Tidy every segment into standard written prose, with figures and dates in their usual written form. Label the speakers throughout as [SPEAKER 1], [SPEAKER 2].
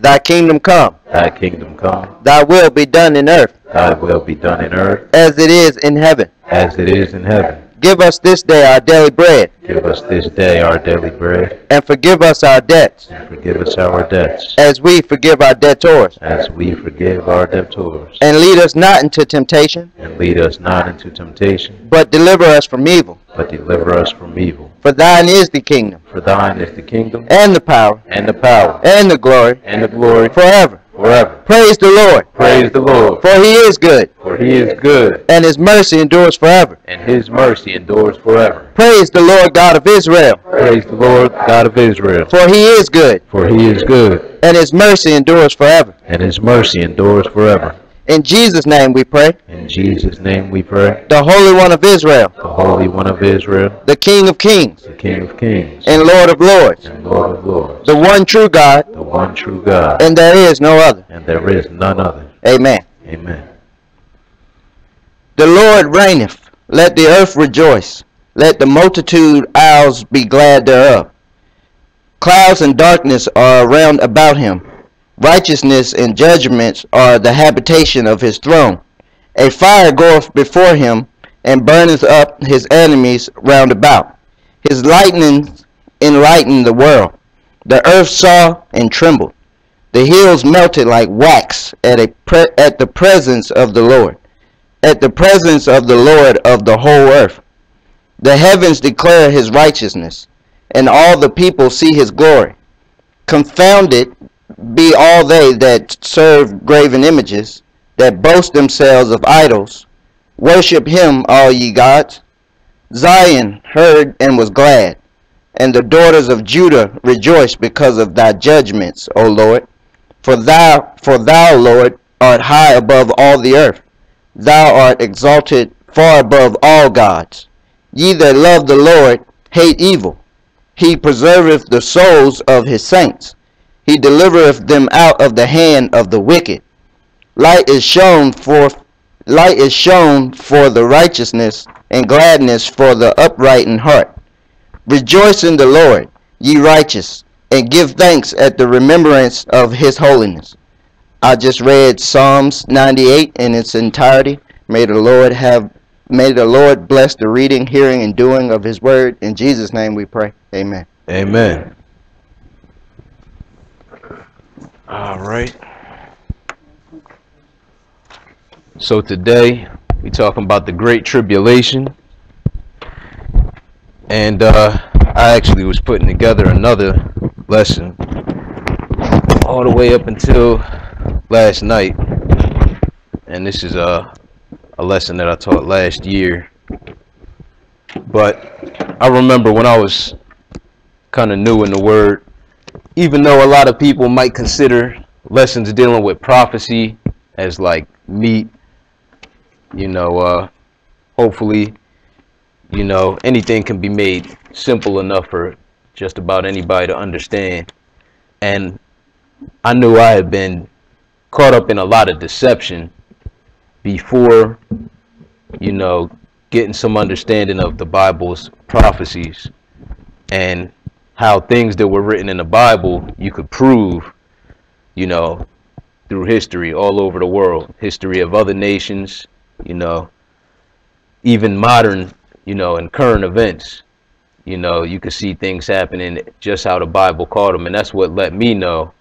[SPEAKER 1] Thy kingdom come.
[SPEAKER 2] Thy kingdom come.
[SPEAKER 1] Thy will be done in earth.
[SPEAKER 2] Thy will be done in earth.
[SPEAKER 1] As it is in heaven.
[SPEAKER 2] As it is in heaven.
[SPEAKER 1] Give us this day our daily bread.
[SPEAKER 2] Give us this day our daily bread.
[SPEAKER 1] And forgive us our debts.
[SPEAKER 2] And forgive us our debts.
[SPEAKER 1] As we forgive our debtors.
[SPEAKER 2] As we forgive our debtors.
[SPEAKER 1] And lead us not into temptation.
[SPEAKER 2] And lead us not into temptation.
[SPEAKER 1] But deliver us from evil.
[SPEAKER 2] But deliver us from evil.
[SPEAKER 1] For thine is the kingdom.
[SPEAKER 2] For thine is the kingdom.
[SPEAKER 1] And the power.
[SPEAKER 2] And the power.
[SPEAKER 1] And the glory.
[SPEAKER 2] And the glory.
[SPEAKER 1] Forever.
[SPEAKER 2] Forever.
[SPEAKER 1] Praise the Lord.
[SPEAKER 2] Praise the Lord.
[SPEAKER 1] For he is good.
[SPEAKER 2] For he is good.
[SPEAKER 1] And his mercy endures forever.
[SPEAKER 2] And his mercy endures forever.
[SPEAKER 1] Praise the Lord God of Israel.
[SPEAKER 2] Praise the Lord God of Israel.
[SPEAKER 1] For he is good.
[SPEAKER 2] For he is good.
[SPEAKER 1] And his mercy endures forever.
[SPEAKER 2] And his mercy endures forever.
[SPEAKER 1] In Jesus' name we pray.
[SPEAKER 2] In Jesus' name we pray.
[SPEAKER 1] The Holy One of Israel.
[SPEAKER 2] The Holy One of Israel.
[SPEAKER 1] The King of Kings.
[SPEAKER 2] The King of Kings.
[SPEAKER 1] And Lord of Lords.
[SPEAKER 2] And Lord of Lords.
[SPEAKER 1] The one true God.
[SPEAKER 2] The one true God.
[SPEAKER 1] And there is no other.
[SPEAKER 2] And there is none other.
[SPEAKER 1] Amen.
[SPEAKER 2] Amen.
[SPEAKER 1] The Lord reigneth. Let the earth rejoice. Let the multitude isles be glad thereof. Clouds and darkness are round about him. Righteousness and judgments are the habitation of his throne. A fire goeth before him, and burneth up his enemies round about. His lightnings enlighten the world. The earth saw and trembled. The hills melted like wax at the presence of the Lord. At the presence of the Lord of the whole earth. The heavens declare his righteousness, and all the people see his glory. Confounded be all they that serve graven images, that boast themselves of idols. Worship him, all ye gods. Zion heard and was glad, and the daughters of Judah rejoiced because of thy judgments, O Lord. For thou, Lord, art high above all the earth. Thou art exalted far above all gods. Ye that love the Lord hate evil. He preserveth the souls of his saints. He delivereth them out of the hand of the wicked. Light is shown for the righteousness, and gladness for the upright in heart. Rejoice in the Lord, ye righteous, and give thanks at the remembrance of his holiness. I just read Psalms 98 in its entirety. May the Lord bless the reading, hearing, and doing of his word. In Jesus' name we pray. Amen.
[SPEAKER 2] Amen.
[SPEAKER 3] All right. So today we talking about the Great Tribulation, and I actually was putting together another lesson all the way up until last night, and this is a lesson that I taught last year. But I remember when I was kind of new in the word, even though a lot of people might consider lessons dealing with prophecy as like meat, hopefully, anything can be made simple enough for just about anybody to understand. And I knew I had been caught up in a lot of deception before, getting some understanding of the Bible's prophecies and how things that were written in the Bible you could prove, through history all over the world, history of other nations, even modern, and current events. You could see things happening just how the Bible called them, and that's what let me know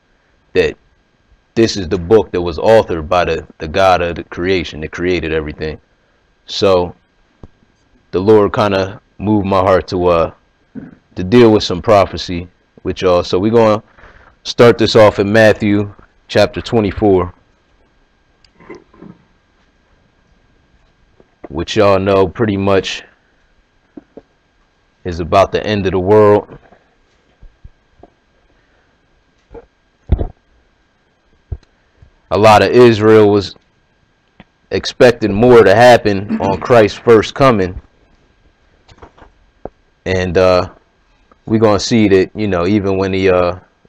[SPEAKER 3] that this is the book that was authored by the God of the creation that created everything. So the Lord kind of moved my heart to deal with some prophecy with y'all. So we're going to start this off in Matthew chapter 24, which y'all know pretty much is about the end of the world. A lot of Israel was expecting more to happen on Christ's first coming. And we're going to see that, even when he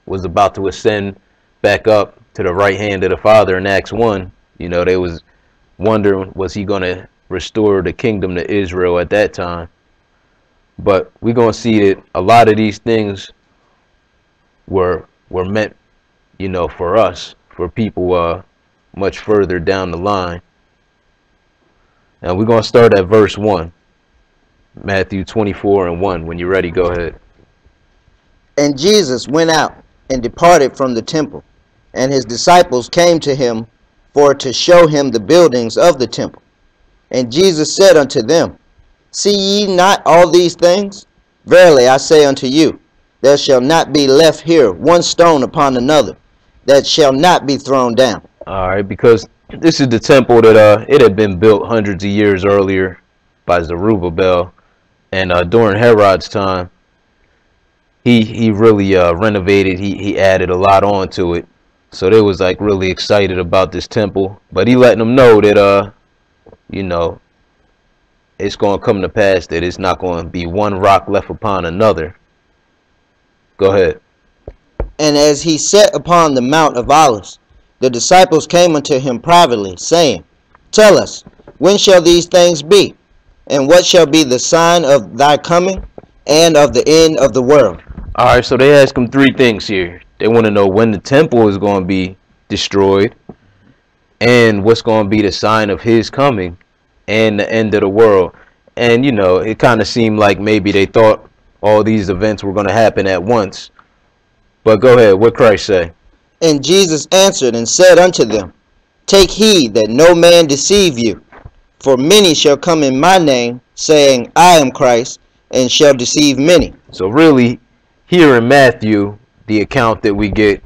[SPEAKER 3] was about to ascend back up to the right hand of the Father in Acts 1, they was wondering, was he going to restore the kingdom to Israel at that time? But we're going to see that a lot of these things were meant, you know, for us, for people much further down the line. Now we're going to start at verse 1. Matthew 24:1. When you're ready, go ahead.
[SPEAKER 1] And Jesus went out and departed from the temple, and his disciples came to him for to show him the buildings of the temple. And Jesus said unto them, See ye not all these things? Verily I say unto you, there shall not be left here one stone upon another, that shall not be thrown down.
[SPEAKER 3] All right, because this is the temple that it had been built hundreds of years earlier by Zerubbabel, and during Herod's time, he really renovated. He added a lot onto it, so they was like really excited about this temple. But he letting them know that you know, it's going to come to pass that it's not going to be one rock left upon another. Go ahead.
[SPEAKER 1] And as he sat upon the Mount of Olives, the disciples came unto him privately, saying, Tell us, when shall these things be? And what shall be the sign of thy coming and of the end of the world?
[SPEAKER 3] All right, so they ask him three things here. They want to know when the temple is going to be destroyed, and what's going to be the sign of his coming and the end of the world. And, you know, it kind of seemed like maybe they thought all these events were going to happen at once. But go ahead, what Christ say?
[SPEAKER 1] And Jesus answered and said unto them, Take heed that no man deceive you. For many shall come in my name, saying, I am Christ, and shall deceive many.
[SPEAKER 3] So really, here in Matthew, the account that we get,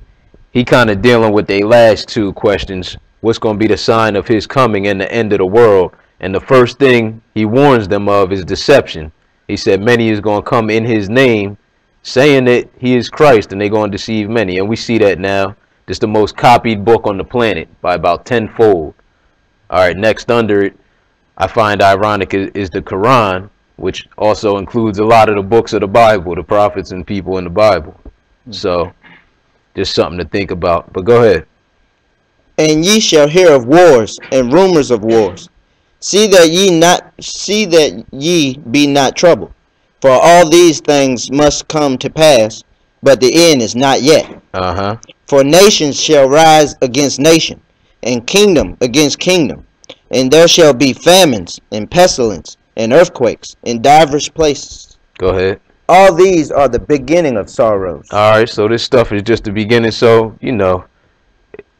[SPEAKER 3] he kind of dealing with the last two questions. What's going to be the sign of his coming and the end of the world? And the first thing he warns them of is deception. He said many is going to come in his name, saying that he is Christ, and they're going to deceive many. And we see that now. This is the most copied book on the planet by about tenfold. All right, next under it, I find ironic is the Quran, which also includes a lot of the books of the Bible, the prophets and people in the Bible. So just something to think about. But go ahead.
[SPEAKER 1] And ye shall hear of wars and rumors of wars. See that ye be not troubled. For all these things must come to pass, but the end is not yet. For nations shall rise against nation, and kingdom against kingdom. And there shall be famines, and pestilence, and earthquakes in divers places.
[SPEAKER 3] Go ahead.
[SPEAKER 1] All these are the beginning of sorrows.
[SPEAKER 3] All right, so this stuff is just the beginning. So, you know,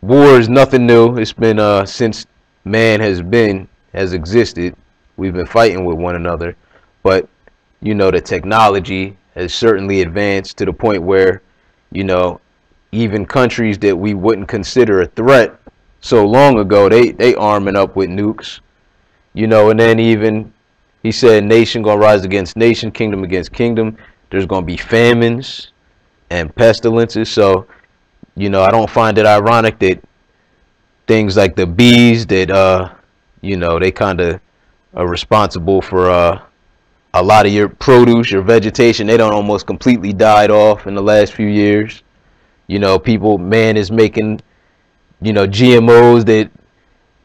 [SPEAKER 3] war is nothing new. It's been since man has existed. We've been fighting with one another. But, you know, the technology has certainly advanced to the point where, you know, even countries that we wouldn't consider a threat so long ago, they arming up with nukes, you know. And then even he said nation gonna rise against nation, kingdom against kingdom. There's gonna be famines and pestilences. So, you know, I don't find it ironic that things like the bees that you know, they kind of are responsible for a lot of your produce, your vegetation. They don't almost completely died off in the last few years. You know, man is making, you know, GMOs that,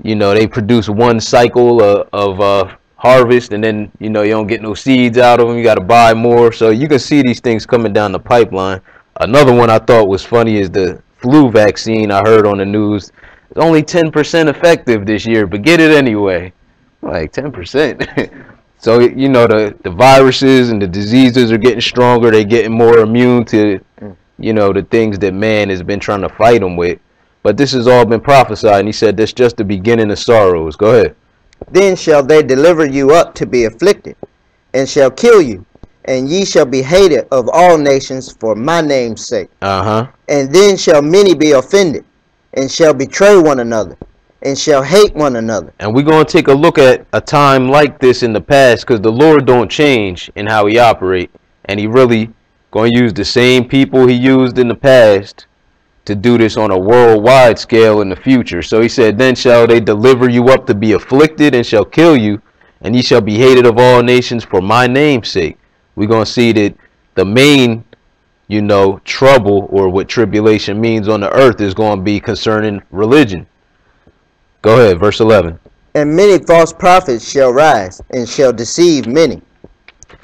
[SPEAKER 3] you know, they produce one cycle of harvest, and then, you know, you don't get no seeds out of them. You got to buy more. So you can see these things coming down the pipeline. Another one I thought was funny is the flu vaccine. I heard on the news it's only 10% effective this year, but get it anyway. Like 10%. So, you know, the viruses and the diseases are getting stronger. They're getting more immune to, you know, the things that man has been trying to fight them with. But this has all been prophesied, and he said that's just the beginning of sorrows. Go ahead.
[SPEAKER 1] Then shall they deliver you up to be afflicted, and shall kill you, and ye shall be hated of all nations for my name's sake. And then shall many be offended, and shall betray one another, and shall hate one another.
[SPEAKER 3] And we're going to take a look at a time like this in the past, because the Lord don't change in how he operate, and he really going to use the same people he used in the past to do this on a worldwide scale in the future. So he said, then shall they deliver you up to be afflicted, and shall kill you, and ye shall be hated of all nations for my name's sake. We're going to see that the main, you know, trouble, or what tribulation means on the earth, is going to be concerning religion. Go ahead, verse 11.
[SPEAKER 1] And many false prophets shall rise, and shall deceive many.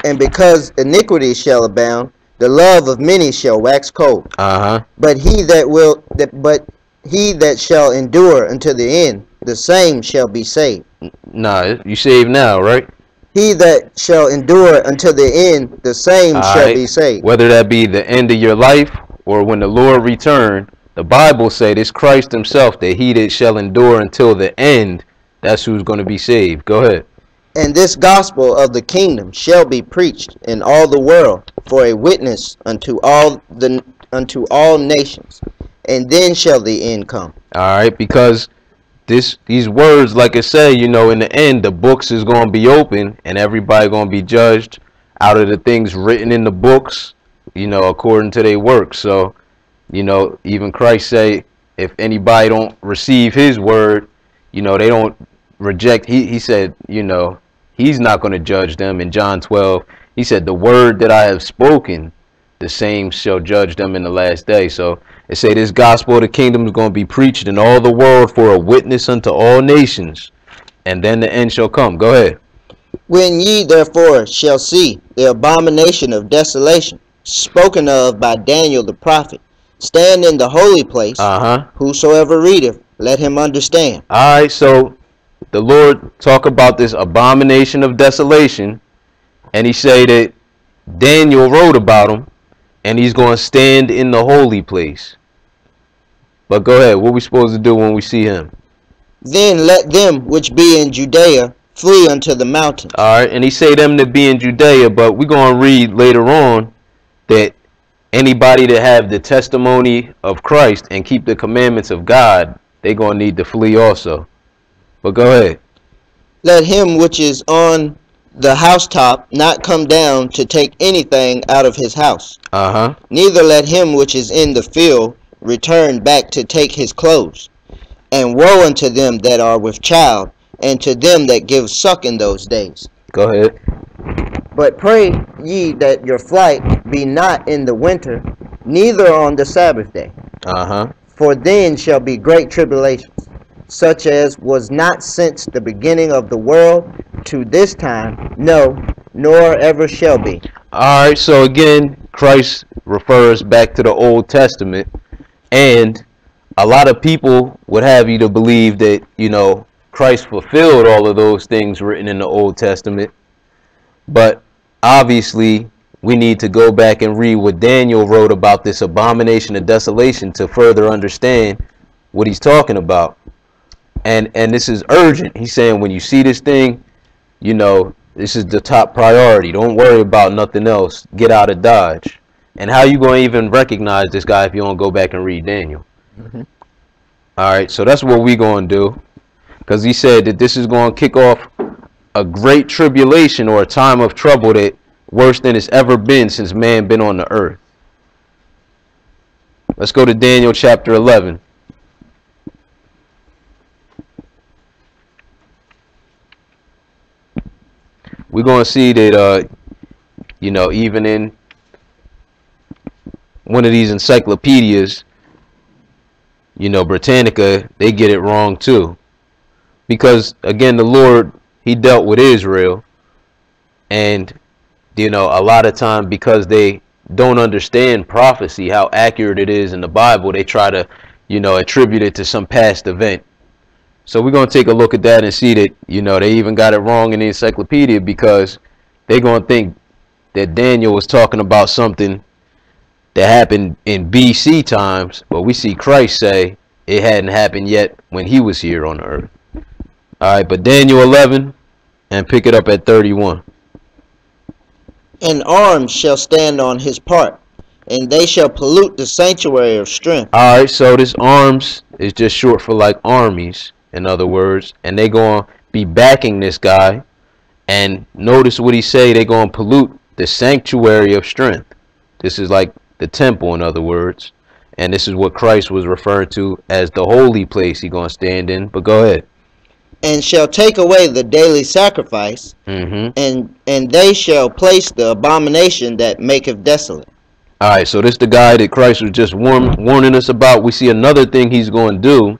[SPEAKER 1] And because iniquity shall abound, the love of many shall wax cold. But he that shall endure unto the end, the same shall be saved.
[SPEAKER 3] Nah, you saved now, right?
[SPEAKER 1] He that shall endure until the end, the same shall be saved.
[SPEAKER 3] Whether that be the end of your life or when the Lord return, the Bible said it's Christ himself that he that shall endure until the end, that's who's going to be saved. Go ahead.
[SPEAKER 1] And this gospel of the kingdom shall be preached in all the world for a witness unto all nations, and then shall the end come.
[SPEAKER 3] All right, because these words, like I say, you know, in the end, the books is going to be open and everybody going to be judged out of the things written in the books, you know, according to their works. So, you know, even Christ say, if anybody don't receive his word, you know, they don't reject. He said, you know, he's not going to judge them. In John 12, he said, the word that I have spoken, the same shall judge them in the last day. So it say this gospel of the kingdom is going to be preached in all the world for a witness unto all nations, and then the end shall come. Go ahead.
[SPEAKER 1] When ye therefore shall see the abomination of desolation spoken of by Daniel the prophet stand in the holy place, whosoever readeth, let him understand.
[SPEAKER 3] All right, so the Lord talk about this abomination of desolation, and he say that Daniel wrote about him, and he's going to stand in the holy place. But go ahead, what we supposed to do when we see him?
[SPEAKER 1] Then let them which be in Judea flee unto the mountains.
[SPEAKER 3] All right, and he say them to be in Judea, but we're going to read later on that anybody that have the testimony of Christ and keep the commandments of God, they're going to need to flee also. But go ahead.
[SPEAKER 1] Let him which is on the housetop not come down to take anything out of his house. Neither let him which is in the field return back to take his clothes. And woe unto them that are with child, and to them that give suck in those days.
[SPEAKER 3] Go ahead.
[SPEAKER 1] But pray ye that your flight be not in the winter, neither on the Sabbath day. For then shall be great tribulation, such as was not since the beginning of the world to this time, no, nor ever shall be.
[SPEAKER 3] All right, so again, Christ refers back to the Old Testament, and a lot of people would have you to believe that, you know, Christ fulfilled all of those things written in the Old Testament, but obviously we need to go back and read what Daniel wrote about this abomination of desolation to further understand what he's talking about. And this is urgent. He's saying when you see this thing, you know, this is the top priority. Don't worry about nothing else. Get out of Dodge. And how you going to even recognize this guy if you don't go back and read Daniel? All right, so that's what we're going to do. Because he said that this is going to kick off a great tribulation, or a time of trouble that worse than it's ever been since man been on the earth. Let's go to Daniel chapter 11. We're going to see that, you know, even in one of these encyclopedias, you know, Britannica, they get it wrong too. Because, again, the Lord, he dealt with Israel. And, you know, a lot of time because they don't understand prophecy, how accurate it is in the Bible, they try to, you know, attribute it to some past event. So we're going to take a look at that and see that, you know, they even got it wrong in the encyclopedia, because they're going to think that Daniel was talking about something that happened in BC times, but we see Christ say it hadn't happened yet when he was here on the earth. All right, but Daniel 11, and pick it up at 31.
[SPEAKER 1] And arms shall stand on his part, and they shall pollute the sanctuary of strength.
[SPEAKER 3] All right, so this arms is just short for like armies, in other words, and they going to be backing this guy. And notice what he say, they going to pollute the sanctuary of strength. This is like the temple, in other words, and this is what Christ was referring to as the holy place he going to stand in. But go ahead.
[SPEAKER 1] And shall take away the daily sacrifice, and they shall place the abomination that maketh desolate.
[SPEAKER 3] All right, so this is the guy that Christ was just warning us about. We see another thing he's going to do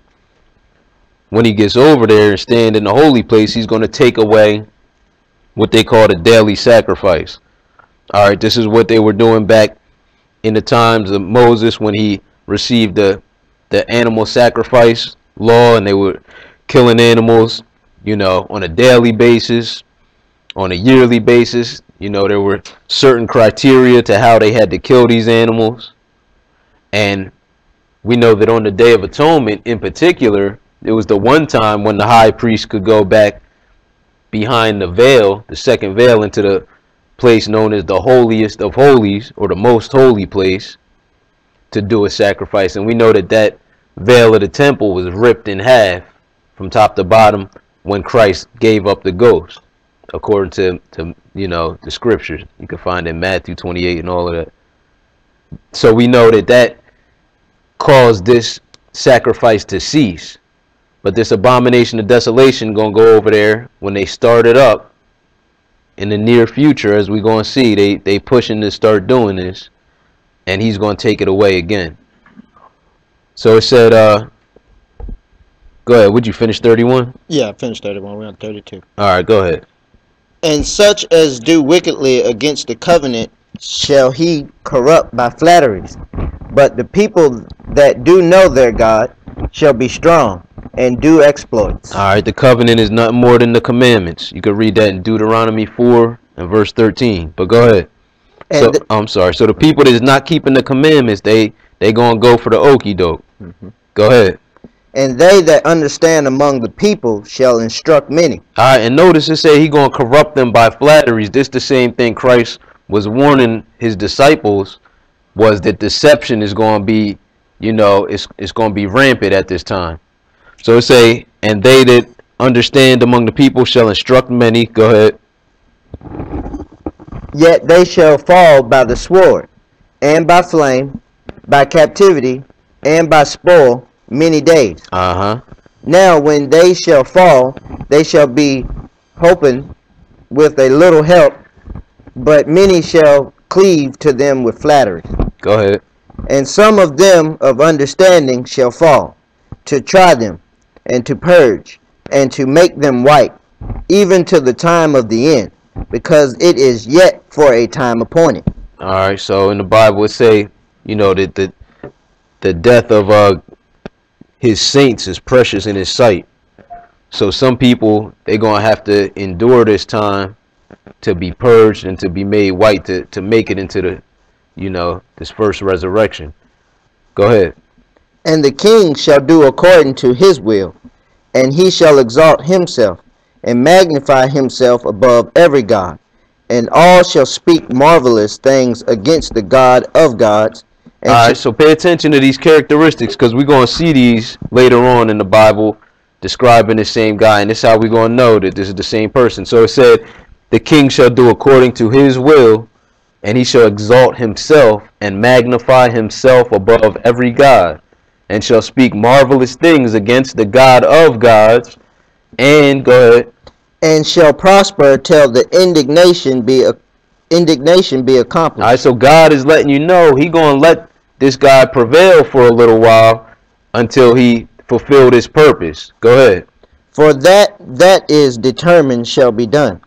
[SPEAKER 3] when he gets over there and stand in the holy place. He's going to take away what they call the daily sacrifice. All right, this is what they were doing back in the times of Moses when he received the animal sacrifice law, and they were killing animals, you know, on a daily basis, on a yearly basis. You know, there were certain criteria to how they had to kill these animals. And we know that on the Day of Atonement in particular, it was the one time when the high priest could go back behind the veil, the second veil, into the place known as the holiest of holies, or the most holy place, to do a sacrifice. And we know that that veil of the temple was ripped in half from top to bottom when Christ gave up the ghost, according to you know, the scriptures. You can find in Matthew 28 and all of that. So we know that that caused this sacrifice to cease. But this abomination of desolation gonna go over there when they start it up in the near future, as we gonna see. They pushing to start doing this, and he's gonna take it away again. So it said, go ahead. Would you finish 31?
[SPEAKER 1] Yeah, I finished 31. We're on 32.
[SPEAKER 3] All right, go ahead.
[SPEAKER 1] And such as do wickedly against the covenant shall he corrupt by flatteries. But the people that do know their God shall be strong and do exploits.
[SPEAKER 3] All right, the covenant is nothing more than the commandments. You could read that in Deuteronomy 4 and verse 13. But go ahead.
[SPEAKER 1] And
[SPEAKER 3] so I'm sorry. So the people that is not keeping the commandments, they gonna go for the okie doke. Go ahead.
[SPEAKER 1] And they that understand among the people shall instruct many.
[SPEAKER 3] All right, and notice it say he gonna corrupt them by flatteries. This the same thing Christ was warning his disciples, was that deception is gonna be, you know, it's gonna be rampant at this time. So it say, and they that understand among the people shall instruct many. Go ahead.
[SPEAKER 1] Yet they shall fall by the sword, and by flame, by captivity, and by spoil many days. Now when they shall fall, they shall be hoping with a little help, but many shall cleave to them with flattery.
[SPEAKER 3] Go ahead.
[SPEAKER 1] And some of them of understanding shall fall, to try them, and to purge, and to make them white, even to the time of the end, because it is yet for a time appointed.
[SPEAKER 3] All right, so in the Bible it say, you know, that the death of his saints is precious in his sight. So some people, they're gonna have to endure this time to be purged and to be made white, to make it into the, you know, this first resurrection. Go ahead.
[SPEAKER 1] And the king shall do according to his will, and he shall exalt himself and magnify himself above every god, and all shall speak marvelous things against the God of gods. And
[SPEAKER 3] all right, so pay attention to these characteristics, because we're going to see these later on in the Bible describing the same guy, and this is how we're going to know that this is the same person. So it said, the king shall do according to his will, and he shall exalt himself and magnify himself above every god, and shall speak marvelous things against the God of gods. And go ahead.
[SPEAKER 1] And shall prosper till the indignation be accomplished.
[SPEAKER 3] All right, so God is letting you know he gonna let this guy prevail for a little while until he fulfilled his purpose. Go ahead.
[SPEAKER 1] For that is determined shall be done.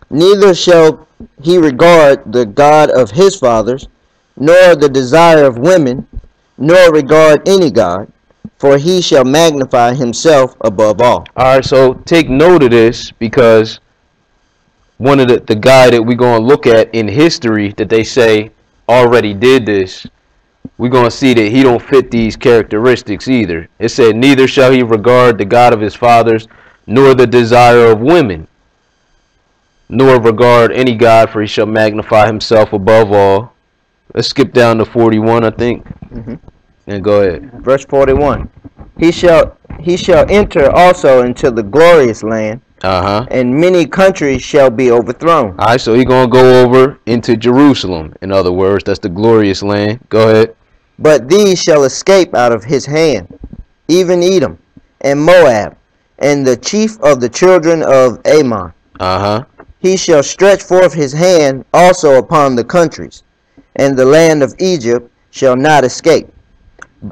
[SPEAKER 1] Neither shall he regard the God of his fathers, nor the desire of women, nor regard any God, for he shall magnify himself above all.
[SPEAKER 3] All right, so take note of this, because one of the guy that we're going to look at in history that they say already did this, we're going to see that he don't fit these characteristics either. It said, neither shall he regard the God of his fathers, nor the desire of women, nor regard any God, for he shall magnify himself above all. Let's skip down to 41, I think. And go ahead.
[SPEAKER 1] Verse 41. He shall enter also into the glorious land, and many countries shall be overthrown.
[SPEAKER 3] All right, so he's going to go over into Jerusalem. In other words, that's the glorious land. Go ahead.
[SPEAKER 1] But these shall escape out of his hand, even Edom, and Moab, and the chief of the children of Ammon. He shall stretch forth his hand also upon the countries, and the land of Egypt shall not escape.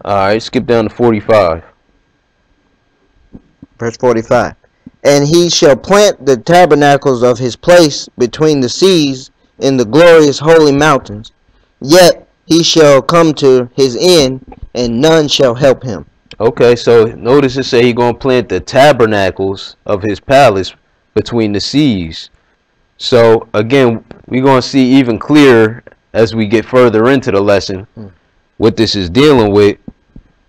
[SPEAKER 3] All right, skip down to 45.
[SPEAKER 1] Verse 45. And he shall plant the tabernacles of his place between the seas in the glorious holy mountains. Yet he shall come to his end, and none shall help him.
[SPEAKER 3] Okay, so notice it say he gonna plant the tabernacles of his palace between the seas. So again, we gonna see even clearer as we get further into the lesson what this is dealing with.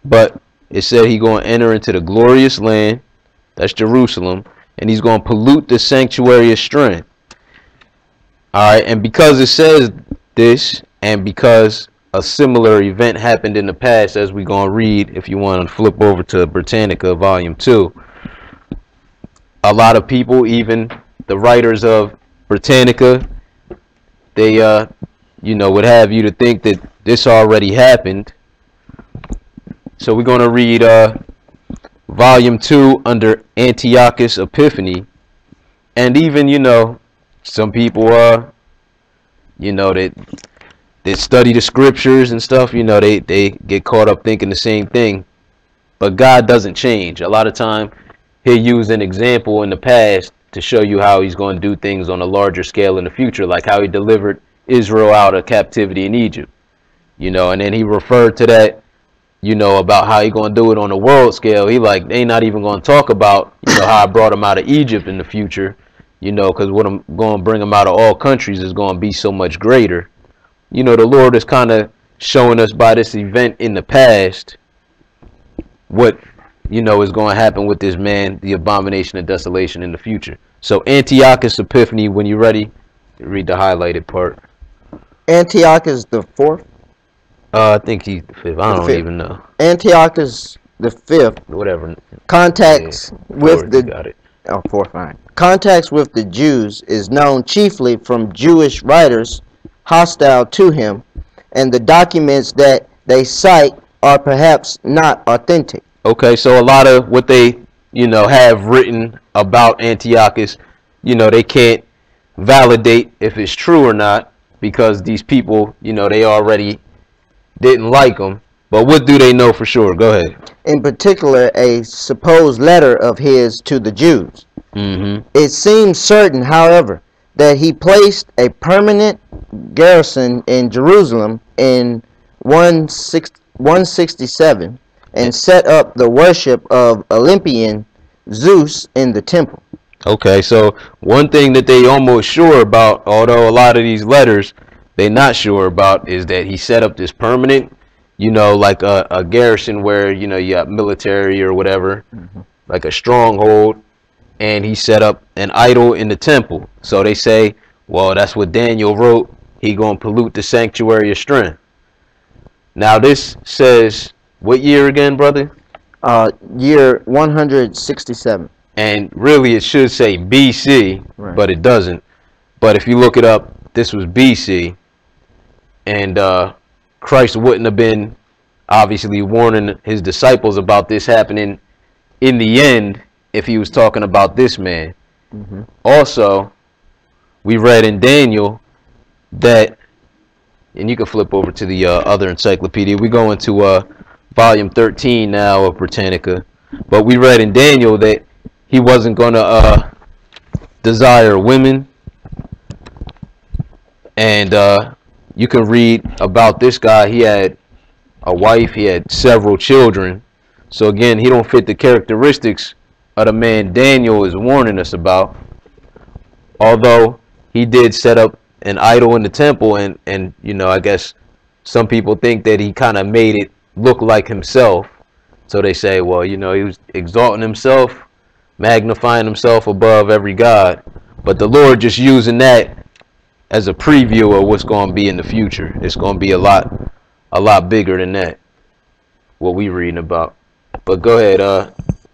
[SPEAKER 3] But it said he gonna enter into the glorious land, that's Jerusalem, and he's gonna pollute the sanctuary of strength. All right, and because it says this, and because a similar event happened in the past, as we're going to read, if you want to flip over to Britannica, Volume 2, a lot of people, even the writers of Britannica, they, would have you to think that this already happened. So we're going to read Volume 2 under Antiochus Epiphanes, and even, some people, that study the scriptures and stuff, they get caught up thinking the same thing. But God doesn't change. A lot of time, he'll use an example in the past to show you how he's going to do things on a larger scale in the future, like how he delivered Israel out of captivity in Egypt. And then he referred to that, about how he going to do it on a world scale. They not even going to talk about, how I brought them out of Egypt in the future, because what I'm going to bring them out of all countries is going to be so much greater. The Lord is kind of showing us by this event in the past what, is going to happen with this man, the abomination of desolation, in the future. So Antiochus Epiphanes, when you're ready, read the highlighted part.
[SPEAKER 1] Antiochus the fourth?
[SPEAKER 3] I think he's the fifth. I don't even know.
[SPEAKER 1] Antiochus the fifth.
[SPEAKER 3] Whatever.
[SPEAKER 1] Contacts with the...
[SPEAKER 3] Got it.
[SPEAKER 1] Oh, fourth, fine. Contacts with the Jews is known chiefly from Jewish writers hostile to him, and the documents that they cite are perhaps not authentic.
[SPEAKER 3] Okay, so a lot of what they, have written about Antiochus, they can't validate if it's true or not, because these people, they already didn't like him. But what do they know for sure? Go ahead.
[SPEAKER 1] In particular, a supposed letter of his to the Jews. It seems certain, however, that he placed a permanent garrison in Jerusalem in 167 and set up the worship of Olympian Zeus in the temple.
[SPEAKER 3] Okay, so one thing that they almost sure about, although a lot of these letters they're not sure about, is that he set up this permanent, like a garrison where, you got military or whatever, like a stronghold, and he set up an idol in the temple. So they say, well, that's what Daniel wrote. He gonna pollute the sanctuary of strength. Now this says, what year again, brother?
[SPEAKER 1] Year 167.
[SPEAKER 3] And really it should say BC, right, but it doesn't. But if you look it up, this was BC. And Christ wouldn't have been obviously warning his disciples about this happening in the end if he was talking about this man. Also, we read in Daniel that, and you can flip over to the other encyclopedia. We go into volume 13 now of Britannica. But we read in Daniel that he wasn't going to desire women. And you can read about this guy. He had a wife. He had several children. So again, he don't fit the characteristics of the man Daniel is warning us about. Although he did set up an idol in the temple, and I guess some people think that he kind of made it look like himself. So they say, well, he was exalting himself, magnifying himself above every god. But the Lord just using that as a preview of what's going to be in the future. It's going to be a lot bigger than that, what we reading about. But go ahead,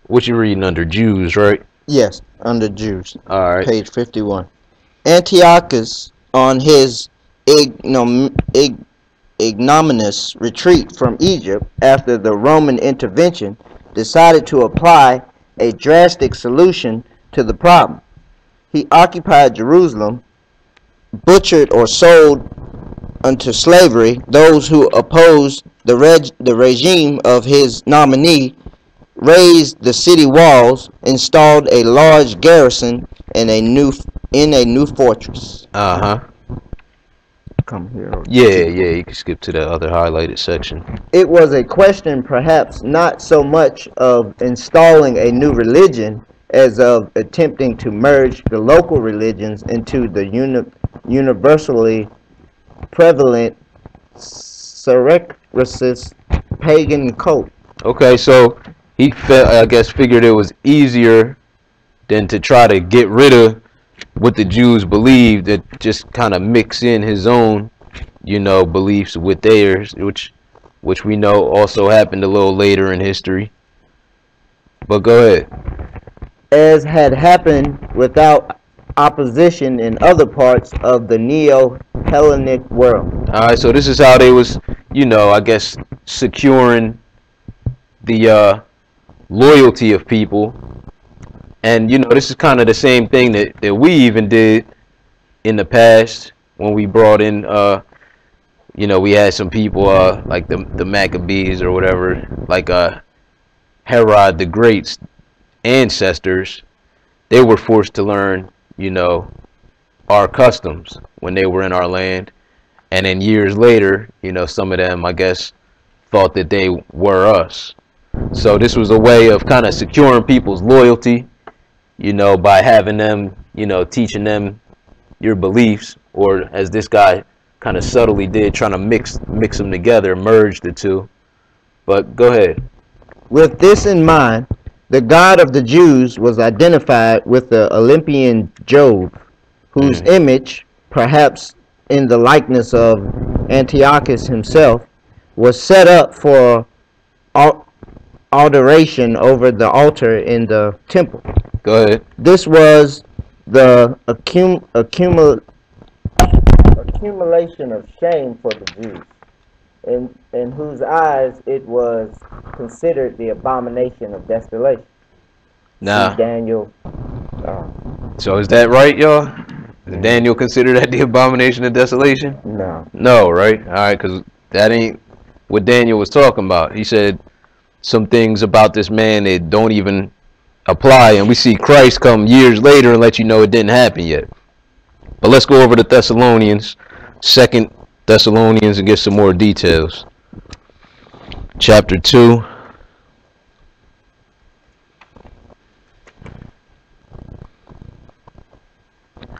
[SPEAKER 3] what you reading under? Jews, right?
[SPEAKER 1] Yes, under Jews.
[SPEAKER 3] All right.
[SPEAKER 1] Page 51. Antiochus, on his ignominious retreat from Egypt after the Roman intervention, decided to apply a drastic solution to the problem. He occupied Jerusalem, butchered or sold unto slavery those who opposed the regime of his nominee, raised the city walls, installed a large garrison in a new fortress. come here.
[SPEAKER 3] Yeah, you can skip to the other highlighted section.
[SPEAKER 1] It was a question perhaps not so much of installing a new religion as of attempting to merge the local religions into the universally prevalent Syracuse pagan cult.
[SPEAKER 3] Okay, so he I guess figured it was easier than to try to get rid of what the Jews believed, that just kind of mix in his own, beliefs with theirs, which we know also happened a little later in history. But go ahead.
[SPEAKER 1] As had happened without opposition in other parts of the Neo-Hellenic world.
[SPEAKER 3] All right, so this is how they was, I guess, securing the loyalty of people. And, this is kind of the same thing that we even did in the past when we brought in, we had some people like the Maccabees or whatever, like Herod the Great's ancestors. They were forced to learn, our customs when they were in our land. And then years later, some of them, I guess, thought that they were us. So this was a way of kind of securing people's loyalty, by having them, teaching them your beliefs, or as this guy kind of subtly did, trying to mix them together, merge the two. But go ahead.
[SPEAKER 1] With this in mind, the God of the Jews was identified with the Olympian Jove, whose image, perhaps in the likeness of Antiochus himself, was set up for adoration over the altar in the temple.
[SPEAKER 3] Go ahead.
[SPEAKER 1] This was the accumulation of shame for the Jews, in whose eyes it was considered the abomination of desolation.
[SPEAKER 3] Nah.
[SPEAKER 1] See Daniel.
[SPEAKER 3] So is that right, y'all? Did Daniel consider that the abomination of desolation?
[SPEAKER 1] No.
[SPEAKER 3] No, right? All right, because that ain't what Daniel was talking about. He said some things about this man that don't even apply, and we see Christ come years later and let you know it didn't happen yet. But let's go over to Thessalonians, 2 Thessalonians, and get some more details. Chapter 2.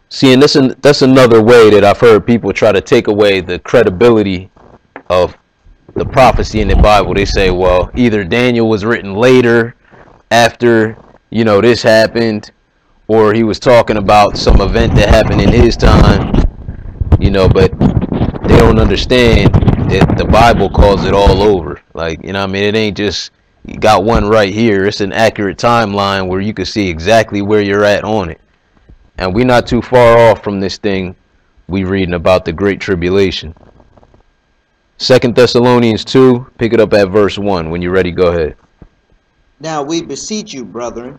[SPEAKER 3] See, and that's another way that I've heard people try to take away the credibility of the prophecy in the Bible. They say, well, either Daniel was written later, after, this happened, or he was talking about some event that happened in his time, but they don't understand that the Bible calls it all over. Like, it ain't just, you got one right here. It's an accurate timeline where you can see exactly where you're at on it. And we're not too far off from this thing we reading about, the Great Tribulation. 2 Thessalonians 2, pick it up at verse 1. When you're ready, go ahead.
[SPEAKER 1] Now we beseech you, brethren,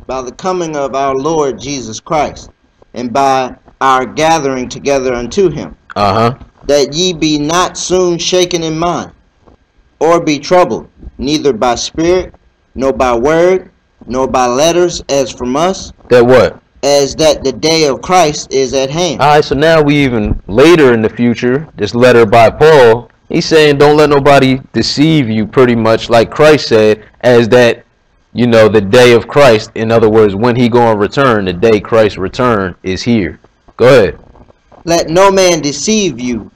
[SPEAKER 1] by the coming of our Lord Jesus Christ, and by our gathering together unto him, that ye be not soon shaken in mind, or be troubled, neither by spirit, nor by word, nor by letters as from us.
[SPEAKER 3] That what?
[SPEAKER 1] As that the day of Christ is at hand.
[SPEAKER 3] Alright, so now we even later in the future, this letter by Paul, he's saying don't let nobody deceive you, pretty much like Christ said, as that, the day of Christ. In other words, when he going to return, the day Christ's return is here. Go ahead.
[SPEAKER 1] Let no man deceive you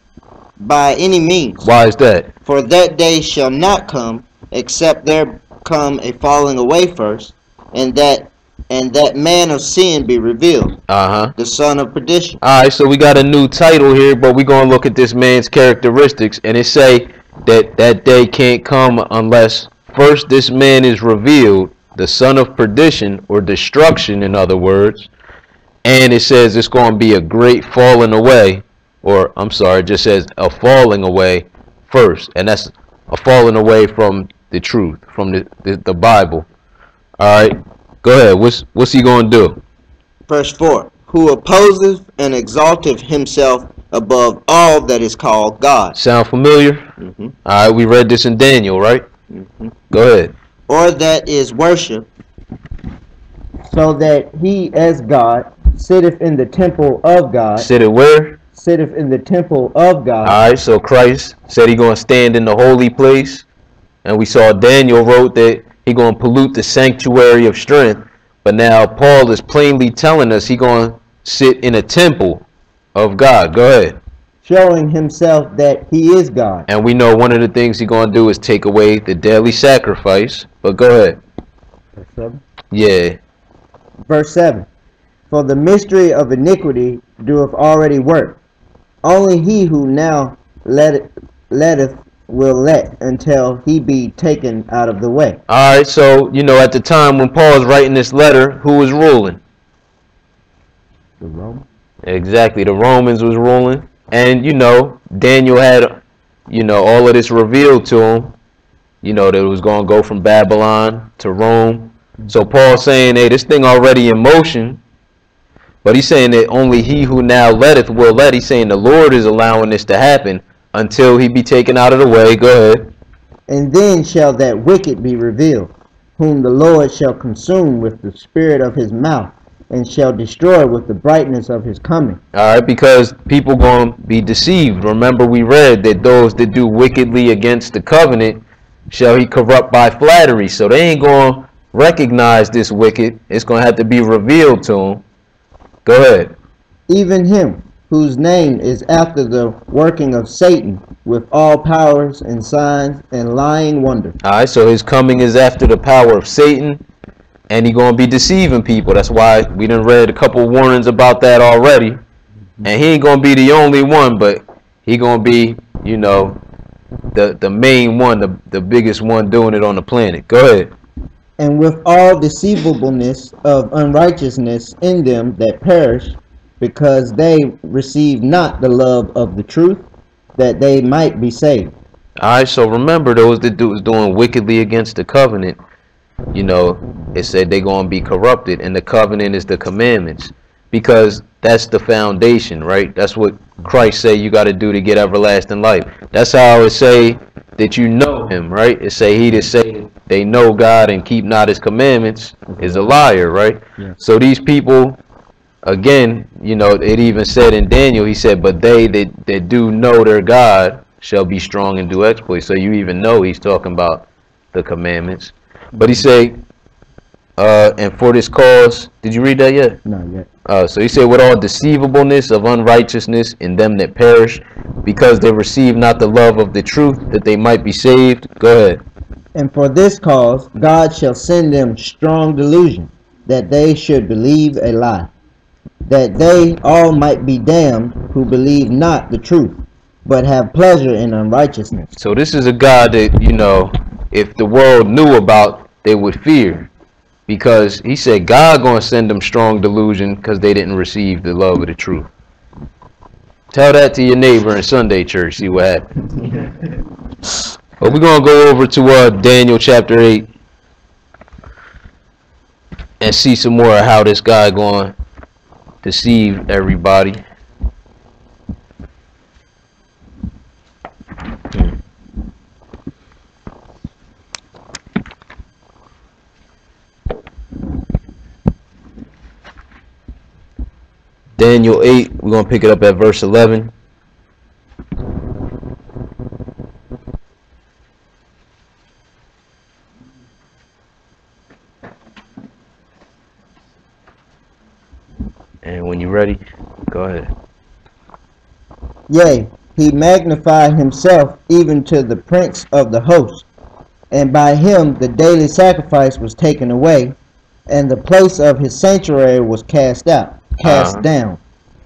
[SPEAKER 1] by any means.
[SPEAKER 3] Why is that?
[SPEAKER 1] For that day shall not come, except there come a falling away first, and that man of sin be revealed, the son of perdition.
[SPEAKER 3] Alright, so we got a new title here, but we're going to look at this man's characteristics, and it say that that day can't come unless first this man is revealed, the son of perdition, or destruction, in other words. And it says it's going to be a great falling away, or I'm sorry, it just says a falling away first, and that's a falling away from the truth, from the Bible. Alright, go ahead. What's he going to do?
[SPEAKER 1] Verse 4. Who opposeth and exalteth himself above all that is called God.
[SPEAKER 3] Sound familiar? Alright, we read this in Daniel, right? Go ahead.
[SPEAKER 1] Or that is worship, so that he as God sitteth in the temple of God.
[SPEAKER 3] Sitteth where?
[SPEAKER 4] sitteth in the temple of God.
[SPEAKER 3] All right, so Christ said he going to stand in the holy place. And we saw Daniel wrote that he going to pollute the sanctuary of strength. But now Paul is plainly telling us he going to sit in a temple of God. Go ahead.
[SPEAKER 4] Showing himself that he is God.
[SPEAKER 3] And we know one of the things he's going to do is take away the daily sacrifice. But go ahead.
[SPEAKER 4] Verse 7.
[SPEAKER 3] Yeah.
[SPEAKER 4] Verse 7. For the mystery of iniquity doeth already work. Only he who now letteth will let until he be taken out of the way.
[SPEAKER 3] All right, so, you know, at the time when Paul was writing this letter, who was ruling?
[SPEAKER 4] The Romans.
[SPEAKER 3] Exactly, the Romans was ruling. And, you know, Daniel had, you know, all of this revealed to him. You know, that it was going to go from Babylon to Rome. So Paul's saying, hey, this thing already in motion. But he's saying that only he who now letteth will let. He's saying the Lord is allowing this to happen until he be taken out of the way. Go ahead.
[SPEAKER 4] And then shall that wicked be revealed, whom the Lord shall consume with the spirit of his mouth, and shall destroy with the brightness of his coming.
[SPEAKER 3] All right, because people going to be deceived. Remember, we read that those that do wickedly against the covenant shall he corrupt by flattery. So they ain't going to recognize this wicked. It's going to have to be revealed to them. Go ahead.
[SPEAKER 4] Even him whose name is after the working of Satan, with all powers and signs and lying wonders.
[SPEAKER 3] All right, so his coming is after the power of Satan, and he going to be deceiving people. That's why we done read a couple warnings about that already. And he ain't going to be the only one, but he going to be, you know, the main one, the biggest one doing it on the planet. Go ahead.
[SPEAKER 4] And with all deceivableness of unrighteousness in them that perish, because they receive not the love of the truth, that they might be saved.
[SPEAKER 3] All right, so remember those that was doing wickedly against the covenant, you know, it said they're going to be corrupted, and the covenant is the commandments, because that's the foundation, right? That's what Christ say you got to do to get everlasting life. That's how it say that you know him, right? It say he that say they know God and keep not his commandments is a liar, right?
[SPEAKER 4] Yeah.
[SPEAKER 3] So these people, again, you know, it even said in Daniel, he said, but they that do know their God shall be strong and do exploits. So you even know he's talking about the commandments. But he say, and for this cause, did you read that yet?
[SPEAKER 4] Not yet.
[SPEAKER 3] So he said, with all deceivableness of unrighteousness in them that perish, because they receive not the love of the truth, that they might be saved. Go ahead.
[SPEAKER 4] And for this cause God shall send them strong delusion, that they should believe a lie, that they all might be damned who believe not the truth, but have pleasure in unrighteousness.
[SPEAKER 3] So this is a God that, you know, if the world knew about, they would fear. Because he said God going to send them strong delusion because they didn't receive the love of the truth. Tell that to your neighbor in Sunday church, see what happens. But we're going to go over to Daniel chapter 8 and see some more of how this guy going to deceive everybody. Daniel 8, we're going to pick it up at verse 11. And when you're ready, go ahead.
[SPEAKER 4] Yea, he magnified himself even to the prince of the host, and by him the daily sacrifice was taken away, and the place of his sanctuary was cast down.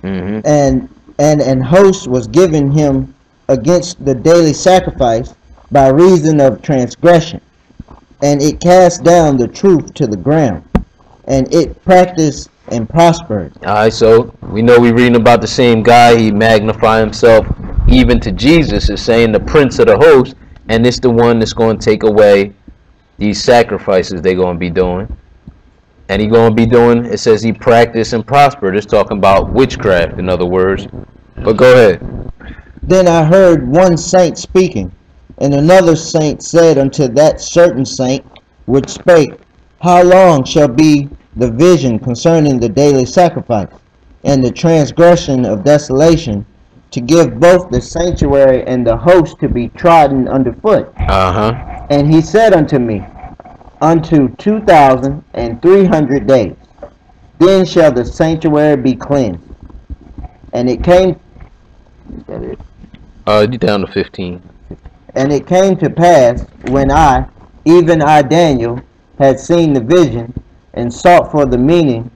[SPEAKER 3] Mm-hmm.
[SPEAKER 4] And an host was given him against the daily sacrifice by reason of transgression, and it cast down the truth to the ground, and it practiced and prospered.
[SPEAKER 3] Alright, so we know we're reading about the same guy. He magnified himself even to Jesus, is saying the prince of the host, and it's the one that's going to take away these sacrifices they're going to be doing. And he going to be doing, it says he practiced and prospered. It's talking about witchcraft, in other words. But go ahead.
[SPEAKER 4] Then I heard one saint speaking, and another saint said unto that certain saint which spake, How long shall be the vision concerning the daily sacrifice, and the transgression of desolation, to give both the sanctuary and the host to be trodden underfoot. And he said unto me, unto 2,300 days, then shall the sanctuary be cleansed. And it came. Is that it?
[SPEAKER 3] You down to 15.
[SPEAKER 4] And it came to pass, when I, even I Daniel, had seen the vision, and sought for the meaning,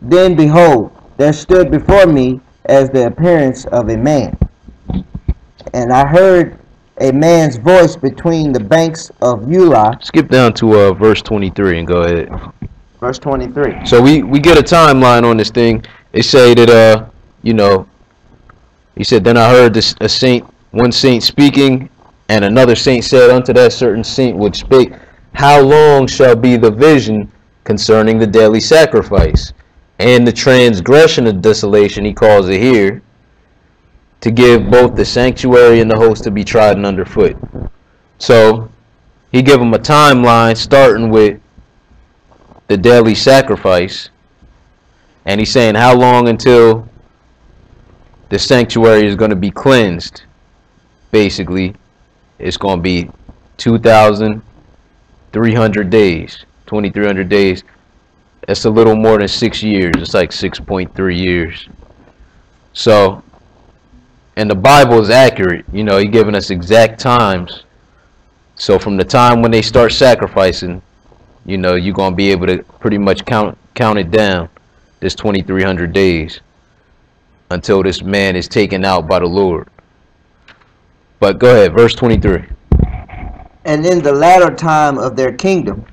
[SPEAKER 4] then behold, there stood before me as the appearance of a man. And I heard a man's voice between the banks of Elah.
[SPEAKER 3] Skip down to verse 23 and go ahead.
[SPEAKER 4] Verse 23.
[SPEAKER 3] So we get a timeline on this thing. They say that, he said, then I heard one saint speaking, and another saint said unto that certain saint which spake, how long shall be the vision concerning the daily sacrifice, and the transgression of desolation, he calls it here, to give both the sanctuary and the host to be trodden underfoot. So he gave them a timeline starting with the daily sacrifice, and he's saying how long until the sanctuary is going to be cleansed. Basically, it's going to be 2,300 days, 2,300 days. That's a little more than 6 years. It's like 6.3 years. So, and the Bible is accurate. He's giving us exact times. So from the time when they start sacrificing, you're going to be able to pretty much count it down, this 2,300 days, until this man is taken out by the Lord. But go ahead, verse 23.
[SPEAKER 4] And in the latter time of their kingdom,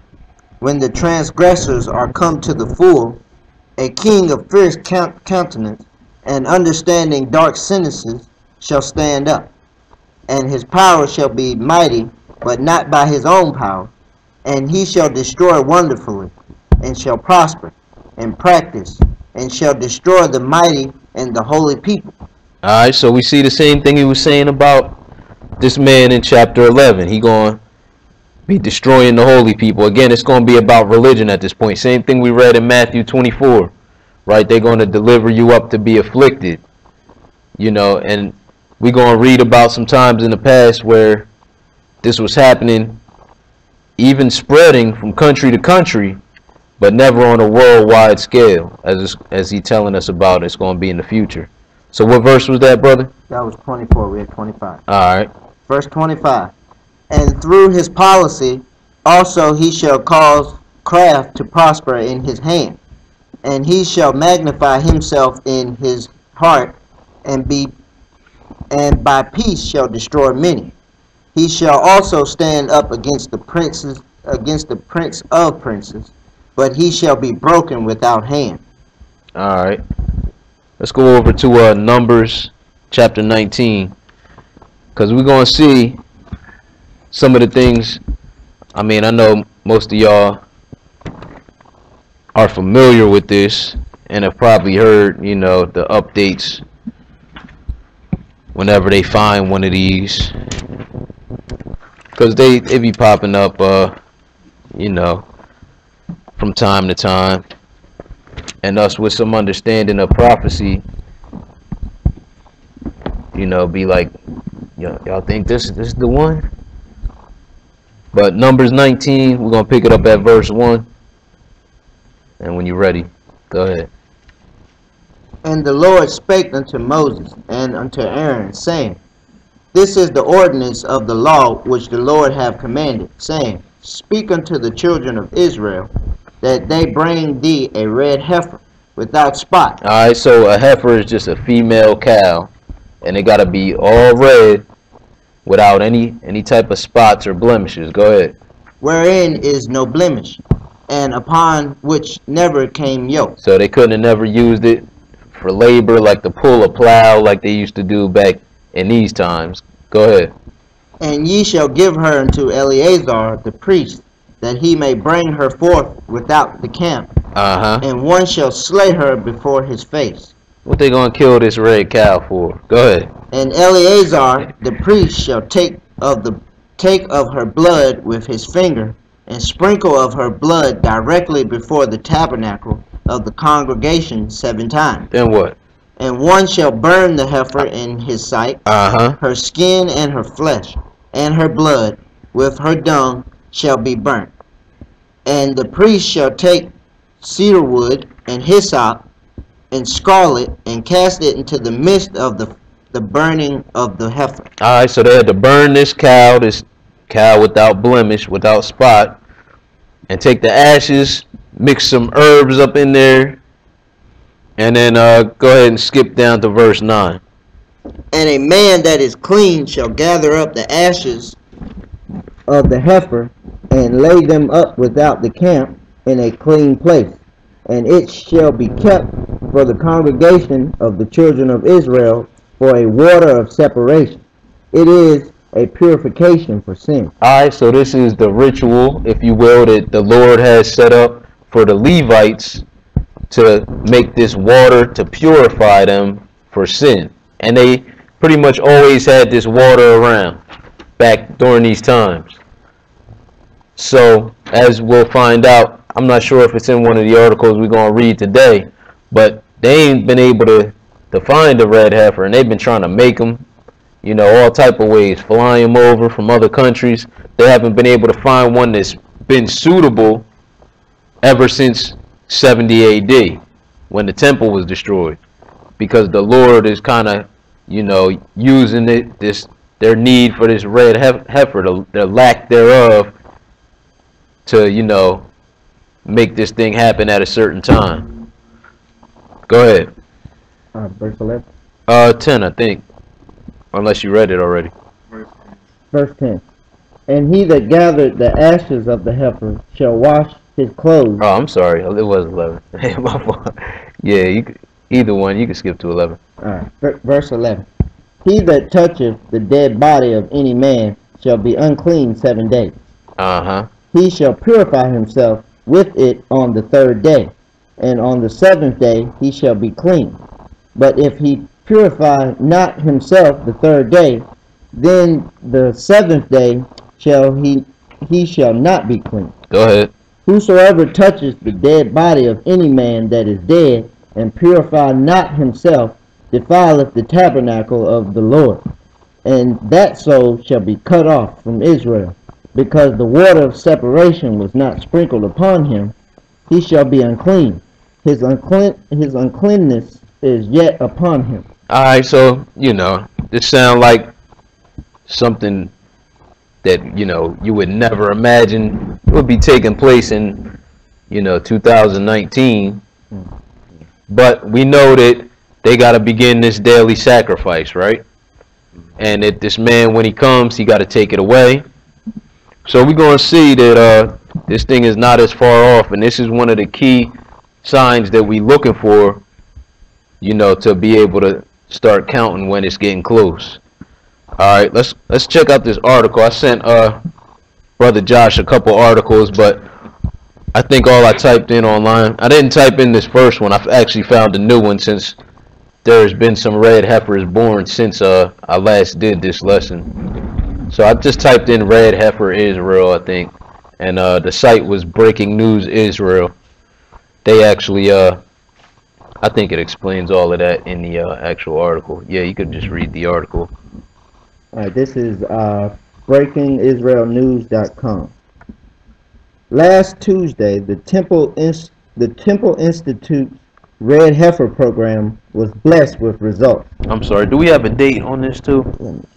[SPEAKER 4] when the transgressors are come to the full, a king of fierce countenance and understanding dark sentences shall stand up, and his power shall be mighty, but not by his own power, and he shall destroy wonderfully, and shall prosper, and practice, and shall destroy the mighty and the holy people.
[SPEAKER 3] Alright, so we see the same thing he was saying about this man in chapter 11. He going to be destroying the holy people. Again, it's going to be about religion at this point. Same thing we read in Matthew 24, right? They're going to deliver you up to be afflicted, and we're going to read about some times in the past where this was happening, even spreading from country to country, but never on a worldwide scale, as he's telling us about it's going to be in the future. So what verse was that, brother?
[SPEAKER 4] That was 24. We had 25.
[SPEAKER 3] All right.
[SPEAKER 4] Verse 25. And through his policy also he shall cause craft to prosper in his hand, and he shall magnify himself in his heart, and by peace shall destroy many. He shall also stand up against the prince of princes, but he shall be broken without hand.
[SPEAKER 3] All right. Let's go over to Numbers chapter 19, because we're going to see some of the things. I know most of y'all are familiar with this and have probably heard, the updates whenever they find one of these, because they be popping up, from time to time, and us with some understanding of prophecy, be like, y'all think this is the one? But Numbers 19, we're going to pick it up at verse 1. And when you're ready, go ahead.
[SPEAKER 4] And the Lord spake unto Moses and unto Aaron, saying, This is the ordinance of the law which the Lord hath commanded, saying, Speak unto the children of Israel, that they bring thee a red heifer without spot.
[SPEAKER 3] Alright, so a heifer is just a female cow, and it got to be all red, without any type of spots or blemishes. Go ahead.
[SPEAKER 4] Wherein is no blemish, and upon which never came yoke.
[SPEAKER 3] So they couldn't have never used it for labor, like to pull a plow, like they used to do back in these times. Go ahead.
[SPEAKER 4] And ye shall give her unto Eleazar the priest, that he may bring her forth without the camp. And one shall slay her before his face.
[SPEAKER 3] What they gonna kill this red cow for? Go ahead.
[SPEAKER 4] And Eleazar the priest shall take of her blood with his finger, and sprinkle of her blood directly before the tabernacle of the congregation 7 times.
[SPEAKER 3] Then what?
[SPEAKER 4] And one shall burn the heifer in his sight, her skin and her flesh, and her blood, with her dung, shall be burnt. And the priest shall take cedar wood and hyssop and scarlet, and cast it into the midst of the burning of the heifer.
[SPEAKER 3] Alright, so they had to burn this cow without blemish, without spot, and take the ashes, mix some herbs up in there, and then go ahead and skip down to verse 9.
[SPEAKER 4] And a man that is clean shall gather up the ashes of the heifer, and lay them up without the camp in a clean place. And it shall be kept for the congregation of the children of Israel for a water of separation. It is a purification for sin.
[SPEAKER 3] Alright, so this is the ritual, if you will, that the Lord has set up for the Levites to make this water to purify them for sin. And they pretty much always had this water around back during these times. So, as we'll find out, I'm not sure if it's in one of the articles we're going to read today, but they ain't been able to find a red heifer, and they've been trying to make them, you know, all type of ways, fly them over from other countries. They haven't been able to find one that's been suitable ever since 70 AD, when the temple was destroyed, because the Lord is kind of, you know, using their need for this red heifer, their lack thereof, to, you know, make this thing happen at a certain time. Go ahead.
[SPEAKER 4] Verse 11.
[SPEAKER 3] 10, I think, unless you read it already.
[SPEAKER 4] Verse 10. And he that gathered the ashes of the heifer shall wash his clothes.
[SPEAKER 3] Oh, I'm sorry, it was 11. My fault. Yeah, either one, you can skip to 11.
[SPEAKER 4] Alright, verse 11. He that toucheth the dead body of any man shall be unclean 7 days. He shall purify himself with it on the 3rd day, and on the 7th day he shall be clean. But if he purify not himself the 3rd day, then the 7th day he shall not be clean.
[SPEAKER 3] Go ahead.
[SPEAKER 4] Whosoever touches the dead body of any man that is dead, and purify not himself, defileth the tabernacle of the Lord, and that soul shall be cut off from Israel, because the water of separation was not sprinkled upon him. He shall be unclean. His uncleanness is yet upon him.
[SPEAKER 3] Alright, so, you know, this sounds like something that, you know, you would never imagine would be taking place in, you know, 2019. But we know that they got to begin this daily sacrifice, right? And that this man, when he comes, he got to take it away. So we're going to see that this thing is not as far off, and this is one of the key signs that we're looking for, you know, to be able to start counting when it's getting close. All right, let's check out this article. I sent Brother Josh a couple articles, but I think all I typed in online, I didn't type in this first one. I've actually found a new one, since there's been some red heifers born since I last did this lesson. So I just typed in red heifer Israel, I think, and the site was Breaking News Israel. They actually, I think it explains all of that in the actual article. Yeah, you could just read the article.
[SPEAKER 4] All right, this is breakingisraelnews.com. Last Tuesday, the Temple Institute's Red Heifer program was blessed with results.
[SPEAKER 3] I'm sorry, do we have a date on this too?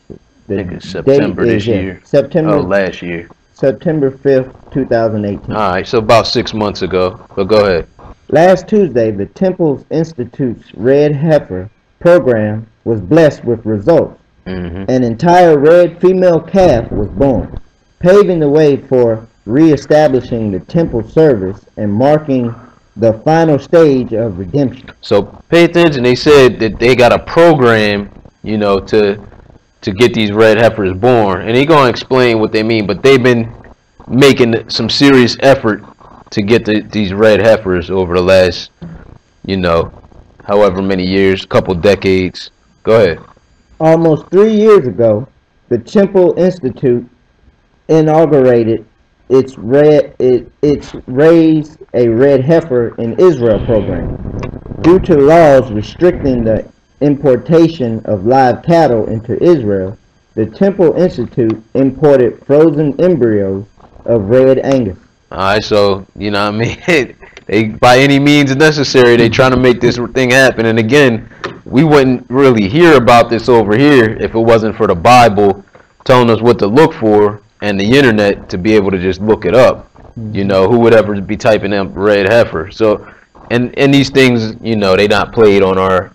[SPEAKER 3] I think it's September this year.
[SPEAKER 4] September.
[SPEAKER 3] Oh, last year.
[SPEAKER 4] September 5th, 2018.
[SPEAKER 3] All right, so about 6 months ago. But go ahead.
[SPEAKER 4] Last Tuesday, the Temple Institute's Red Heifer program was blessed with results. An entire red female calf was born, paving the way for reestablishing the temple service and marking the final stage of redemption.
[SPEAKER 3] So pay attention. They said that they got a program, you know, to get these red heifers born, and they're gonna explain what they mean. But they've been making some serious effort to get these red heifers over the last, you know, however many years, couple decades. Go ahead.
[SPEAKER 4] Almost 3 years ago, the Temple Institute inaugurated its Raise a Red Heifer in Israel program. Due to laws restricting the importation of live cattle into Israel, the Temple Institute imported frozen embryos of red Angus.
[SPEAKER 3] All right, so you know what I mean. They by any means necessary, they trying to make this thing happen. And again, we wouldn't really hear about this over here if it wasn't for the Bible telling us what to look for and the internet to be able to just look it up. You know, who would ever be typing up red heifer? So, and these things, you know, they not played on our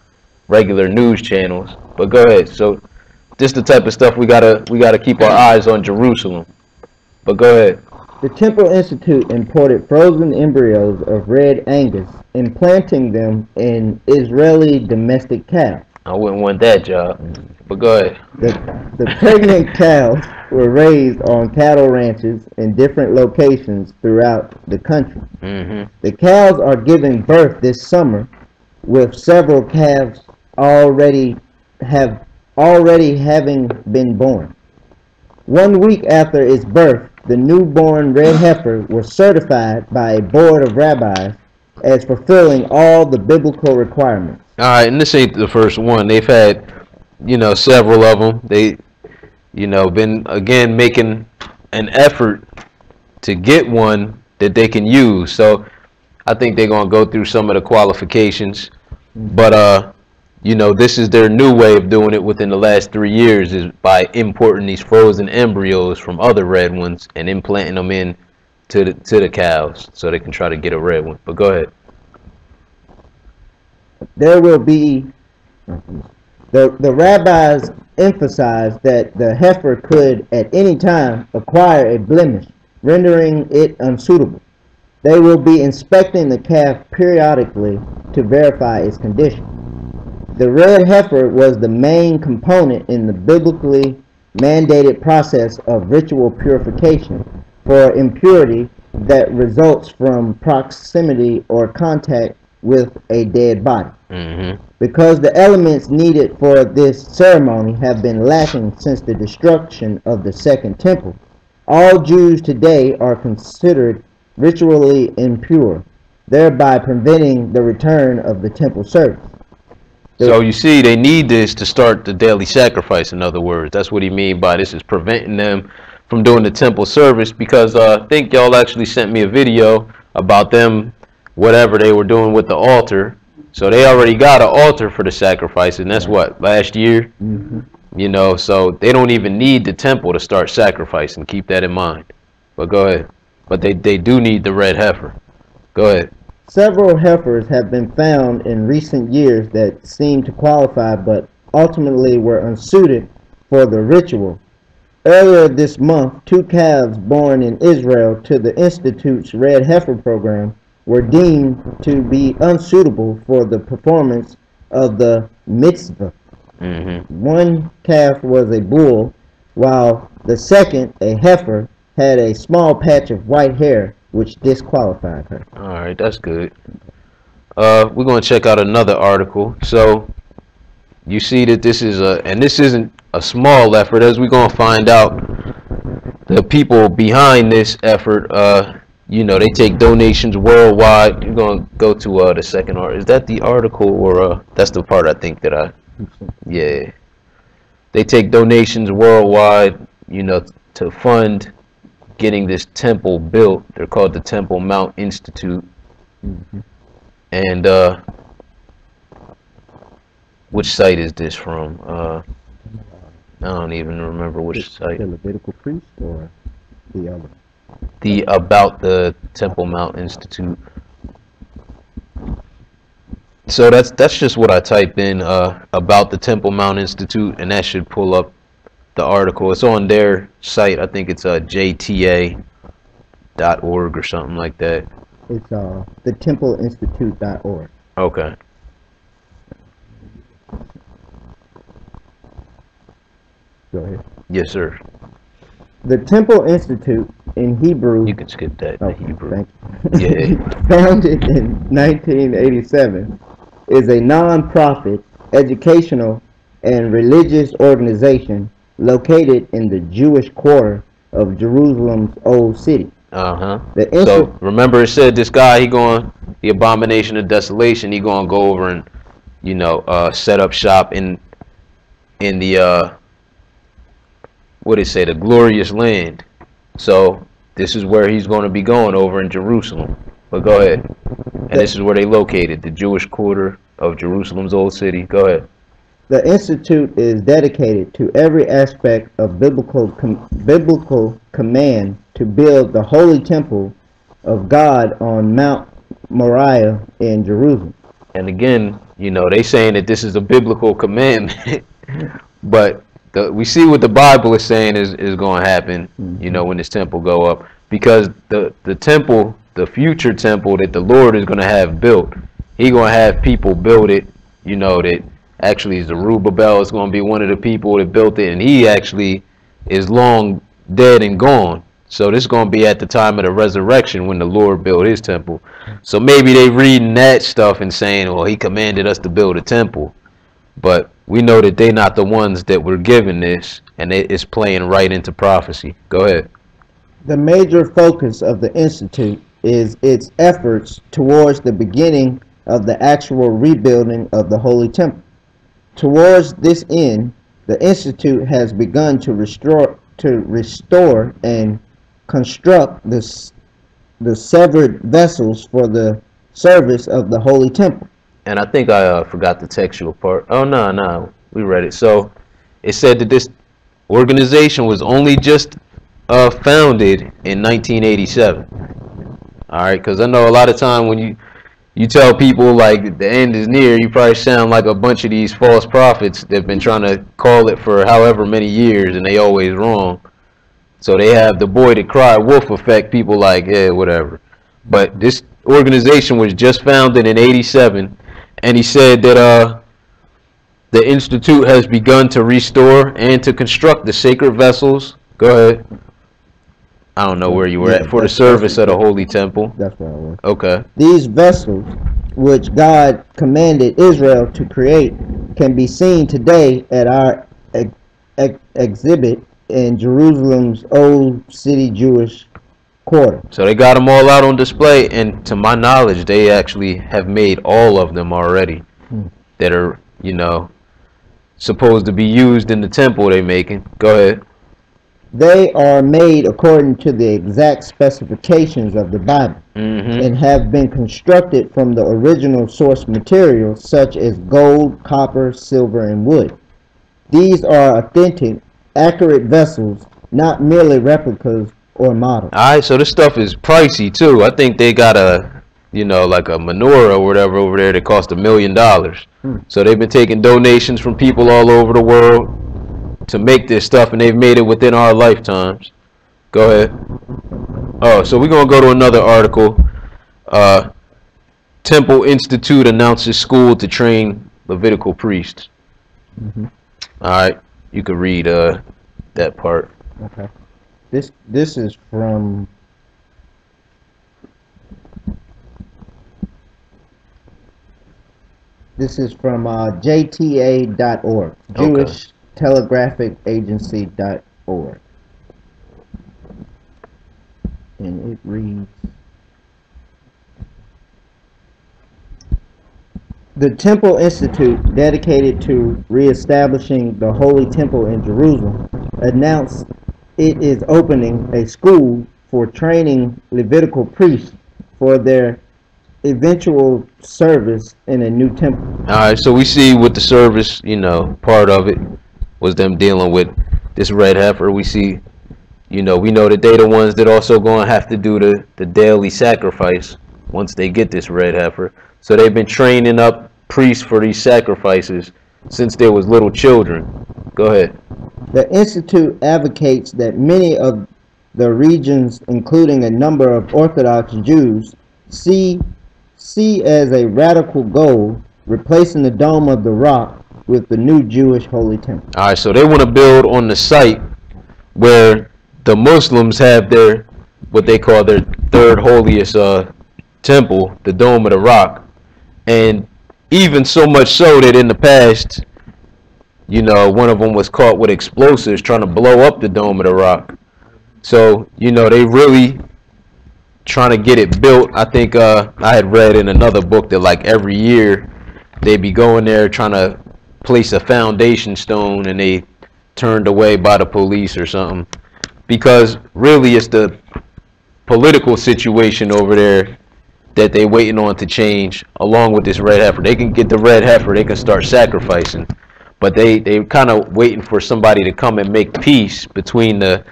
[SPEAKER 3] regular news channels. But go ahead. So, this the type of stuff we gotta keep our eyes on Jerusalem. But go ahead.
[SPEAKER 4] The Temple Institute imported frozen embryos of red Angus, implanting them in Israeli domestic cows.
[SPEAKER 3] I wouldn't want that job. But go ahead.
[SPEAKER 4] The pregnant cows were raised on cattle ranches in different locations throughout the country. The cows are giving birth this summer, with several calves already having been born. 1 week after its birth, the newborn red heifer was certified by a board of rabbis as fulfilling all the biblical requirements.
[SPEAKER 3] All right, and this ain't the first one. They've had, you know, several of them. They, you know, been again making an effort to get one that they can use. So I think they're gonna go through some of the qualifications. But you know, this is their new way of doing it within the last 3 years, is by importing these frozen embryos from other red ones and implanting them in to the cows so they can try to get a red one. But go ahead.
[SPEAKER 4] There will be the rabbis emphasize that the heifer could at any time acquire a blemish, rendering it unsuitable. They will be inspecting the calf periodically to verify its condition. The red heifer was the main component in the biblically mandated process of ritual purification for impurity that results from proximity or contact with a dead body. Because the elements needed for this ceremony have been lacking since the destruction of the Second Temple, all Jews today are considered ritually impure, thereby preventing the return of the temple service.
[SPEAKER 3] So you see, they need this to start the daily sacrifice. In other words, that's what he mean by this is preventing them from doing the temple service. Because I think y'all actually sent me a video about them, whatever they were doing with the altar. So they already got an altar for the sacrifice, and that's what, last year. You know, so they don't even need the temple to start sacrificing. Keep that in mind. But go ahead. But they do need the red heifer. Go ahead.
[SPEAKER 4] Several heifers have been found in recent years that seem to qualify but ultimately were unsuited for the ritual. Earlier this month, 2 calves born in Israel to the Institute's Red Heifer program were deemed to be unsuitable for the performance of the mitzvah. One calf was a bull, while the second, a heifer, had a small patch of white hair, which disqualified her.
[SPEAKER 3] All right, that's good. We're going to check out another article. So you see that this is and this isn't a small effort, as we're going to find out. The people behind this effort, you know, they take donations worldwide. You're going to go to the second article. Is that the article, or that's the part I think that yeah. They take donations worldwide, you know, to fund getting this temple built. They're called the Temple Mount Institute. And which site is this from? I don't even remember which site.
[SPEAKER 4] The Levitical priest or the other?
[SPEAKER 3] The About the Temple Mount Institute. So that's just what I typed in, About the Temple Mount Institute, and that should pull up the article. It's on their site. I think it's jta.org or something like that.
[SPEAKER 4] It's thetempleinstitute.org.
[SPEAKER 3] Okay.
[SPEAKER 4] Go ahead.
[SPEAKER 3] Yes, sir.
[SPEAKER 4] The Temple Institute in Hebrew.
[SPEAKER 3] You can skip that.
[SPEAKER 4] Okay,
[SPEAKER 3] Hebrew.
[SPEAKER 4] thank you.
[SPEAKER 3] Yeah.
[SPEAKER 4] Founded in 1987, is a non-profit educational and religious organization located in the Jewish quarter of Jerusalem's Old City.
[SPEAKER 3] So remember, it said this guy, the abomination of desolation, he gonna go over and set up shop in the what did it say, the glorious land. So this is where he's going to be going, over in Jerusalem. But go ahead. And this is where they located, the Jewish quarter of Jerusalem's old city. Go ahead.
[SPEAKER 4] The Institute is dedicated to every aspect of biblical command to build the holy temple of God on Mount Moriah in Jerusalem.
[SPEAKER 3] And again, they saying that this is a biblical commandment, but we see what the Bible is saying is going to happen, when this temple go up, because the temple, the future temple that the Lord is going to have built, he going to have people build it, that actually Zerubbabel is going to be one of the people that built it, and he actually is long dead and gone. So this is going to be at the time of the resurrection when the Lord built his temple. So maybe they reading that stuff and saying, well, he commanded us to build a temple. But we know that they're not the ones that were given this, and it's playing right into prophecy. Go ahead.
[SPEAKER 4] The major focus of the Institute is its efforts towards the beginning of the actual rebuilding of the Holy Temple. Towards this end, the Institute has begun to restore and construct the severed vessels for the service of the Holy Temple.
[SPEAKER 3] And I think I forgot the textual part. Oh, no, we read it. So it said that this organization was only just founded in 1987. All right, because I know a lot of time when you tell people like the end is near, you probably sound like a bunch of these false prophets that have been trying to call it for however many years, and they always wrong. So they have the boy that cried wolf effect, people like, yeah, whatever. But this organization was just founded in 87, and he said that the Institute has begun to restore and to construct the sacred vessels. Go ahead. I don't know where you were at. For the service of the Holy Temple.
[SPEAKER 4] That's where I was.
[SPEAKER 3] Okay.
[SPEAKER 4] These vessels, which God commanded Israel to create, can be seen today at our exhibit in Jerusalem's Old City Jewish Quarter.
[SPEAKER 3] So they got them all out on display, and to my knowledge, they actually have made all of them already that are, supposed to be used in the temple they're making. Go ahead.
[SPEAKER 4] They are made according to the exact specifications of the Bible and have been constructed from the original source materials such as gold, copper, silver, and wood. These are authentic, accurate vessels, not merely replicas or models.
[SPEAKER 3] Alright, so this stuff is pricey too. I think they got a, like a menorah or whatever over there that cost $1 million. So they've been taking donations from people all over the world to make this stuff, and they've made it within our lifetimes. Go ahead. Oh, so we're going to go to another article. Temple Institute announces school to train Levitical priests. Alright, you can read that part.
[SPEAKER 4] Okay. This is from JTA.org, Jewish Telegraphic Agency.org, and it reads: The Temple Institute, dedicated to reestablishing the Holy Temple in Jerusalem, announced it is opening a school for training Levitical priests for their eventual service in a new temple.
[SPEAKER 3] Alright, so we see with the service, part of it was them dealing with this red heifer. We see, we know that they the ones that also going to have to do the daily sacrifice once they get this red heifer. So they've been training up priests for these sacrifices since there was little children. Go ahead.
[SPEAKER 4] The Institute advocates that many of the regions, including a number of Orthodox Jews, see as a radical goal replacing the Dome of the Rock with the new Jewish Holy Temple. Alright,
[SPEAKER 3] so they want to build on the site where the Muslims have their, what they call their third holiest temple, the Dome of the Rock. And even so much so that in the past, one of them was caught with explosives trying to blow up the Dome of the Rock. So, they really trying to get it built. I think I had read in another book that like every year they be going there trying to place a foundation stone and they turned away by the police or something, because really it's the political situation over there that they waiting on to change, along with this red heifer. They can get the red heifer, they can start sacrificing, but they kind of waiting for somebody to come and make peace between the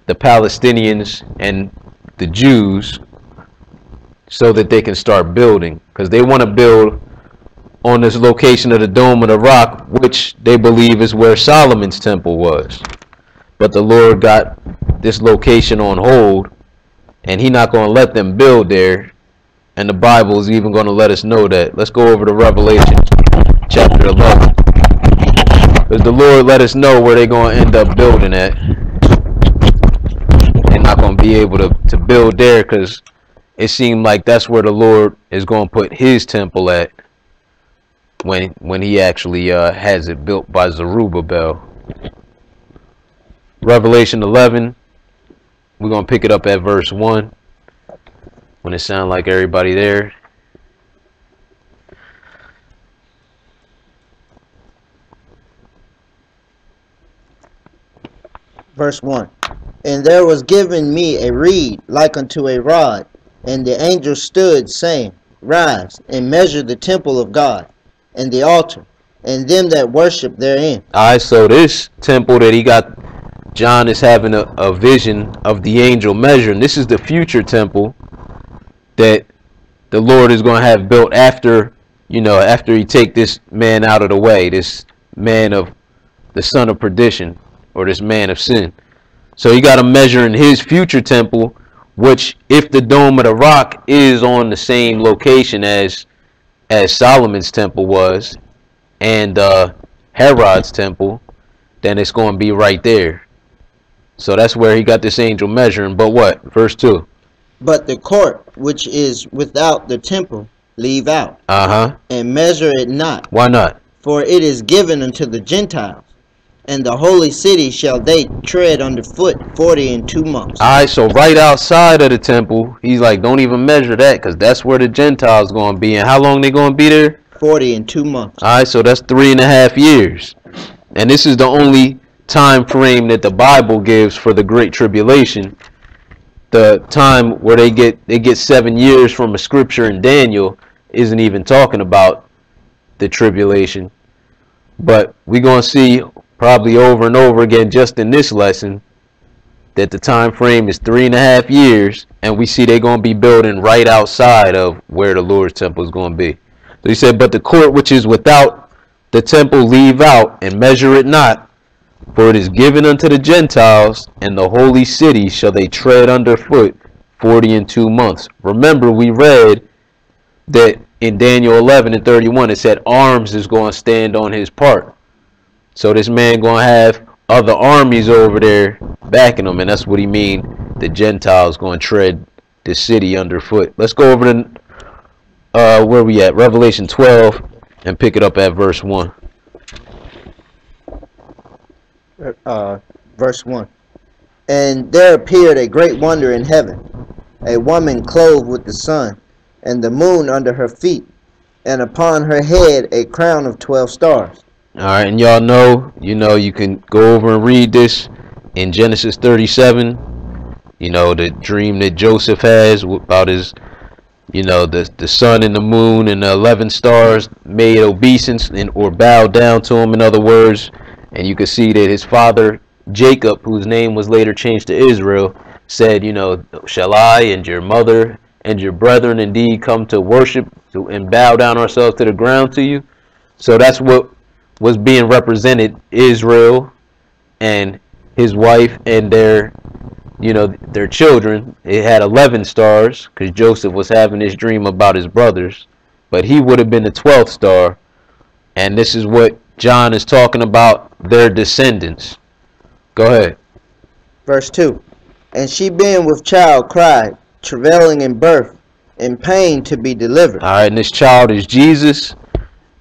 [SPEAKER 3] Palestinians and the Jews, so that they can start building, because they want to build on this location of the Dome of the Rock, which they believe is where Solomon's temple was. But the Lord got this location on hold, and He's not going to let them build there. And the Bible is even going to let us know that. Let's go over to Revelation chapter 11. Because the Lord let us know where they're going to end up building at. They're not going to be able to build there, because it seemed like that's where the Lord is going to put His temple at when He actually has it built by Zerubbabel. Revelation 11, we're going to pick it up at verse 1. When it sounds like everybody there.
[SPEAKER 4] Verse 1. And there was given me a reed like unto a rod, and the angel stood, saying, Rise, and measure the temple of God, and the altar, and them that worship therein.
[SPEAKER 3] Alright, so this temple that he got, John is having a vision of the angel measuring. This is the future temple that the Lord is going to have built after, after He take this man out of the way, this man of the son of perdition, or this man of sin. So He got to measure in His future temple, which, if the Dome of the Rock is on the same location as Solomon's temple was, and Herod's temple, then it's going to be right there. So that's where he got this angel measuring. But what? Verse 2.
[SPEAKER 4] But the court which is without the temple leave out, and measure it not.
[SPEAKER 3] Why not?
[SPEAKER 4] For it is given unto the Gentiles, and the holy city shall they tread under foot 42 months.
[SPEAKER 3] Alright, so right outside of the temple, he's like, don't even measure that, because that's where the Gentiles going to be. And how long they going to be there?
[SPEAKER 4] 42 months.
[SPEAKER 3] Alright, so that's 3.5 years. And this is the only time frame that the Bible gives for the Great Tribulation. The time where they get 7 years from a scripture in Daniel isn't even talking about the tribulation. But we're going to see probably over and over again just in this lesson that the time frame is 3.5 years, and we see they're going to be building right outside of where the Lord's temple is going to be. So he said, but the court which is without the temple leave out, and measure it not, for it is given unto the Gentiles, and the holy city shall they tread under foot 42 months. Remember, we read that in Daniel 11:31, it said arms is going to stand on his part. So this man going to have other armies over there backing him, and that's what he mean. The Gentiles going to tread the city underfoot. Let's go over to where we at? Revelation 12, and pick it up at verse 1.
[SPEAKER 4] Verse 1. And there appeared a great wonder in heaven, a woman clothed with the sun, and the moon under her feet, and upon her head a crown of 12 stars.
[SPEAKER 3] Alright, and y'all know, you can go over and read this in Genesis 37. The dream that Joseph has about his, the sun and the moon and the 11 stars made obeisance or bowed down to him, in other words. And you can see that his father, Jacob, whose name was later changed to Israel, said, shall I and your mother and your brethren indeed come to worship and bow down ourselves to the ground to you? So that's what was being represented, Israel and his wife and their children. It had 11 stars because Joseph was having this dream about his brothers, but he would have been the 12th star. And this is what John is talking about, their descendants. Go ahead.
[SPEAKER 4] Verse 2. And she being with child cried, travailing in birth, in pain to be delivered.
[SPEAKER 3] Alright, and this child is Jesus,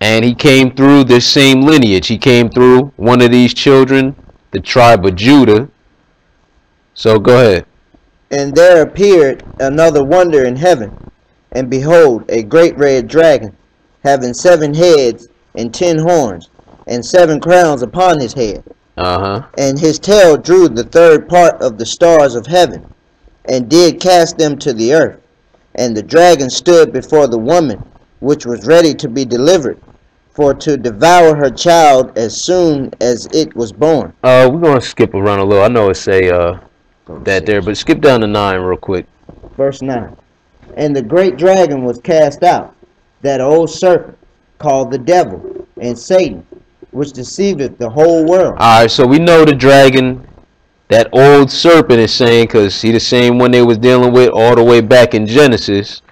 [SPEAKER 3] and he came through this same lineage. He came through one of these children, the tribe of Judah. So go ahead.
[SPEAKER 4] And there appeared another wonder in heaven, and behold, a great red dragon, having 7 heads and 10 horns, and 7 crowns upon his head. And his tail drew the third part of the stars of heaven, and did cast them to the earth. And the dragon stood before the woman, which was ready to be delivered, for to devour her child as soon as it was born.
[SPEAKER 3] We're going to skip around a little. I know it say that there, but skip down to 9 real quick.
[SPEAKER 4] Verse 9. And the great dragon was cast out, that old serpent, called the devil and Satan, which deceiveth the whole world.
[SPEAKER 3] Alright, so we know the dragon, that old serpent is saying, because he the same one they was dealing with all the way back in Genesis,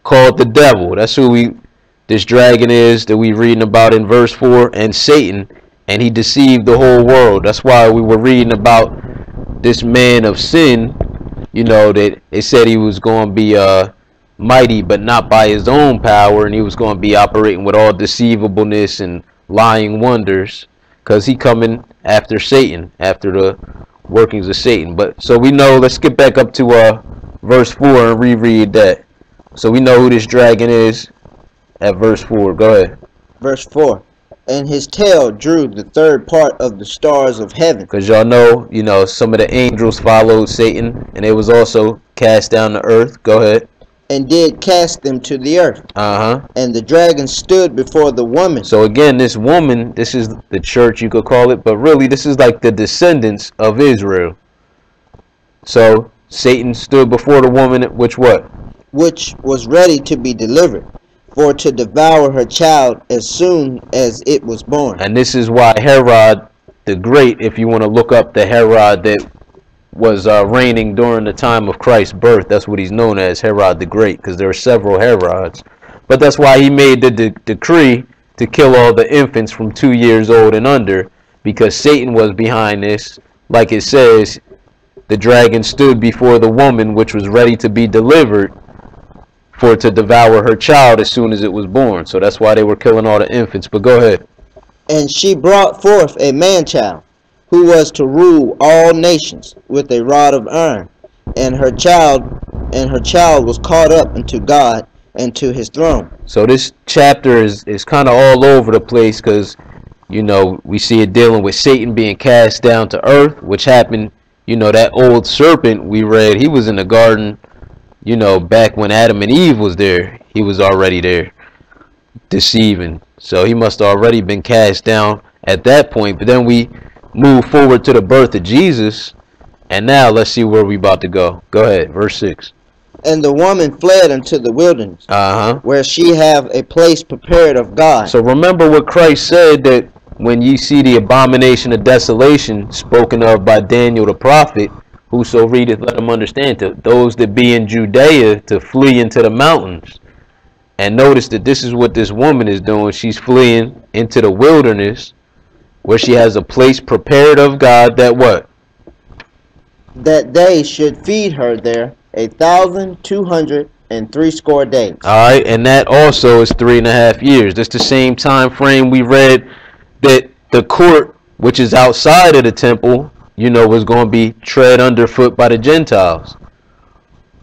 [SPEAKER 3] called the devil. That's who this dragon is that we reading about in verse 4, and Satan, and he deceived the whole world. That's why we were reading about this man of sin, you know, that it said he was going to be mighty, but not by his own power, and he was going to be operating with all deceivableness and lying wonders, because he coming after Satan, after the workings of Satan. But so we know, let's get back up to verse 4 and reread that. So we know who this dragon is at verse 4. Go ahead.
[SPEAKER 4] Verse 4. And his tail drew the third part of the stars of heaven.
[SPEAKER 3] Because y'all know, you know, some of the angels followed Satan, and it was also cast down to earth. Go ahead.
[SPEAKER 4] And did cast them to the earth. And the dragon stood before the woman.
[SPEAKER 3] So again, this woman, this is the church, you could call it, but really this is like the descendants of Israel. So Satan stood before the woman, which what?
[SPEAKER 4] Which was ready to be delivered, for to devour her child as soon as it was born.
[SPEAKER 3] And this is why Herod the Great, if you want to look up the Herod that was reigning during the time of Christ's birth, that's what he's known as, Herod the Great, because there are several Herods. But that's why he made the decree to kill all the infants from 2 years old and under, because Satan was behind this. Like it says, the dragon stood before the woman, which was ready to be delivered, for to devour her child as soon as it was born. So that's why they were killing all the infants. But go ahead.
[SPEAKER 4] And she brought forth a man-child, who was to rule all nations with a rod of iron, and her child was caught up unto God and to his throne.
[SPEAKER 3] So this chapter is kind of all over the place, because, you know, we see it dealing with Satan being cast down to earth, which happened, you know, that old serpent we read, he was in the garden, you know, back when Adam and Eve was there. He was already there deceiving. So he must have already been cast down at that point. But then we move forward to the birth of Jesus, and now let's see where we about to go. Go ahead, verse 6.
[SPEAKER 4] And the woman fled into the wilderness, where she have a place prepared of God.
[SPEAKER 3] So remember what Christ said, that when ye see the abomination of desolation spoken of by Daniel the prophet, whoso readeth, let him understand, to those that be in Judea to flee into the mountains. And notice that this is what this woman is doing. She's fleeing into the wilderness, where she has a place prepared of God, that what?
[SPEAKER 4] That they should feed her there 1,260 days.
[SPEAKER 3] Alright, and that also is 3.5 years. That's the same time frame we read that the court, which is outside of the temple, you know, was going to be tread underfoot by the Gentiles.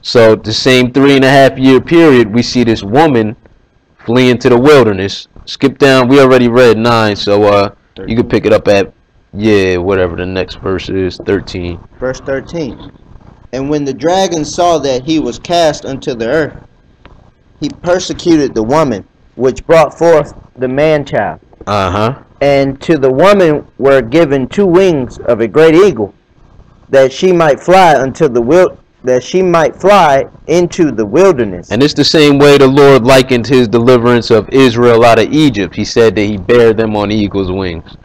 [SPEAKER 3] So the same 3.5 year period, we see this woman fleeing to the wilderness. Skip down, we already read 9, so you can pick it up at, yeah, whatever the next verse is, 13.
[SPEAKER 4] Verse 13. And when the dragon saw that he was cast unto the earth, he persecuted the woman which brought forth the man-child. And to the woman were given 2 wings of a great eagle, that she might fly into the wilderness.
[SPEAKER 3] And it's the same way the Lord likened his deliverance of Israel out of Egypt. He said that he bare them on eagle's wings.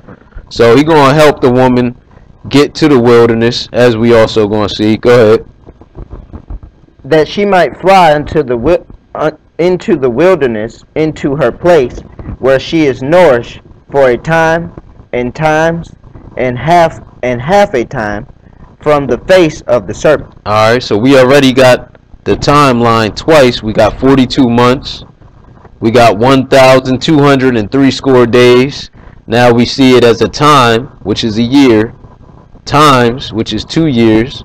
[SPEAKER 3] So he's going to help the woman get to the wilderness, as we also going to see. Go ahead.
[SPEAKER 4] That she might fly into the wilderness, into her place, where she is nourished for a time, and times, and half a time, from the face of the serpent.
[SPEAKER 3] Alright, so we already got the timeline twice. We got 42 months. We got 1,203 score days. Now we see it as a time, which is a year, times, which is 2 years,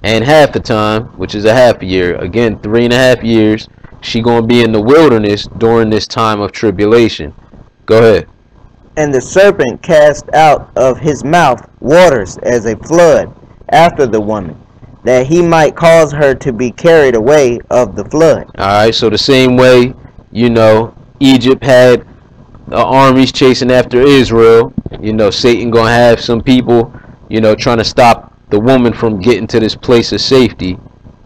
[SPEAKER 3] and half a time, which is a half a year. Again, 3.5 years. she gonna be in the wilderness during this time of tribulation. Go ahead.
[SPEAKER 4] And the serpent cast out of his mouth waters as a flood after the woman, that he might cause her to be carried away of the flood.
[SPEAKER 3] Alright, so the same way, you know, Egypt had armies chasing after Israel, you know, Satan gonna have some people, you know, trying to stop the woman from getting to this place of safety.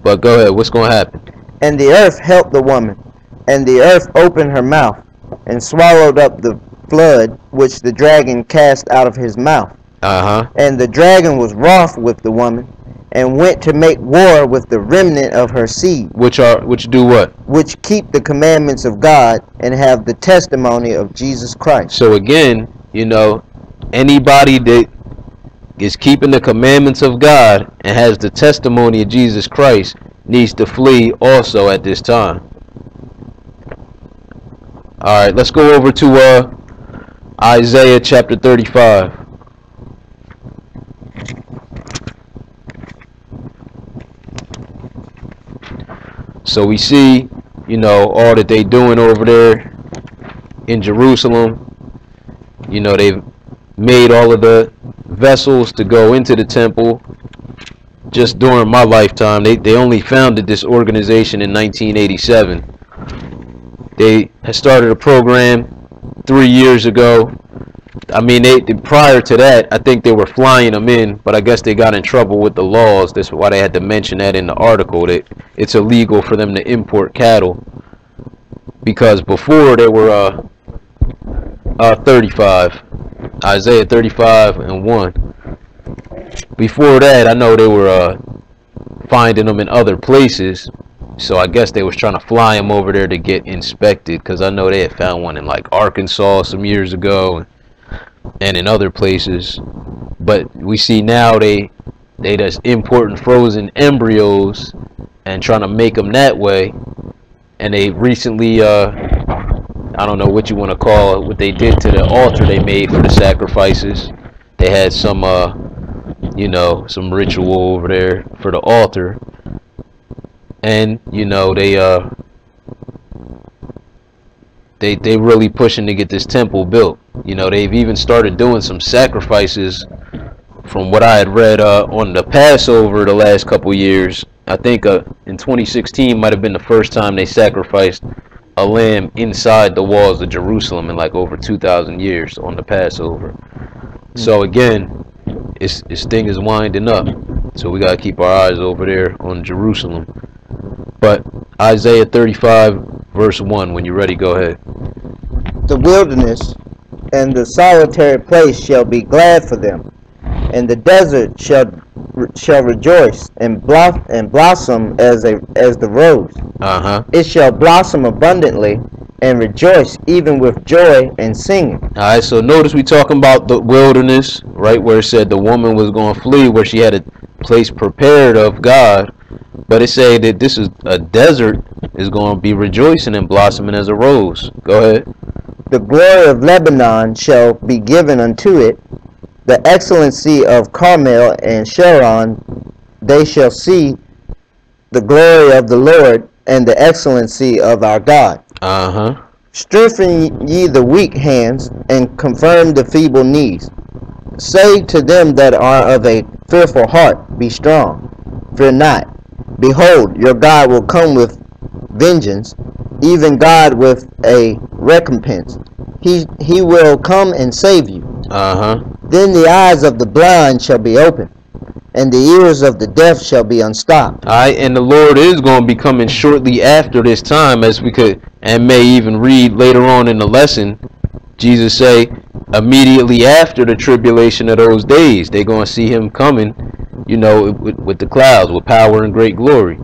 [SPEAKER 3] But go ahead, what's gonna happen?
[SPEAKER 4] And the earth helped the woman, and the earth opened her mouth, and swallowed up the flood which the dragon cast out of his mouth. And the dragon was wroth with the woman, and went to make war with the remnant of her seed,
[SPEAKER 3] Which do what?
[SPEAKER 4] which keep the commandments of God, and have the testimony of Jesus Christ.
[SPEAKER 3] So again, you know, anybody that is keeping the commandments of God and has the testimony of Jesus Christ needs to flee also at this time. Alright, let's go over to Isaiah chapter 35. So we see, you know, all that they doing over there in Jerusalem. You know, they've made all of the vessels to go into the temple. Just during my lifetime, they only founded this organization in 1987. They had started a program 3 years ago. I mean, prior to that, I think they were flying them in, but I guess they got in trouble with the laws. That's why they had to mention that in the article, that it's illegal for them to import cattle. Because before they were 35, Isaiah 35 and 1. Before that, I know they were finding them in other places. So I guess they was trying to fly them over there to get inspected, because I know they had found one in like Arkansas some years ago and in other places. But we see now they just importing frozen embryos and trying to make them that way. And they recently I don't know what you want to call it, what they did to the altar they made for the sacrifices. They had some you know, some ritual over there for the altar. And you know, they really pushing to get this temple built. You know, they've even started doing some sacrifices. From what I had read on the Passover the last couple years, I think in 2016 might have been the first time they sacrificed a lamb inside the walls of Jerusalem in like over 2,000 years on the Passover. So again, this thing is winding up. So we gotta keep our eyes over there on Jerusalem. But Isaiah 35 verse 1, when you're ready, go ahead.
[SPEAKER 4] The wilderness and the solitary place shall be glad for them, and the desert shall rejoice and blossom as the rose. It shall blossom abundantly and rejoice even with joy and singing.
[SPEAKER 3] Alright, so notice we talking about the wilderness, right, where it said the woman was going to flee, where she had a place prepared of God. But it said that this is a desert is going to be rejoicing and blossoming as a rose. Go ahead.
[SPEAKER 4] The glory of Lebanon shall be given unto it, the excellency of Carmel and Sharon. They shall see the glory of the Lord and the excellency of our God. Strengthen ye the weak hands, and confirm the feeble knees. Say to them that are of a fearful heart, be strong, fear not. Behold, your God will come with vengeance, even God with a recompense. He will come and save you. Then the eyes of the blind shall be opened, and the ears of the deaf shall be unstopped.
[SPEAKER 3] Alright, and the Lord is going to be coming shortly after this time, as we could and may even read later on in the lesson. Jesus say, immediately after the tribulation of those days, they're going to see him coming, you know, with the clouds, with power and great glory.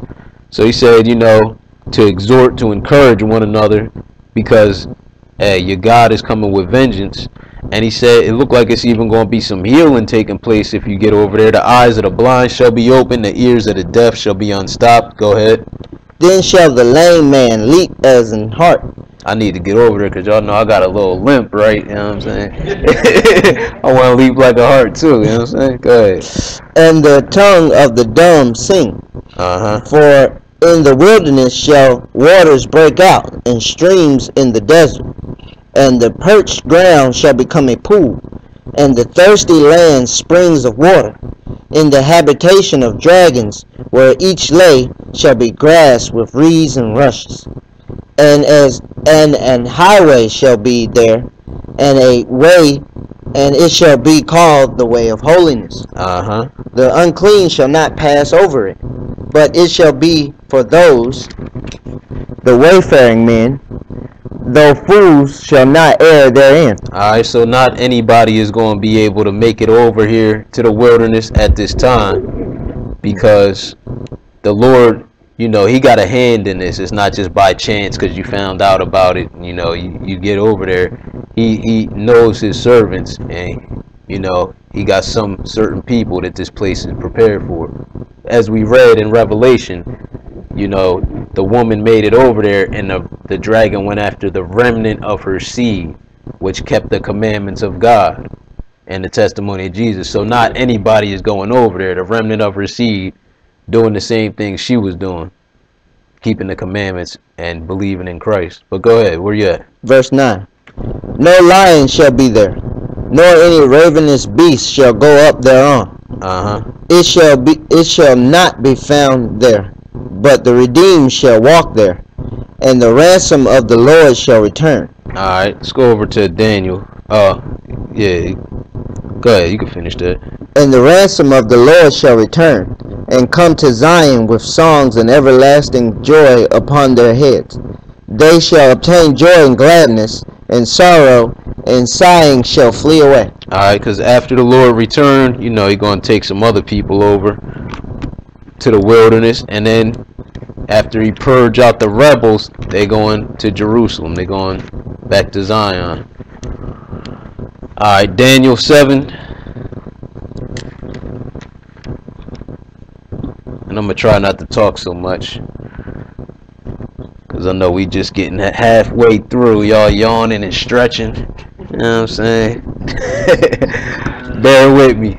[SPEAKER 3] So he said, you know, to exhort, to encourage one another, because your God is coming with vengeance. And he said it looked like it's even going to be some healing taking place if you get over there. The eyes of the blind shall be opened, the ears of the deaf shall be unstopped. Go ahead.
[SPEAKER 4] Then shall the lame man leap as an hart.
[SPEAKER 3] I need to get over there because y'all know I got a little limp, right? You know what I'm saying? I want to leap like a hart too, you know what I'm saying? Go ahead.
[SPEAKER 4] And the tongue of the dumb sing. For In the wilderness shall waters break out, and streams in the desert. And the parched ground shall become a pool, and the thirsty land springs of water. In the habitation of dragons, where each lay, shall be grass with reeds and rushes. And an highway shall be there, and a way, and it shall be called the way of holiness. The unclean shall not pass over it, but it shall be for those, the wayfaring men, though fools shall not err therein.
[SPEAKER 3] Alright, so not anybody is going to be able to make it over here to the wilderness at this time, because the Lord, you know, he got a hand in this. It's not just by chance because you found out about it, you know, you get over there. He knows his servants, and, you know, he got some certain people that this place is prepared for. As we read in Revelation, you know, the woman made it over there, and the dragon went after the remnant of her seed, which kept the commandments of God and the testimony of Jesus. So not anybody is going over there. The remnant of her seed doing the same thing she was doing, keeping the commandments and believing in Christ. But go ahead, where you at?
[SPEAKER 4] Verse 9. No lion shall be there, nor any ravenous beast shall go up thereon. It shall not be found there, but the redeemed shall walk there, and the ransom of the Lord shall return.
[SPEAKER 3] Alright, let's go over to Daniel. Yeah, go ahead, you can finish that.
[SPEAKER 4] And the ransom of the Lord shall return, and come to Zion with songs and everlasting joy upon their heads. They shall obtain joy and gladness, and sorrow and sighing shall flee away.
[SPEAKER 3] Alright, because after the Lord returned, you know, he's going to take some other people over to the wilderness, and then after he purge out the rebels, they're going to Jerusalem. They're going back to Zion. Alright, Daniel 7. And I'm going to try not to talk so much, because I know we just getting halfway through. Y'all yawning and stretching. You know what I'm saying? Bear with me.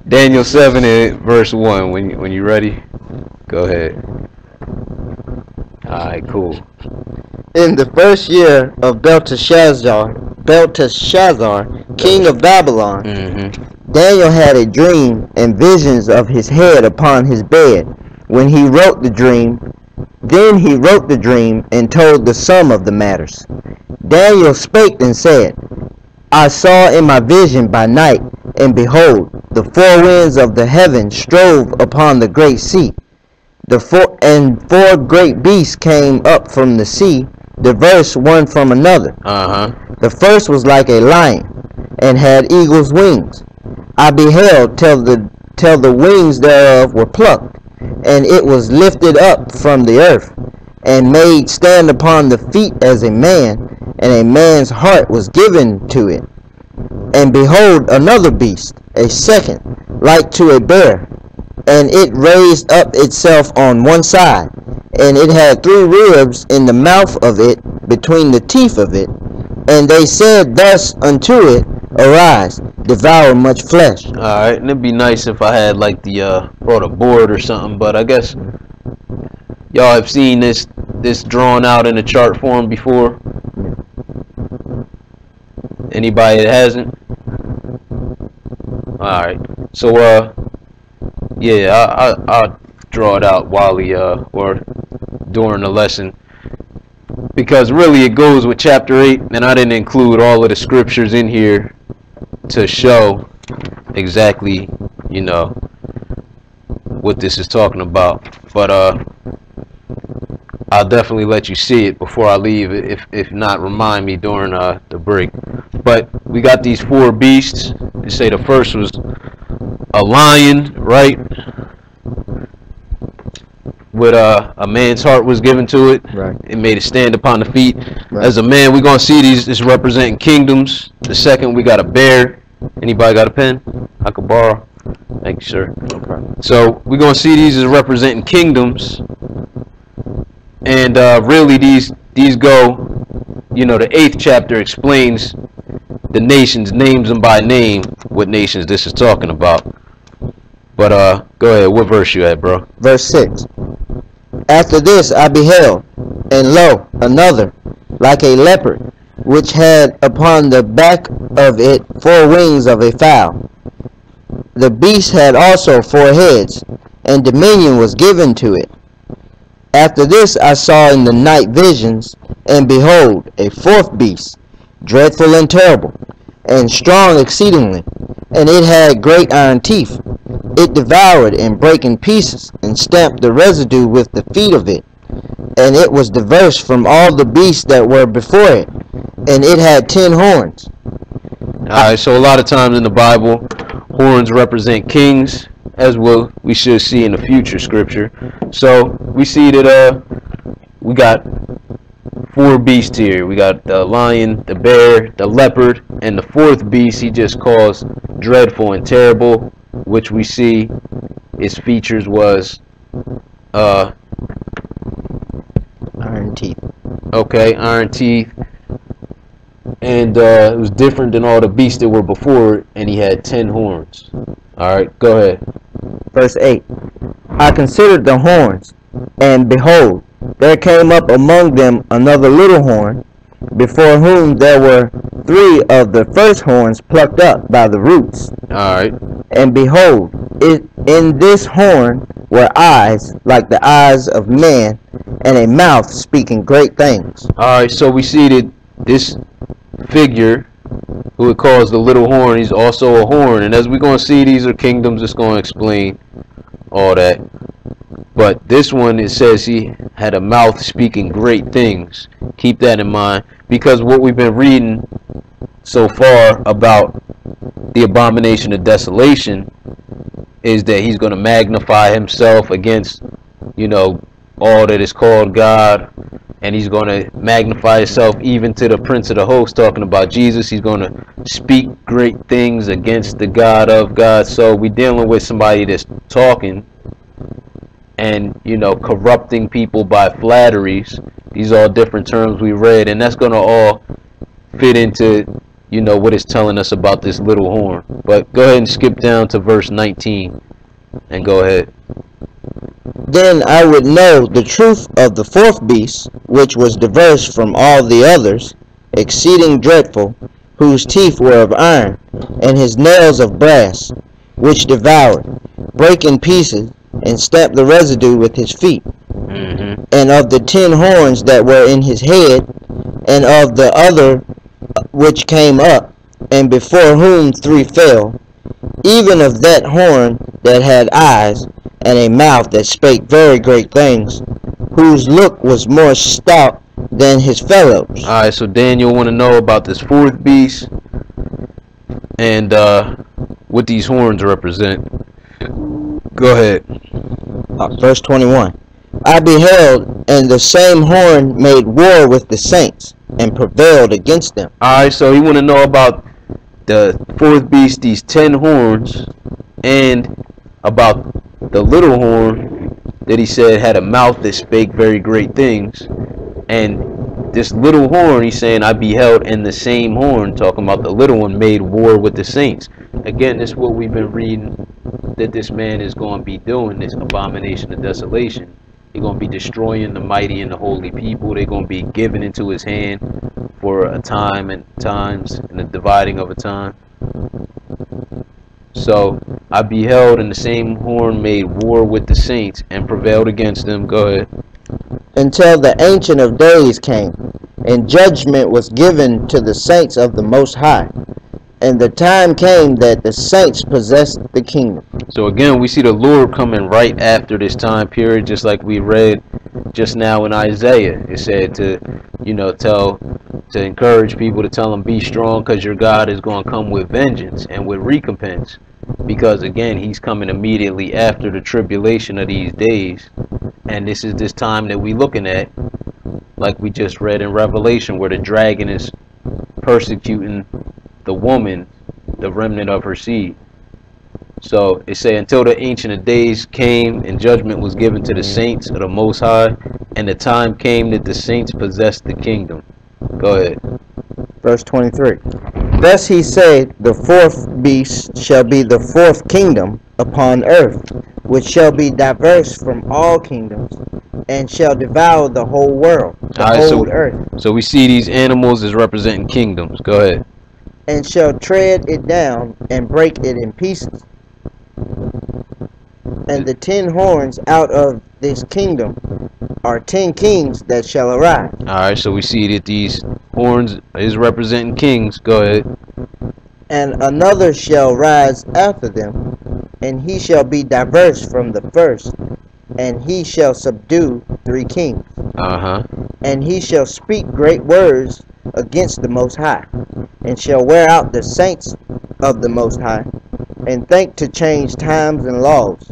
[SPEAKER 3] Daniel 7 and verse 1. When you ready, go ahead. Alright, cool.
[SPEAKER 4] In the first year of Belteshazzar, king of Babylon, Daniel had a dream and visions of his head upon his bed. When he wrote the dream, then he wrote the dream and told the sum of the matters. Daniel spake and said, I saw in my vision by night, and behold, the four winds of the heaven strove upon the great sea. Four great beasts came up from the sea, diverse one from another. The first was like a lion, and had eagle's wings. I beheld till the wings thereof were plucked, and it was lifted up from the earth, and made stand upon the feet as a man, and a man's heart was given to it. And behold, another beast, a second, like to a bear, and it raised up itself on one side, and it had 3 ribs in the mouth of it, between the teeth of it. And they said thus unto it, Arise, devour much flesh.
[SPEAKER 3] Alright, and it'd be nice if I had like brought a board or something, but I guess y'all have seen this drawn out in a chart form before. Anybody that hasn't? Alright, so yeah, I'll draw it out while or during the lesson, because really it goes with chapter 8, and I didn't include all of the scriptures in here to show exactly, you know, what this is talking about. But I'll definitely let you see it before I leave. If not, remind me during the break. But we got these 4 beasts. They say the first was a lion, right? With a man's heart was given to it.
[SPEAKER 4] Right.
[SPEAKER 3] It made it stand upon the feet.
[SPEAKER 4] Right.
[SPEAKER 3] As a man, we're gonna see these. This representing kingdoms. The second, we got a bear. Anybody got a pen? I could borrow. Thank you, sir. Okay. So we're gonna see these as representing kingdoms, and really these go. You know, the 8th chapter explains the nations, names them by name, what nations this is talking about. But go ahead, what verse you at, bro?
[SPEAKER 4] Verse 6. After this I beheld, and lo, another, like a leopard, which had upon the back of it 4 wings of a fowl. The beast had also 4 heads, and dominion was given to it. After this I saw in the night visions, and behold, a 4th beast, dreadful and terrible, and strong exceedingly, and it had great iron teeth. It devoured and brake in pieces, and stamped the residue with the feet of it. And it was diverse from all the beasts that were before it, and it had 10 horns.
[SPEAKER 3] Alright, so a lot of times in the Bible, horns represent kings, as well we should see in the future scripture. So we see that we got 4 beasts here. We got the lion, the bear, the leopard, and the 4th beast he just calls dreadful and terrible, which we see its features was
[SPEAKER 4] Iron teeth.
[SPEAKER 3] okay, iron teeth, and it was different than all the beasts that were before it, and he had 10 horns. Alright, go ahead.
[SPEAKER 4] Verse 8. I considered the horns, and behold, there came up among them another little horn, before whom there were 3 of the first horns plucked up by the roots.
[SPEAKER 3] Alright.
[SPEAKER 4] And behold, in this horn were eyes like the eyes of man, and a mouth speaking great things.
[SPEAKER 3] Alright, so we see that this figure, who it calls the little horn, he's also a horn. And as we're going to see, these are kingdoms. It's going to explain all that. But this one, it says he had a mouth speaking great things. Keep that in mind, because what we've been reading so far about the abomination of desolation is that he's going to magnify himself against, you know, all that is called God, and he's going to magnify himself even to the prince of the host, talking about Jesus. He's going to speak great things against the God of God. So we're dealing with somebody that's talking and, you know, corrupting people by flatteries. These are all different terms we read, and that's going to all fit into, you know, what it's telling us about this little horn. But go ahead and skip down to verse 19 and go ahead.
[SPEAKER 4] Then I would know the truth of the 4th beast, which was diverse from all the others, exceeding dreadful, whose teeth were of iron, and his nails of brass, which devoured, brake in pieces, and stamped the residue with his feet. And of the 10 horns that were in his head, and of the other which came up, and before whom 3 fell, even of that horn that had eyes, and a mouth that spake very great things, whose look was more stout than his fellows.
[SPEAKER 3] Alright, so Daniel want to know about this 4th beast and what these horns represent. Go ahead.
[SPEAKER 4] Verse 21. I beheld, and the same horn made war with the saints, and prevailed against them.
[SPEAKER 3] Alright, so he want to know about the 4th beast, these 10 horns, and about the little horn that he said had a mouth that spake very great things. And this little horn, he's saying, I beheld, and the same horn, talking about the little one, made war with the saints. Again, this is what we've been reading, that this man is going to be doing, this abomination of desolation. He's going to be destroying the mighty and the holy people. They're going to be given into his hand for a time and times, and the dividing of a time. So I beheld, and the same horn made war with the saints, and prevailed against them. Go ahead.
[SPEAKER 4] Until the Ancient of Days came, and judgment was given to the saints of the Most High. And the time came that the saints possessed the kingdom.
[SPEAKER 3] So again, we see the Lord coming right after this time period, just like we read just now in Isaiah. It said to, you know, to encourage people, to tell them, be strong, because your God is going to come with vengeance and with recompense. Because again, he's coming immediately after the tribulation of these days. And this is this time that we're looking at, like we just read in Revelation, where the dragon is persecuting the woman, the remnant of her seed. So it say, until the Ancient of Days came, and judgment was given to the saints of the Most High, and the time came that the saints possessed the kingdom. Go ahead.
[SPEAKER 4] Verse 23. Thus he said, the 4th beast shall be the 4th kingdom upon earth, which shall be diverse from all kingdoms, and shall devour the whole world, the
[SPEAKER 3] Alright,
[SPEAKER 4] whole earth,
[SPEAKER 3] so we see these animals as representing kingdoms. Go ahead.
[SPEAKER 4] and shall tread it down and break it in pieces. And the 10 horns out of this kingdom are 10 kings that shall arise.
[SPEAKER 3] Alright, so we see that these horns is representing kings. Go ahead.
[SPEAKER 4] And another shall rise after them, and he shall be diverse from the first, and he shall subdue 3 kings. And he shall speak great words against the Most High, and shall wear out the saints of the Most High, and think to change times and laws.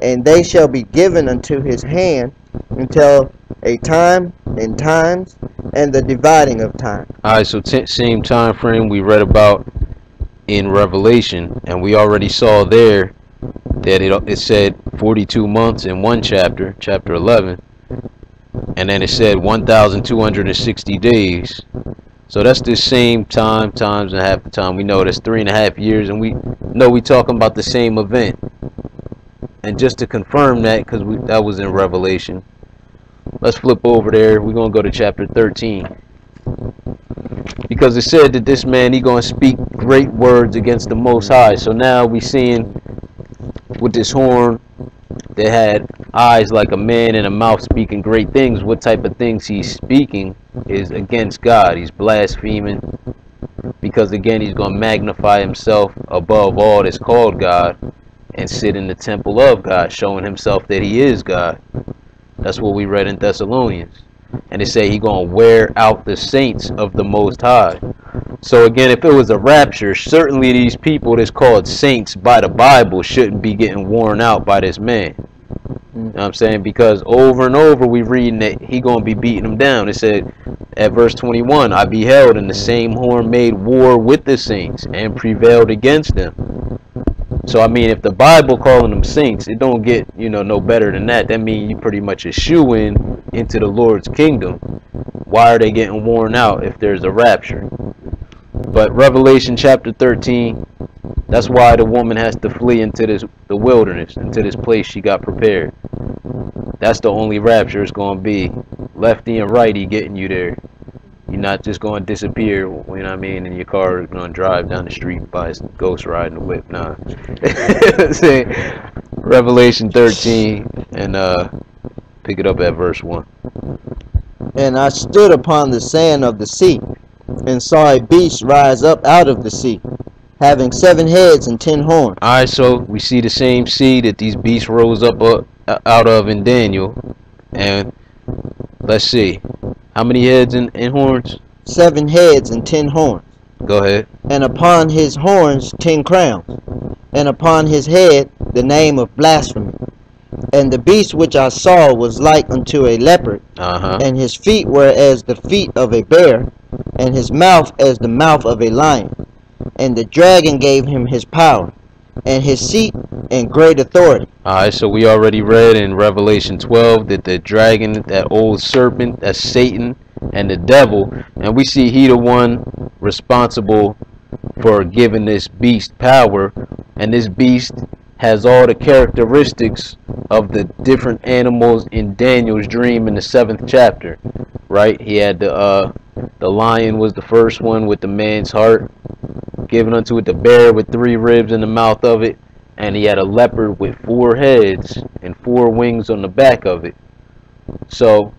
[SPEAKER 4] And they shall be given unto his hand until a time and times, and the dividing of time.
[SPEAKER 3] Alright, so same time frame we read about in Revelation, and we already saw there that it said 42 months in one chapter, chapter 11, and then it said 1,260 days. So that's the same time times and half the time. We know that's 3.5 years, and we know we talking about the same event. And just to confirm that, because that was in Revelation, let's flip over there. We're gonna go to chapter 13, because it said that this man, he gonna speak great words against the Most High. So now we seeing with this horn that had eyes like a man and a mouth speaking great things, what type of things he's speaking is against God. He's blaspheming, because again, he's going to magnify himself above all that's called God and sit in the temple of God, showing himself that he is God. That's what we read in Thessalonians. And it say he going to wear out the saints of the Most High. So again, if it was a rapture, certainly these people that's called saints by the Bible shouldn't be getting worn out by this man. You know what I'm saying? Because over and over we reading that he going to be beating them down. It said at verse 21, I beheld, and the same horn made war with the saints and prevailed against them. So I mean, if the Bible calling them saints, it don't get, you know, no better than that. That means you pretty much a shoo-in into the Lord's kingdom. Why are they getting worn out if there's a rapture? But Revelation chapter 13, that's why the woman has to flee into the wilderness, into this place she got prepared. That's the only rapture it's going to be. Lefty and righty getting you there. You're not just going to disappear, you know what I mean, and your car is going to drive down the street by a ghost riding a whip. Nah. Revelation 13, and pick it up at verse 1.
[SPEAKER 4] And I stood upon the sand of the sea, and saw a beast rise up out of the sea, having 7 heads and 10 horns.
[SPEAKER 3] Alright, so we see the same sea that these beasts rose up out of in Daniel. And let's see, how many heads and horns?
[SPEAKER 4] 7 heads and 10 horns.
[SPEAKER 3] Go ahead.
[SPEAKER 4] And upon his horns 10 crowns, and upon his head the name of blasphemy. And the beast which I saw was like unto a leopard, and his feet were as the feet of a bear, and his mouth as the mouth of a lion. And the dragon gave him his power, and his seat, and great authority.
[SPEAKER 3] Alright, so we already read in Revelation 12 that the dragon, that old serpent, that's Satan, and the devil, and we see he the one responsible for giving this beast power. And this beast has all the characteristics of the different animals in Daniel's dream in the 7th chapter, right? He had the lion was the first one with the man's heart given unto it, the bear with 3 ribs in the mouth of it, and he had a leopard with 4 heads and 4 wings on the back of it. So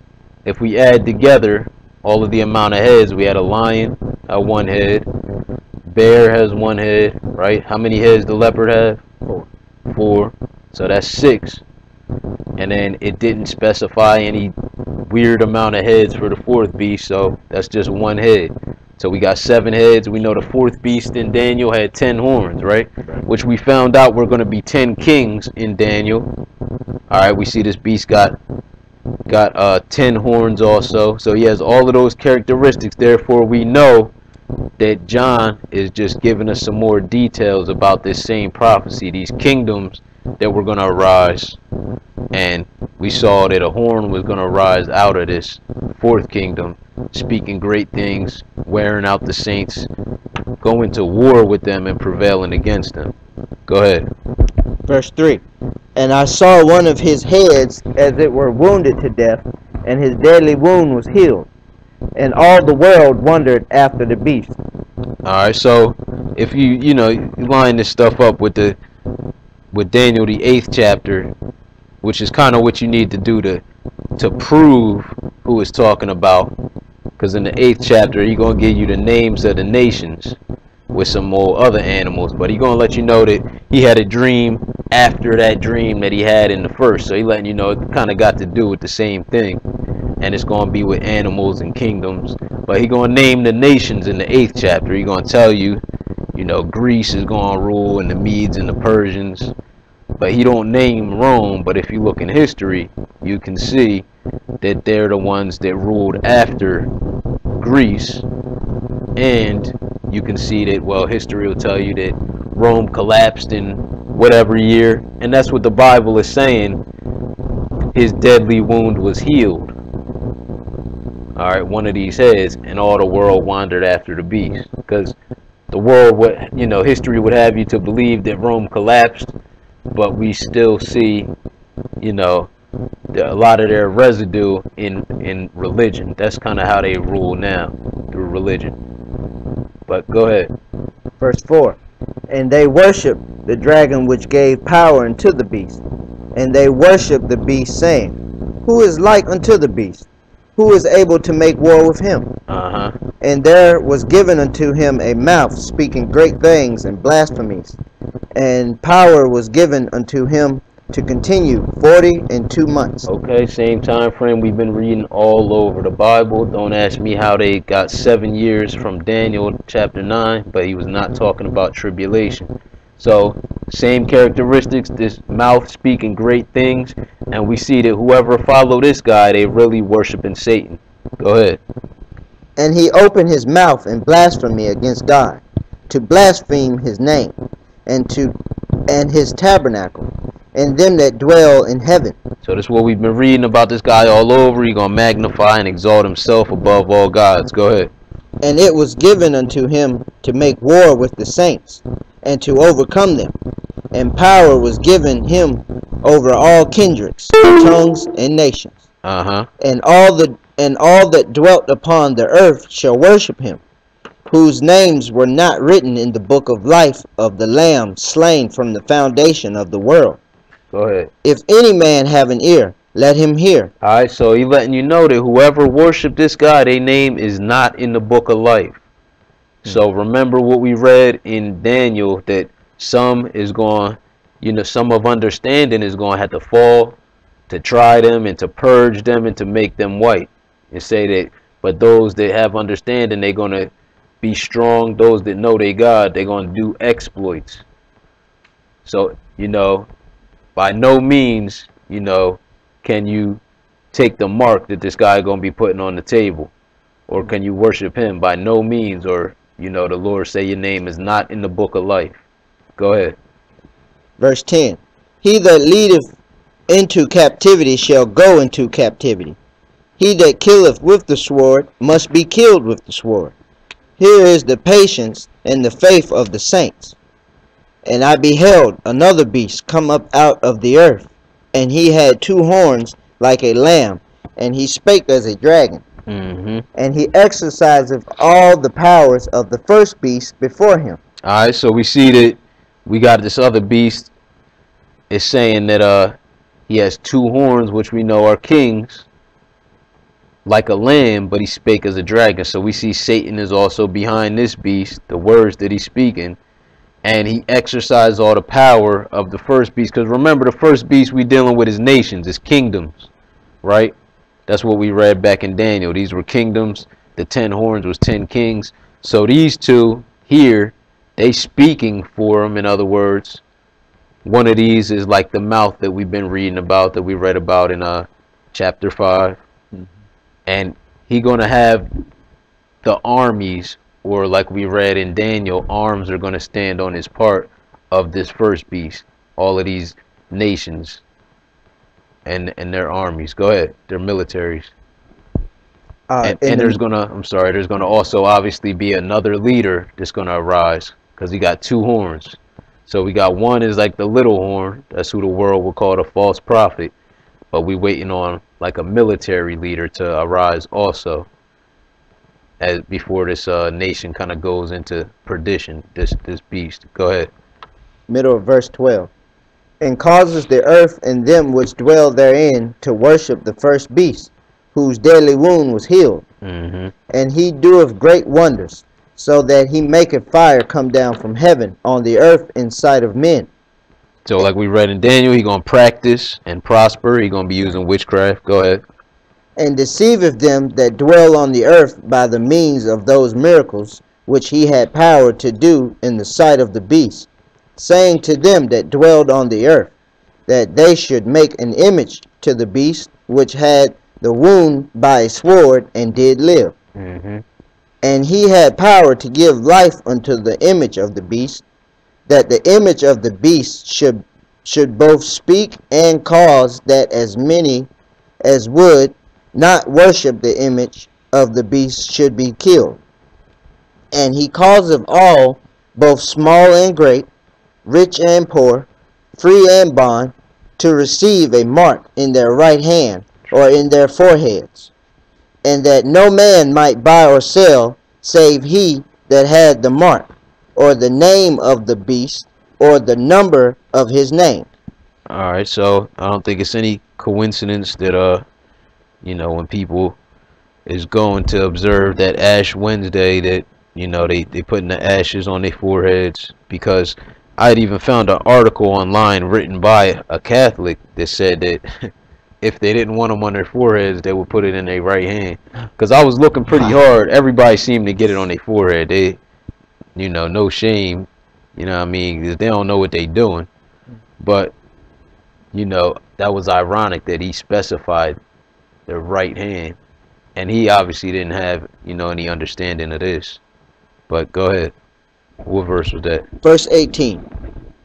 [SPEAKER 3] if we add together all of the amount of heads, we had a lion at 1 head, bear has 1 head, right? How many heads the leopard have? 4. So that's 6. And then it didn't specify any weird amount of heads for the 4th beast, so that's just 1 head. So we got 7 heads. We know the 4th beast in Daniel had 10 horns, right? Which we found out were going to be 10 kings in Daniel. Alright, we see this beast got 10 horns also. So he has all of those characteristics. Therefore, we know that John is just giving us some more details about this same prophecy, these kingdoms that were going to arise. And we saw that a horn was going to rise out of this 4th kingdom, speaking great things, wearing out the saints, going to war with them and prevailing against them. Go ahead.
[SPEAKER 4] Verse 3. And I saw one of his heads as it were wounded to death, and his deadly wound was healed. And all the world wondered after the beast.
[SPEAKER 3] Alright, so if you line this stuff up with Daniel the 8th chapter, which is kind of what you need to do to prove who it's talking about, because in the 8th chapter he's gonna give you the names of the nations with some more other animals, but he's gonna let you know that he had a dream after that dream that he had in the first. So he letting you know it kind of got to do with the same thing, and it's gonna be with animals and kingdoms. But he gonna name the nations in the 8th chapter. He gonna tell you, Greece is gonna rule, and the Medes and the Persians. But he don't name Rome. But if you look in history, you can see that they're the ones that ruled after Greece, and you can see that, well, history will tell you that Rome collapsed in whatever year, and that's what the Bible is saying. His deadly wound was healed. All right, one of these heads, and all the world wandered after the beast, because the world would, history would have you to believe that Rome collapsed, but we still see, a lot of their residue in religion. That's kind of how they rule now, through religion. But go ahead.
[SPEAKER 4] Verse 4. And they worshipped the dragon which gave power unto the beast. And they worshipped the beast, saying, Who is like unto the beast? Who is able to make war with him? And there was given unto him a mouth speaking great things and blasphemies. And power was given unto him to continue 42 months.
[SPEAKER 3] Okay, same time frame we've been reading all over the Bible. Don't ask me how they got 7 years from Daniel chapter 9, but he was not talking about tribulation. So, same characteristics, this mouth speaking great things, and we see that whoever followed this guy, they really worshiping Satan. Go ahead.
[SPEAKER 4] And he opened his mouth in blasphemy against God, to blaspheme his name, and his tabernacle, and them that dwell in heaven.
[SPEAKER 3] So this is what we've been reading about this guy all over. He's going to magnify and exalt himself above all gods. Go ahead.
[SPEAKER 4] And it was given unto him to make war with the saints, and to overcome them. And power was given him over all kindreds, tongues, and nations. And all that dwelt upon the earth shall worship him, whose names were not written in the book of life of the Lamb slain from the foundation of the world.
[SPEAKER 3] Go ahead.
[SPEAKER 4] If any man have an ear, let him hear.
[SPEAKER 3] Alright, so he letting you know that whoever worshiped this guy, their name is not in the book of life. So remember what we read in Daniel, that some is going, some of understanding is going to have to fall to try them and to purge them and to make them white. And say that, but those that have understanding, they're going to be strong. Those that know they God, they're going to do exploits. So, by no means, can you take the mark that this guy is going to be putting on the table. Or can you worship him? By no means. Or, the Lord say your name is not in the book of life. Go ahead.
[SPEAKER 4] Verse 10. He that leadeth into captivity shall go into captivity. He that killeth with the sword must be killed with the sword. Here is the patience and the faith of the saints. And I beheld another beast come up out of the earth, and he had 2 horns like a lamb, and he spake as a dragon. And he exerciseth all the powers of the first beast before him.
[SPEAKER 3] Alright, so we see that we got this other beast. It's saying that he has 2 horns, which we know are kings, like a lamb, but he spake as a dragon. So we see Satan is also behind this beast, the words that he's speaking, and he exercised all the power of the first beast. Because remember, the first beast we dealing with is nations, is kingdoms, right? That's what we read back in Daniel. These were kingdoms. The 10 horns was 10 kings. So these 2 here, they speaking for him. In other words, one of these is like the mouth that we've been reading about, that we read about in chapter 5. And he going to have the armies, or like we read in Daniel, arms are going to stand on his part of this first beast. All of these nations and their armies. Go ahead. Their militaries. And there's going to, there's going to also obviously be another leader that's going to arise, because he got 2 horns. So we got one is like the little horn. That's who the world will call the false prophet. But we waiting on like a military leader to arise also, as before this nation kind of goes into perdition. This beast. Go ahead.
[SPEAKER 4] Middle of verse 12. And causes the earth and them which dwell therein to worship the first beast, whose deadly wound was healed.
[SPEAKER 3] Mm-hmm.
[SPEAKER 4] And he doeth great wonders, so that he maketh fire come down from heaven on the earth in sight of men.
[SPEAKER 3] So like we read in Daniel, he gonna practice and prosper. He gonna be using witchcraft. Go ahead.
[SPEAKER 4] And deceiveth them that dwell on the earth by the means of those miracles which he had power to do in the sight of the beast, saying to them that dwelled on the earth, that they should make an image to the beast which had the wound by a sword and did live.
[SPEAKER 3] Mm-hmm.
[SPEAKER 4] And he had power to give life unto the image of the beast, that the image of the beast should both speak and cause that as many as would not worship the image of the beast should be killed. And he causeth all, both small and great, rich and poor, free and bond, to receive a mark in their right hand or in their foreheads, and that no man might buy or sell save he that had the mark, or the name of the beast, or the number of his name.
[SPEAKER 3] All right. So I don't think it's any coincidence that when people is going to observe that Ash Wednesday, that they putting the ashes on their foreheads, because I'd even found an article online written by a Catholic that said that if they didn't want them on their foreheads, they would put it in their right hand. Because I was looking pretty hard. Everybody seemed to get it on their forehead. They, no shame. You know what I mean? 'Cause they don't know what they doing. But, that was ironic that he specified the right hand. And he obviously didn't have, any understanding of this. But go ahead. What verse was that?
[SPEAKER 4] Verse 18.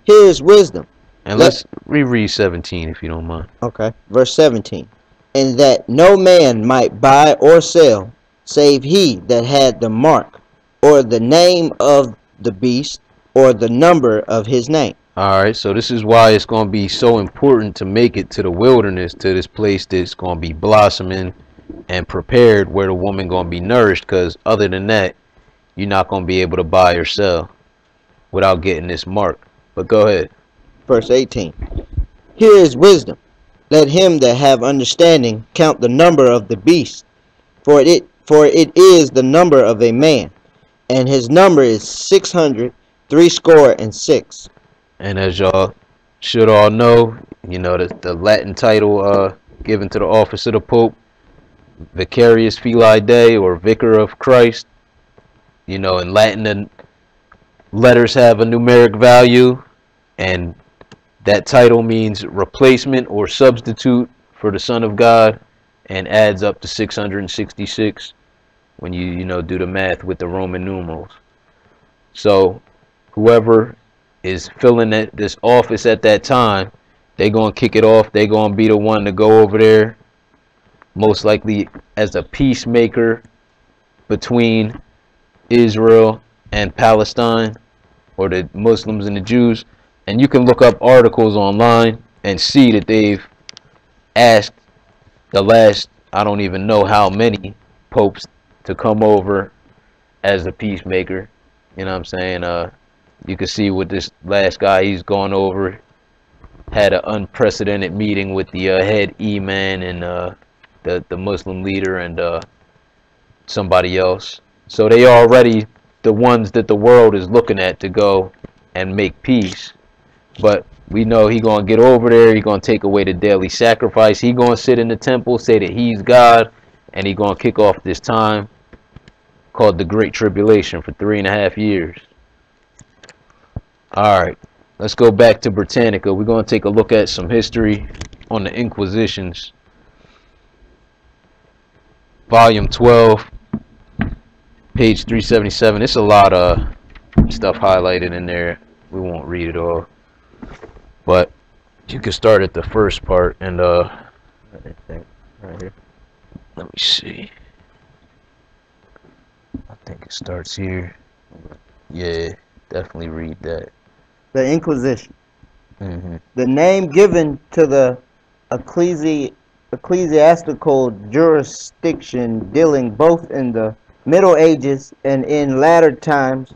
[SPEAKER 4] Here is wisdom.
[SPEAKER 3] And let's reread 17 if you don't mind.
[SPEAKER 4] Okay. Verse 17. And that no man might buy or sell, save he that had the mark, or the name of the beast, or the number of his name.
[SPEAKER 3] Alright, so this is why it's going to be so important to make it to the wilderness, to this place that's going to be blossoming and prepared, where the woman going to be nourished, because other than that, you're not going to be able to buy or sell without getting this mark. But go ahead.
[SPEAKER 4] Verse 18. Here is wisdom. Let him that have understanding count the number of the beast, for it is the number of a man, and his number is 666.
[SPEAKER 3] And as y'all should all know, the Latin title given to the office of the Pope, Vicarius Filii Dei, or Vicar of Christ. In Latin, the letters have a numeric value, and that title means replacement or substitute for the Son of God, and adds up to 666 when you do the math with the Roman numerals. So whoever is filling this office at that time, they gonna kick it off. They gonna be the one to go over there, most likely as a peacemaker between Israel and Palestine, or the Muslims and the Jews. And you can look up articles online and see that they've asked the last, I don't even know how many popes, to come over as a peacemaker. You know what I'm saying? You can see with this last guy, he's gone over, had an unprecedented meeting with the head imam and the Muslim leader and somebody else. So they already the ones that the world is looking at to go and make peace. But we know he gonna get over there. He gonna take away the daily sacrifice. He gonna sit in the temple, say that he's God, and he gonna kick off this time called the Great Tribulation for 3.5 years. All right, let's go back to Britannica. We're gonna take a look at some history on the Inquisitions. Volume 12, page 377. It's a lot of stuff highlighted in there. We won't read it all, but you can start at the first part and right here. Let me see. I think it starts here. Yeah, definitely read that.
[SPEAKER 4] The Inquisition.
[SPEAKER 3] Mm-hmm.
[SPEAKER 4] The name given to the ecclesiastical jurisdiction dealing both in the Middle Ages and in latter times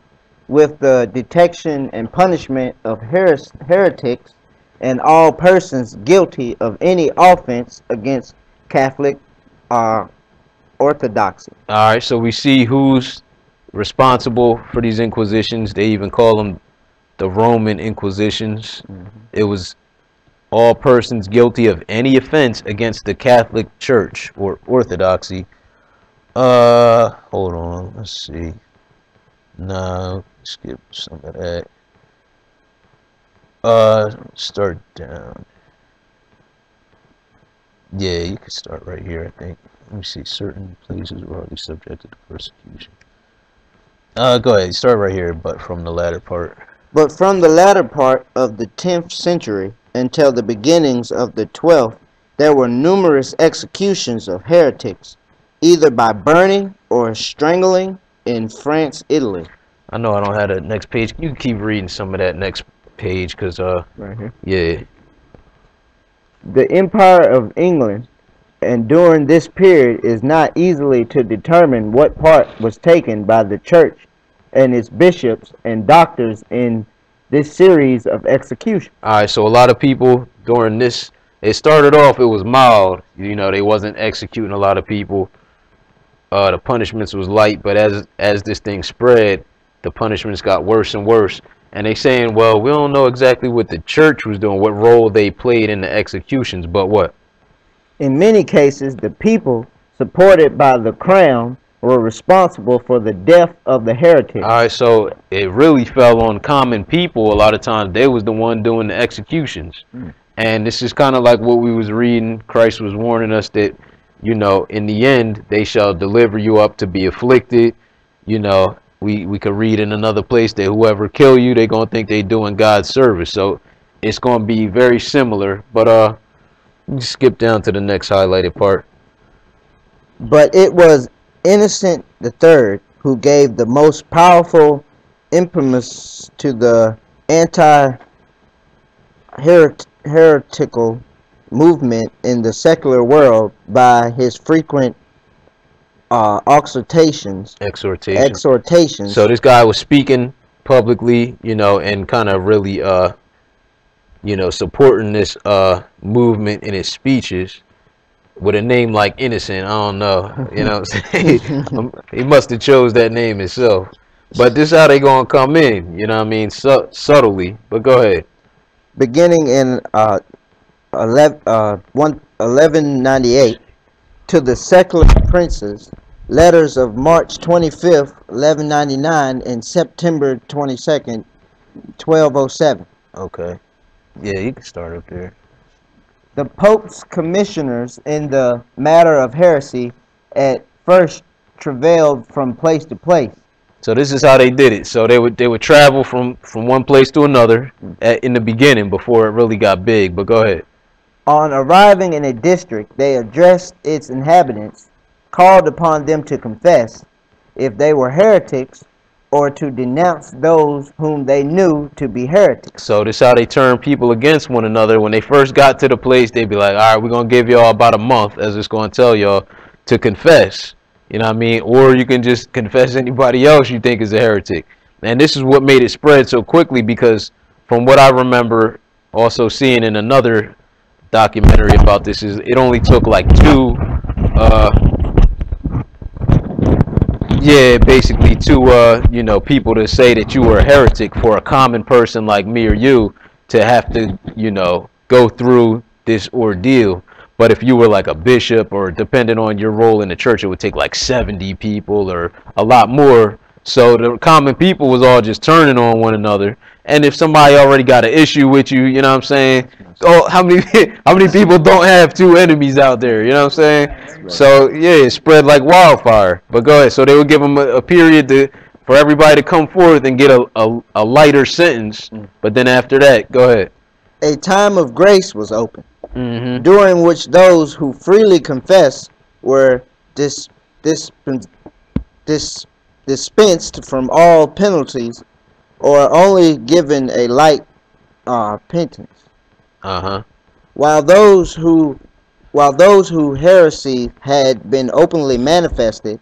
[SPEAKER 4] with the detection and punishment of heretics and all persons guilty of any offense against Catholic orthodoxy.
[SPEAKER 3] All right, so we see who's responsible for these inquisitions. They even call them the Roman Inquisitions. It was all persons guilty of any offense against the Catholic Church or Orthodoxy. Hold on, let's see. No, skip some of that. Start down. Yeah, you can start right here, I think. Let me see. Certain places were already subjected to persecution. Go ahead. Start right here, but from the latter part.
[SPEAKER 4] But from the latter part of the 10th century until the beginnings of the 12th, there were numerous executions of heretics, either by burning or strangling in France, Italy.
[SPEAKER 3] I know I don't have the next page. You can keep reading some of that next page, cause
[SPEAKER 4] Right here.
[SPEAKER 3] yeah.
[SPEAKER 4] The Empire of England, and during this period is not easily to determine what part was taken by the church and its bishops and doctors in this series of executions.
[SPEAKER 3] All right, so a lot of people during this, it started off, it was mild. You know, they wasn't executing a lot of people. The punishments was light, but as this thing spread, the punishments got worse and worse. And they saying, well, we don't know exactly what the church was doing, what role they played in the executions, but what?
[SPEAKER 4] In many cases, the people, supported by the crown, were responsible for the death of the heretic.
[SPEAKER 3] All right, so it really fell on common people. A lot of times they was the one doing the executions. And this is kind of like what we was reading. Christ was warning us that, you know, in the end, they shall deliver you up to be afflicted. You know, we could read in another place that whoever kill you, they going to think they doing God's service. So it's going to be very similar. But you skip down to the next highlighted part.
[SPEAKER 4] But it was Innocent III who gave the most powerful impetus to the anti-heretical movement in the secular world by his frequent exhortations.
[SPEAKER 3] So this guy was speaking publicly, you know, and kind of really, you know, supporting this movement in his speeches. With a name like Innocent, I don't know, you know what I'm saying? He must have chose that name himself. But this is how they gonna come in, you know what I mean? Subtly. But go ahead.
[SPEAKER 4] Beginning in 1198, to the secular princes, letters of March 25th, 1199, and September 22nd, 1207.
[SPEAKER 3] Okay. Yeah, you can start up there.
[SPEAKER 4] The Pope's commissioners in the matter of heresy at first travailed from place to place.
[SPEAKER 3] So this is how they did it. So they would travel from one place to another in the beginning before it really got big. But go ahead.
[SPEAKER 4] On arriving in a district, they addressed its inhabitants, called upon them to confess if they were heretics, or to denounce those whom they knew to be heretics.
[SPEAKER 3] So this is how they turn people against one another. When they first got to the place, they'd be like, all right, we're going to give y'all about a month, as it's going to tell y'all, to confess. You know what I mean? Or you can just confess anybody else you think is a heretic. And this is what made it spread so quickly, because from what I remember also seeing in another documentary about this, is it only took like two you know, people to say that you were a heretic for a common person like me or you to have to, you know, go through this ordeal. But if you were like a bishop, or depending on your role in the church, it would take like 70 people or a lot more. So the common people was all just turning on one another. And if somebody already got an issue with you, you know what I'm saying? Oh, how many people don't have two enemies out there? You know what I'm saying? Right. So yeah, it spread like wildfire. But go ahead. So they would give them a period for everybody to come forth and get a lighter sentence. But then after that, go ahead.
[SPEAKER 4] A time of grace was open,
[SPEAKER 3] during
[SPEAKER 4] which those who freely confessed were dispensed from all penalties or only given a light penance.
[SPEAKER 3] Uh-huh.
[SPEAKER 4] While those who heresy had been openly manifested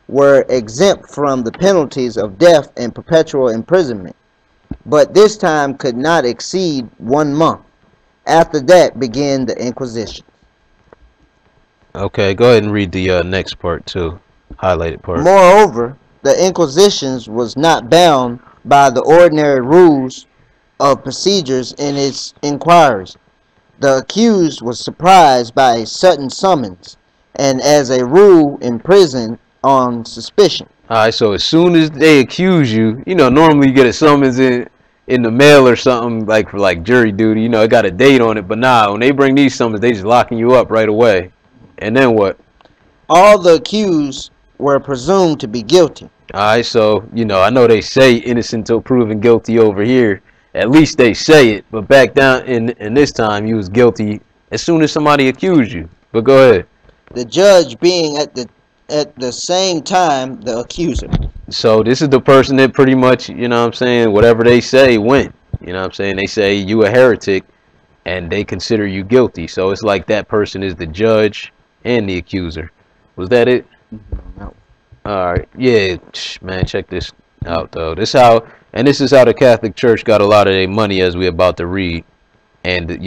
[SPEAKER 4] were exempt from the penalties of death and perpetual imprisonment, but this time could not exceed 1 month. After that began the Inquisition.
[SPEAKER 3] Okay, go ahead and read the next part too. Highlighted part.
[SPEAKER 4] Moreover, the Inquisition was not bound by the ordinary rules of procedures in its inquiries. The accused was surprised by a sudden summons, and as a rule imprisoned on suspicion.
[SPEAKER 3] Alright, so as soon as they accuse you, normally you get a summons in the mail or something like for like jury duty, it got a date on it, but nah, when they bring these summons, they just locking you up right away. And then what?
[SPEAKER 4] All the accused were presumed to be guilty.
[SPEAKER 3] Alright, so, I know they say innocent till proven guilty over here. At least they say it, but back down in this time, you was guilty as soon as somebody accused you. But go ahead.
[SPEAKER 4] The judge being at the same time the accuser.
[SPEAKER 3] So this is the person that pretty much, whatever they say went. They say you a heretic and they consider you guilty. So it's like that person is the judge and the accuser. Was that it?
[SPEAKER 4] No.
[SPEAKER 3] Alright. Yeah, man, check this out though. This is how the Catholic Church got a lot of their money, as we about to read. And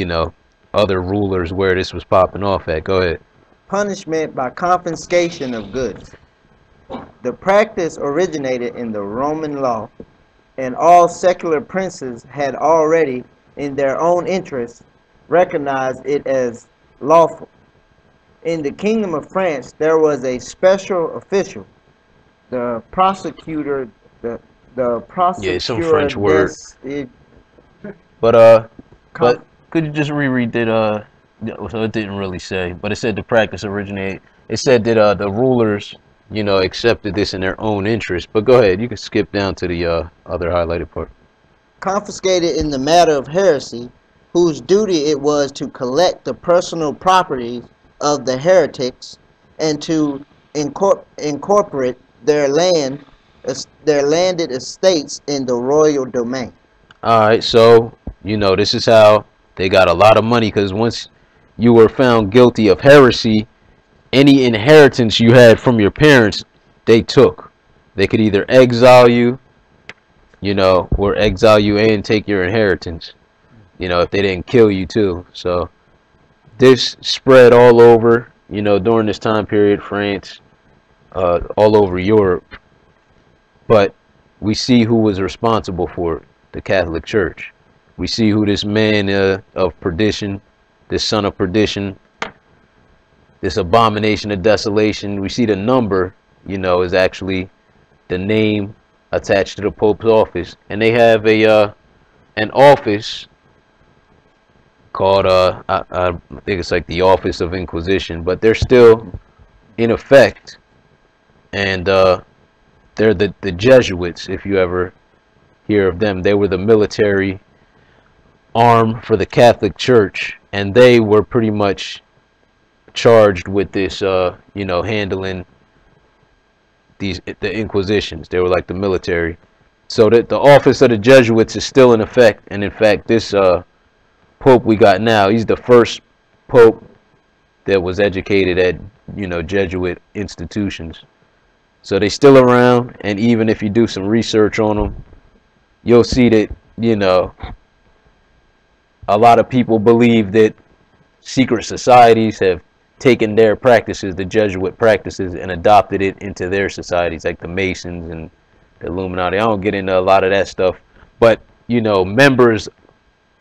[SPEAKER 3] other rulers where this was popping off at. Go ahead.
[SPEAKER 4] Punishment by confiscation of goods. The practice originated in the Roman law, and all secular princes had already, in their own interest, recognized it as lawful. In the Kingdom of France, there was a special official, the prosecutor, the
[SPEAKER 3] Yeah, some
[SPEAKER 4] prosecutor
[SPEAKER 3] French word.
[SPEAKER 4] des,
[SPEAKER 3] But could you just reread that? So it didn't really say, but it said the practice originated. It said that the rulers, accepted this in their own interest. But go ahead, you can skip down to the other highlighted part.
[SPEAKER 4] confiscated in the matter of heresy, whose duty it was to collect the personal properties of the heretics and to incorporate their landed estates in the royal domain.
[SPEAKER 3] All right, so this is how they got a lot of money, because once you were found guilty of heresy, any inheritance you had from your parents, they took. They could either exile you, or exile you and take your inheritance, if they didn't kill you too. So this spread all over, during this time period, France, all over Europe. But we see who was responsible for it, the Catholic Church. We see who this man of perdition, this son of perdition, this abomination of desolation. We see the number, is actually the name attached to the Pope's office. And they have an office called, I think it's like the Office of Inquisition, but they're still in effect. And they're the Jesuits, if you ever hear of them. They were the military arm for the Catholic Church, and they were pretty much charged with this, handling the Inquisitions. They were like the military. So that the office of the Jesuits is still in effect, and in fact, this Pope we got now, he's the first Pope that was educated at, Jesuit institutions. So they still around, and even if you do some research on them, you'll see that, a lot of people believe that secret societies have taken their practices, the Jesuit practices, and adopted it into their societies, like the Masons and the Illuminati. I don't get into a lot of that stuff, but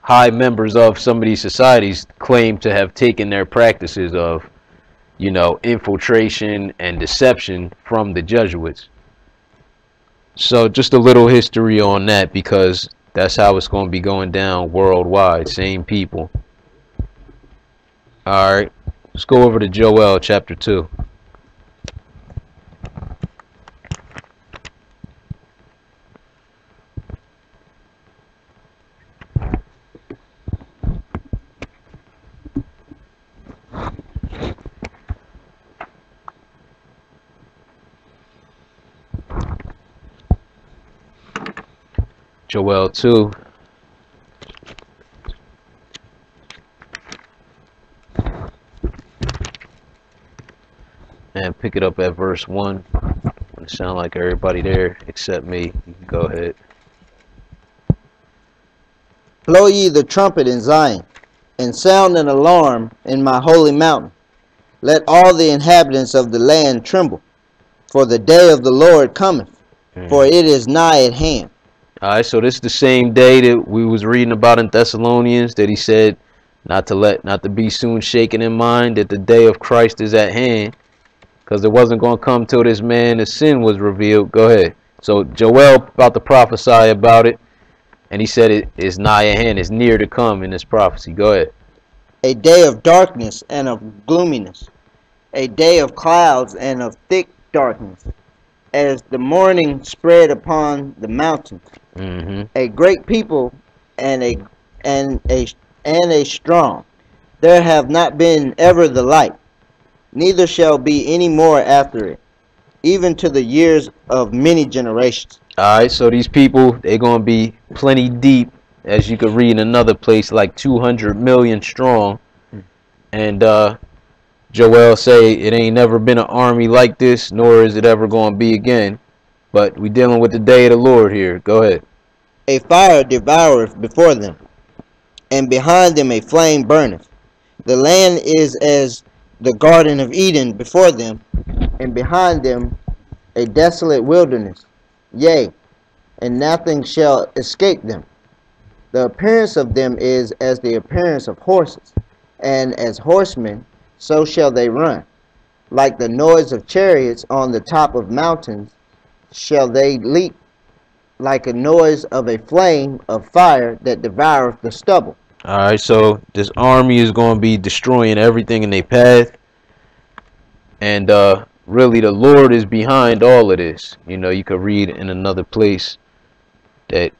[SPEAKER 3] high members of some of these societies claim to have taken their practices of, infiltration and deception from the Jesuits. So just a little history on that, because that's how it's going to be going down worldwide. Same people. All right, let's go over to Joel chapter 2. Joel 2. And pick it up at verse 1. It sound like everybody there except me. You can go ahead.
[SPEAKER 4] Blow ye the trumpet in Zion, and sound an alarm in my holy mountain. Let all the inhabitants of the land tremble, for the day of the Lord cometh, for it is nigh at hand.
[SPEAKER 3] Alright, so this is the same day that we was reading about in Thessalonians, that he said not to be soon shaken in mind, that the day of Christ is at hand, because it wasn't going to come till this man's sin was revealed. Go ahead. So Joel about to prophesy about it, and he said it is nigh at hand, it's near to come in this prophecy. Go ahead.
[SPEAKER 4] A day of darkness and of gloominess, a day of clouds and of thick darkness, as the morning spread upon the mountains. A great people and a strong. There have not been ever the like, neither shall be any more after it, even to the years of many generations.
[SPEAKER 3] Alright, so these people, they're going to be plenty deep, as you could read in another place, like 200 million strong. And Joel say it ain't never been an army like this, nor is it ever going to be again. But we dealing with the day of the Lord here. Go ahead.
[SPEAKER 4] A fire devoureth before them, and behind them a flame burneth. The land is as the Garden of Eden before them, and behind them a desolate wilderness. Yea, and nothing shall escape them. The appearance of them is as the appearance of horses, and as horsemen so shall they run. Like the noise of chariots on the top of mountains shall they leap, like a noise of a flame of fire that devoureth the stubble.
[SPEAKER 3] Alright, so this army is going to be destroying everything in their path. And really the Lord is behind all of this. You know, you could read in another place that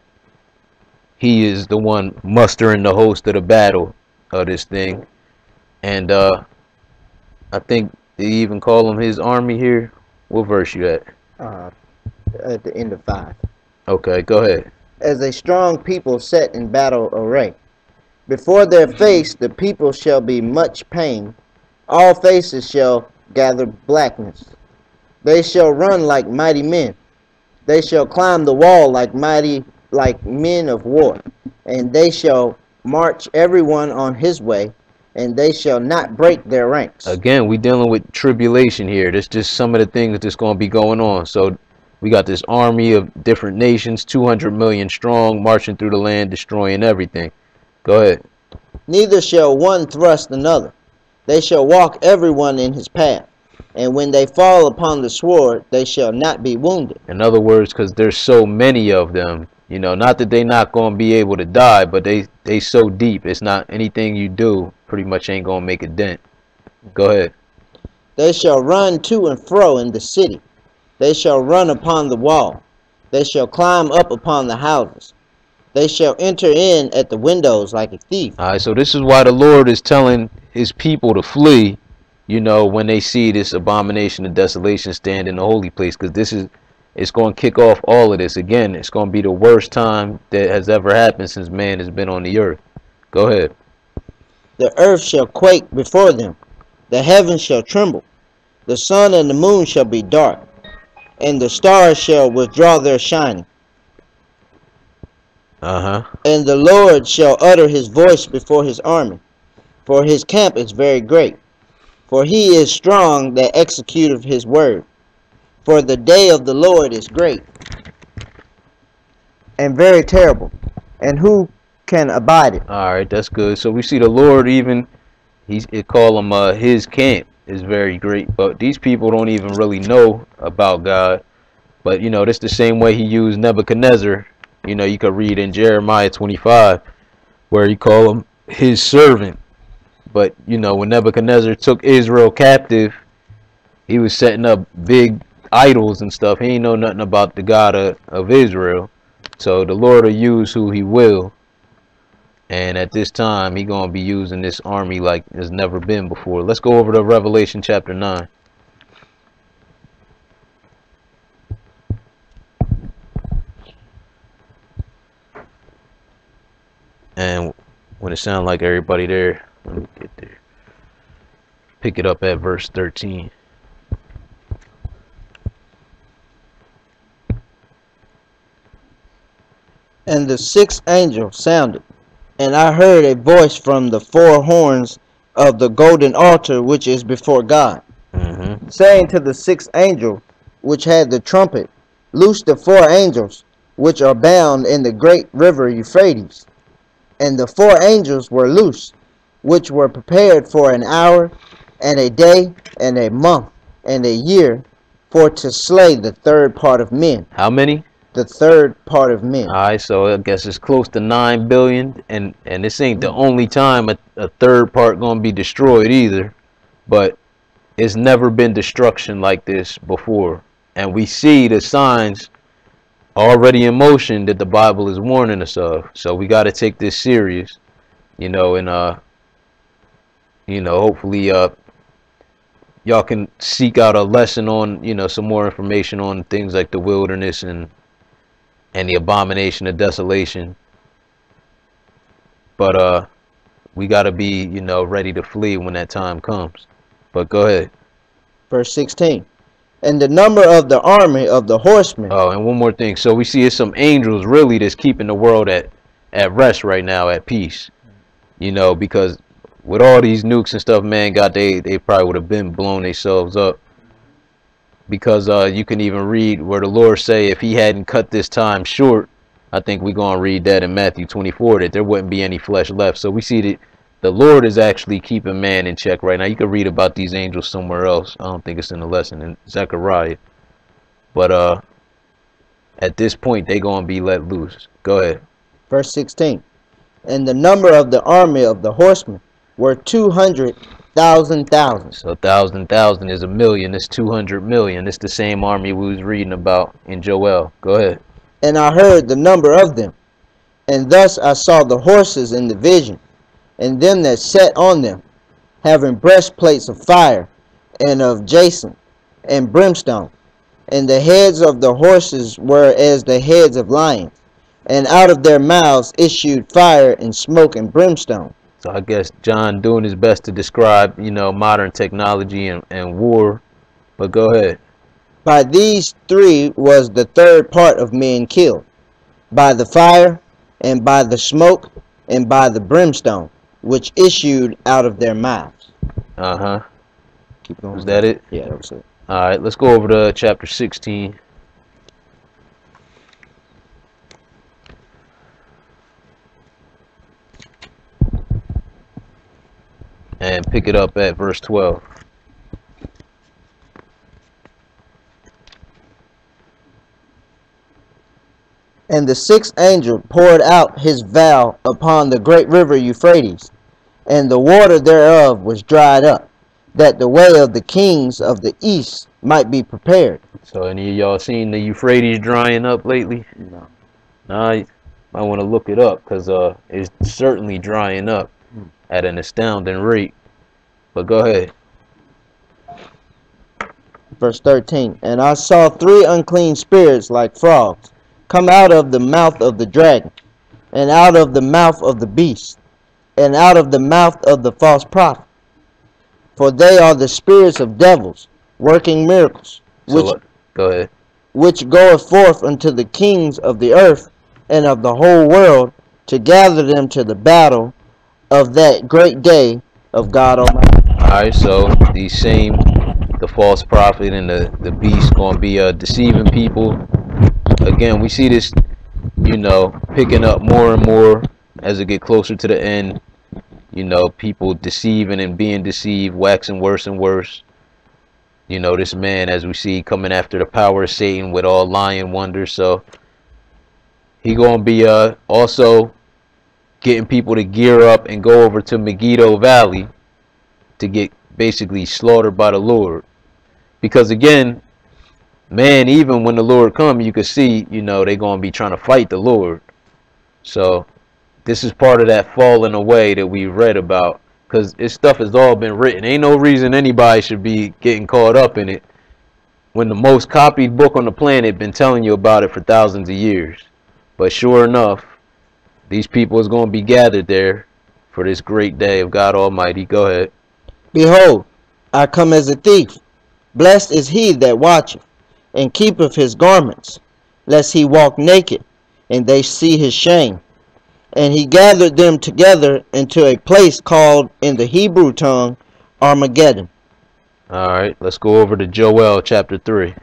[SPEAKER 3] he is the one mustering the host of the battle of this thing. And I think they even call him his army here. What verse you at?
[SPEAKER 4] At the end of 5.
[SPEAKER 3] Okay, go ahead.
[SPEAKER 4] As a strong people set in battle array. Before their face the people shall be much pain. All faces shall gather blackness. They shall run like mighty men. They shall climb the wall like men of war. And they shall march every one on his way, and they shall not break their ranks.
[SPEAKER 3] Again, we dealing with tribulation here. That's just some of the things that's going to be going on. So we got this army of different nations, 200 million strong, marching through the land, destroying everything. Go ahead.
[SPEAKER 4] Neither shall one thrust another. They shall walk every one in his path. And when they fall upon the sword, they shall not be wounded.
[SPEAKER 3] In other words, because there's so many of them, you know, not that they not going to be able to die, but they so deep, it's not anything you do pretty much ain't going to make a dent. Go ahead.
[SPEAKER 4] They shall run to and fro in the city. They shall run upon the wall. They shall climb up upon the houses. They shall enter in at the windows like a thief.
[SPEAKER 3] All right, so this is why the Lord is telling his people to flee, you know, when they see this abomination of desolation stand in the holy place, because it's going to kick off all of this. Again, it's going to be the worst time that has ever happened since man has been on the earth. Go ahead.
[SPEAKER 4] The earth shall quake before them. The heavens shall tremble. The sun and the moon shall be dark, and the stars shall withdraw their shining. And the Lord shall utter his voice before his army, for his camp is very great. For he is strong that executeth his word. For the day of the Lord is great, and very terrible, and who can abide it?
[SPEAKER 3] All right, that's good. So we see the Lord even, it call him his camp is very great. But these people don't even really know about God. But, you know, that's the same way he used Nebuchadnezzar. You know, you could read in Jeremiah 25 where he called him his servant. But, you know, when Nebuchadnezzar took Israel captive, he was setting up big idols and stuff. He ain't know nothing about the God of Israel. So the Lord will use who he will. And at this time, he going to be using this army like there's never been before. Let's go over to Revelation chapter 9. And when it sounds like everybody there, let me get there. Pick it up at verse 13.
[SPEAKER 4] And the sixth angel sounded, and I heard a voice from the four horns of the golden altar which is before God, saying to the sixth angel which had the trumpet, Loose the four angels which are bound in the great river Euphrates. And the four angels were loose, which were prepared for an hour, and a day, and a month, and a year, for to slay the third part of men.
[SPEAKER 3] How many?
[SPEAKER 4] The third part of men.
[SPEAKER 3] All right, so I guess it's close to 9 billion, and this ain't the only time a third part gonna be destroyed either, but it's never been destruction like this before, and we see the signs already in motion that the Bible is warning us of. So we got to take this serious, and hopefully y'all can seek out a lesson on, some more information on things like the wilderness and the abomination of desolation. But we got to be, ready to flee when that time comes. But go ahead.
[SPEAKER 4] Verse 16. And the number of the army of the horsemen.
[SPEAKER 3] Oh, and one more thing. So we see it's some angels really that's keeping the world at rest right now, at peace. Because with all these nukes and stuff, man, they probably would have been blown themselves up. Because you can even read where the Lord say if he hadn't cut this time short, I think we're going to read that in Matthew 24, that there wouldn't be any flesh left. So we see that the Lord is actually keeping man in check right now. You can read about these angels somewhere else. I don't think it's in the lesson in Zechariah. But at this point, they're going to be let loose. Go ahead.
[SPEAKER 4] Verse 16. And the number of the army of the horsemen were 200,000.
[SPEAKER 3] So 1,000 is a million. It's 200 million. It's the same army we was reading about in Joel. Go ahead.
[SPEAKER 4] And I heard the number of them. And thus I saw the horses in the vision, and them that sat on them, having breastplates of fire, and of jacinth, and brimstone. And the heads of the horses were as the heads of lions, and out of their mouths issued fire and smoke and brimstone.
[SPEAKER 3] So I guess John doing his best to describe, modern technology and war. But go ahead.
[SPEAKER 4] By these three was the third part of men killed, by the fire, and by the smoke, and by the brimstone, which issued out of their mouths.
[SPEAKER 3] Keep going. Was that it?
[SPEAKER 4] Yeah, that was it.
[SPEAKER 3] All right, let's go over to chapter 16. And pick it up at verse 12.
[SPEAKER 4] And the sixth angel poured out his vial upon the great river Euphrates, and the water thereof was dried up, that the way of the kings of the east might be prepared.
[SPEAKER 3] So any of y'all seen the Euphrates drying up lately?
[SPEAKER 4] No.
[SPEAKER 3] Nah, you might want to look it up, because it's certainly drying up at an astounding rate. But go ahead.
[SPEAKER 4] Verse 13. And I saw three unclean spirits like frogs come out of the mouth of the dragon, and out of the mouth of the beast, and out of the mouth of the false prophet. For they are the spirits of devils, working miracles,
[SPEAKER 3] Go ahead.
[SPEAKER 4] which goeth forth unto the kings of the earth and of the whole world, to gather them to the battle of that great day of God Almighty.
[SPEAKER 3] Alright, so the false prophet and the beast going to be deceiving people. Again, we see this, picking up more and more as it get closer to the end. People deceiving and being deceived, waxing worse and worse. This man, as we see, coming after the power of Satan with all lying wonders. So he going to be also getting people to gear up and go over to Megiddo Valley to get basically slaughtered by the Lord. Because again, man, even when the Lord come, you can see, they're going to be trying to fight the Lord. So this is part of that falling away that we read about, because this stuff has all been written. Ain't no reason anybody should be getting caught up in it when the most copied book on the planet been telling you about it for thousands of years. But sure enough, these people is going to be gathered there for this great day of God Almighty. Go ahead.
[SPEAKER 4] Behold, I come as a thief. Blessed is he that watcheth, and keepeth his garments, lest he walk naked, and they see his shame. And he gathered them together into a place called in the Hebrew tongue Armageddon.
[SPEAKER 3] All right, let's go over to Joel chapter 3.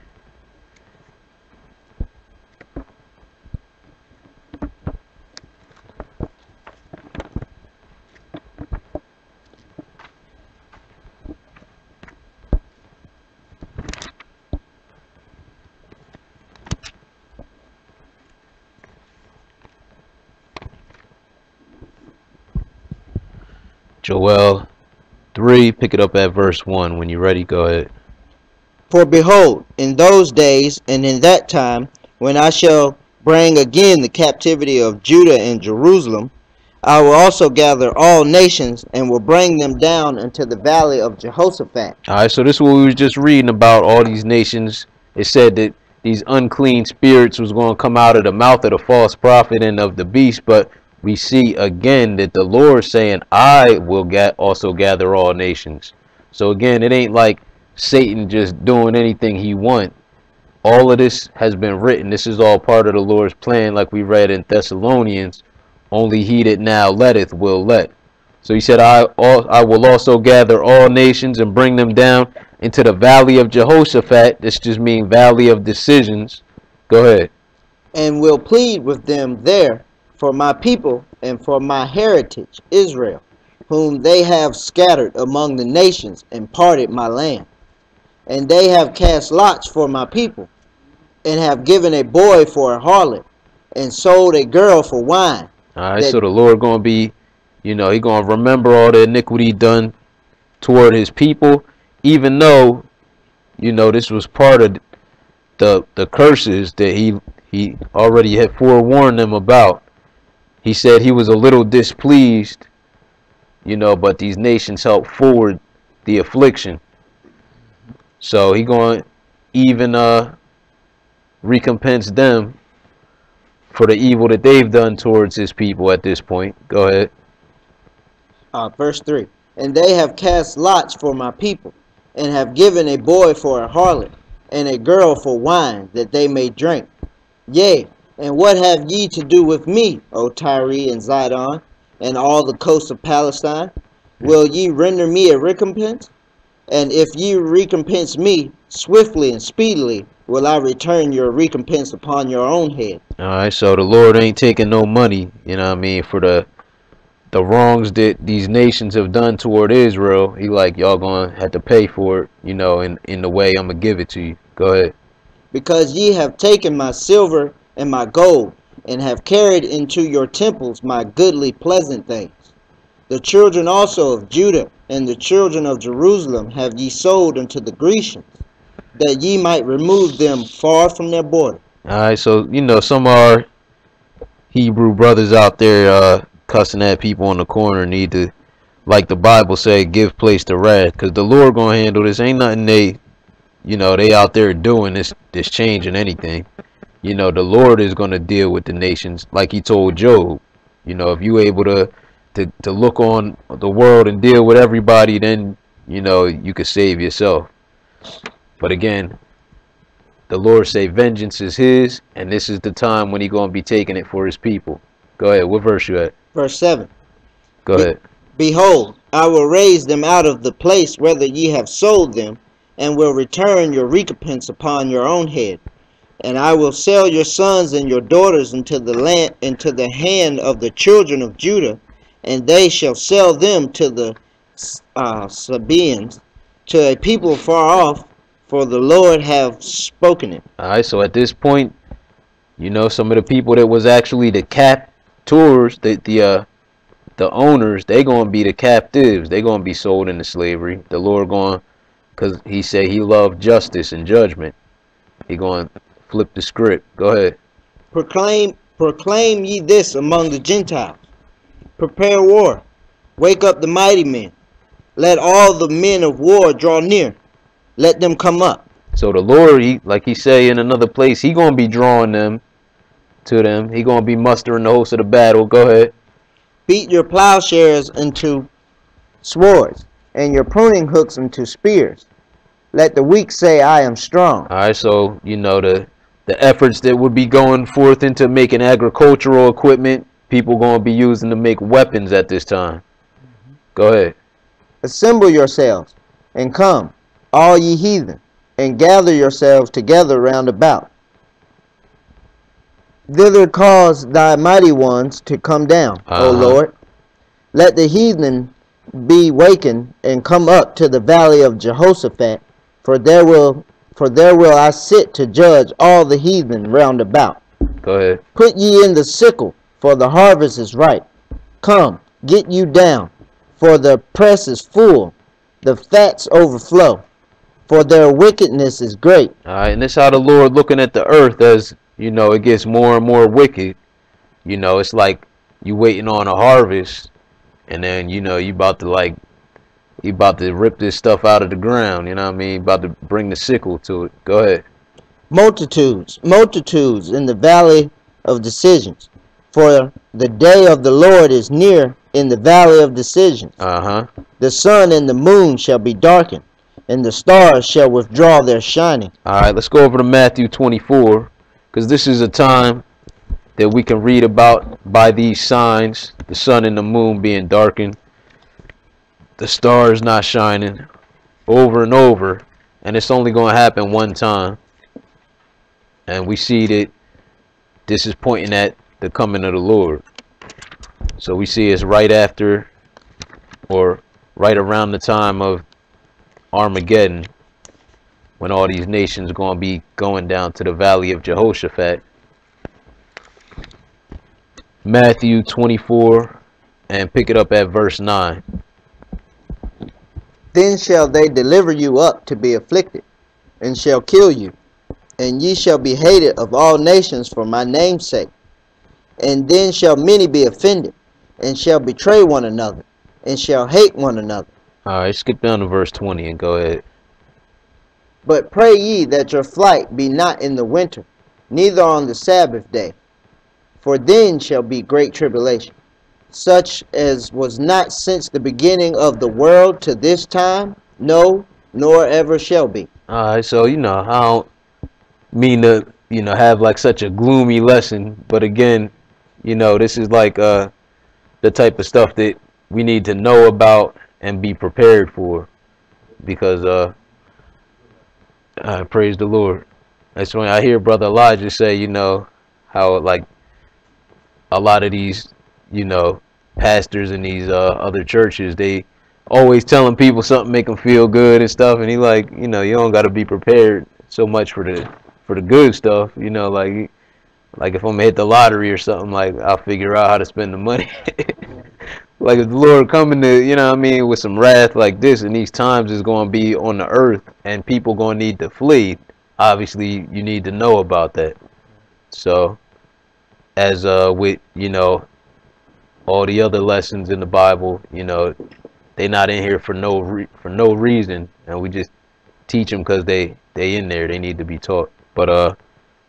[SPEAKER 3] Joel 3, pick it up at verse 1. When you're ready, go ahead.
[SPEAKER 4] For behold, in those days and in that time, when I shall bring again the captivity of Judah and Jerusalem, I will also gather all nations and will bring them down into the valley of Jehoshaphat.
[SPEAKER 3] All right, so this is what we was just reading about, all these nations. It said that these unclean spirits was going to come out of the mouth of the false prophet and of the beast, but we see again that the Lord saying, I will also gather all nations. So again, it ain't like Satan just doing anything he want. All of this has been written. This is all part of the Lord's plan, like we read in Thessalonians. Only he that now letteth will let. So he said, I will also gather all nations and bring them down into the valley of Jehoshaphat. This just means valley of decisions. Go ahead.
[SPEAKER 4] And will plead with them there for my people and for my heritage, Israel, whom they have scattered among the nations and parted my land. And they have cast lots for my people, and have given a boy for a harlot, and sold a girl for wine.
[SPEAKER 3] All right, so the Lord going to be, he going to remember all the iniquity done toward his people, even though, this was part of the curses that he already had forewarned them about. He said he was a little displeased, but these nations helped forward the affliction. So he going to even recompense them for the evil that they've done towards his people at this point. Go ahead.
[SPEAKER 4] Verse 3. And they have cast lots for my people, and have given a boy for a harlot, and a girl for wine, that they may drink. Yea, and what have ye to do with me, O Tyre and Zidon, and all the coasts of Palestine? Will ye render me a recompense? And if ye recompense me, swiftly and speedily will I return your recompense upon your own head.
[SPEAKER 3] All right, so the Lord ain't taking no money, for the wrongs that these nations have done toward Israel. He like, y'all gonna have to pay for it, in the way I'm gonna give it to you. Go ahead.
[SPEAKER 4] Because ye have taken my silver and my gold, and have carried into your temples my goodly pleasant things. The children also of Judah and the children of Jerusalem have ye sold unto the Grecians, that ye might remove them far from their border.
[SPEAKER 3] All right, so some of our Hebrew brothers out there cussing at people on the corner need to, like the Bible say, give place to wrath, because the Lord gonna handle this. Ain't nothing they out there doing this changing anything. The Lord is gonna deal with the nations, like he told Job. If you able to look on the world and deal with everybody, then you could save yourself. But again, the Lord say vengeance is his, and this is the time when he gonna be taking it for his people. Go ahead. What verse you at?
[SPEAKER 4] Verse 7.
[SPEAKER 3] Go ahead.
[SPEAKER 4] Behold, I will raise them out of the place whither ye have sold them, and will return your recompense upon your own head. And I will sell your sons and your daughters into the hand of the children of Judah, and they shall sell them to the Sabaeans, to a people far off, for the Lord have spoken it.
[SPEAKER 3] All right, so at this point, some of the people that was actually the captors, the owners, they gonna be the captives. They gonna be sold into slavery. The Lord going, because he said he loved justice and judgment. He going to flip the script. Go ahead.
[SPEAKER 4] Proclaim ye this among the Gentiles. Prepare war. Wake up the mighty men. Let all the men of war draw near. Let them come up.
[SPEAKER 3] So the Lord, like he say in another place, he gonna be drawing them to them. He gonna be mustering the host of the battle. Go ahead.
[SPEAKER 4] Beat your plowshares into swords, and your pruning hooks into spears. Let the weak say, I am strong.
[SPEAKER 3] All right, so you know the efforts that would be going forth into making agricultural equipment, people gonna be using to make weapons at this time. Go ahead.
[SPEAKER 4] Assemble yourselves, and come, all ye heathen, and gather yourselves together round about. Thither cause thy mighty ones to come down, O Lord. Let the heathen be wakened and come up to the valley of Jehoshaphat, for there will I sit to judge all the heathen round about.
[SPEAKER 3] Go ahead.
[SPEAKER 4] Put ye in the sickle, for the harvest is ripe. Come, get you down, for the press is full, the fats overflow, for their wickedness is great.
[SPEAKER 3] All right, and this how the Lord looking at the earth as, you know, it gets more and more wicked. You know, it's like you waiting on a harvest, and then, you know, you about to rip this stuff out of the ground, you know what I mean? About to bring the sickle to it. Go ahead.
[SPEAKER 4] Multitudes, multitudes in the valley of decisions, for the day of the Lord is near in the valley of decisions. The sun and the moon shall be darkened, and the stars shall withdraw their shining.
[SPEAKER 3] All right, let's go over to Matthew 24, because this is a time that we can read about by these signs, the sun and the moon being darkened, the stars not shining, over and over, and it's only going to happen one time. And we see that this is pointing at the coming of the Lord. So we see it's right after, or right around the time of Armageddon, when all these nations are going to be going down to the valley of Jehoshaphat. Matthew 24, and pick it up at verse 9.
[SPEAKER 4] Then shall they deliver you up to be afflicted, and shall kill you, and ye shall be hated of all nations for my name's sake. And then shall many be offended, and shall betray one another, and shall hate one another.
[SPEAKER 3] All right, skip down to verse 20 and go ahead.
[SPEAKER 4] But pray ye that your flight be not in the winter, neither on the Sabbath day, for then shall be great tribulation, such as was not since the beginning of the world to this time, no, nor ever shall be.
[SPEAKER 3] All right, so, you know, I don't mean to, you know, have like such a gloomy lesson, but again, you know, this is like the type of stuff that we need to know about and be prepared for, because praise the Lord. That's when I hear Brother Elijah say, you know, how like a lot of these, you know, pastors in these other churches, they always telling people something make them feel good and stuff, and he like, you know, you don't got to be prepared so much for the good stuff, you know, like if I'm gonna hit the lottery or something, like I'll figure out how to spend the money. Like if the Lord coming to, you know what I mean, with some wrath like this, and these times is going to be on the earth and people going to need to flee, obviously you need to know about that. So as with, you know, all the other lessons in the Bible, you know, they not in here for no reason, and we just teach them because they in there, they need to be taught. But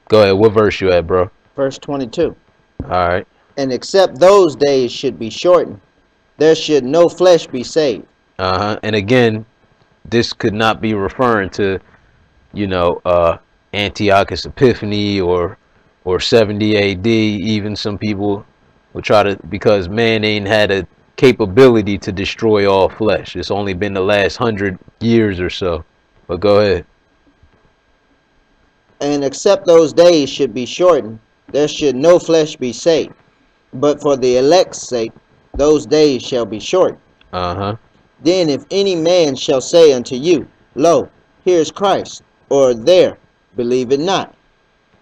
[SPEAKER 3] go ahead, what verse you at, bro?
[SPEAKER 4] Verse 22.
[SPEAKER 3] All right.
[SPEAKER 4] And except those days should be shortened, there should no flesh be saved.
[SPEAKER 3] And again, this could not be referring to, you know, Antiochus Epiphany or 70 AD. Even some people will try to, because man ain't had a capability to destroy all flesh. It's only been the last 100 years or so. But go ahead.
[SPEAKER 4] And except those days should be shortened, there should no flesh be saved. But for the elect's sake, those days shall be shortened. Then if any man shall say unto you, Lo, here is Christ, or there, believe it not.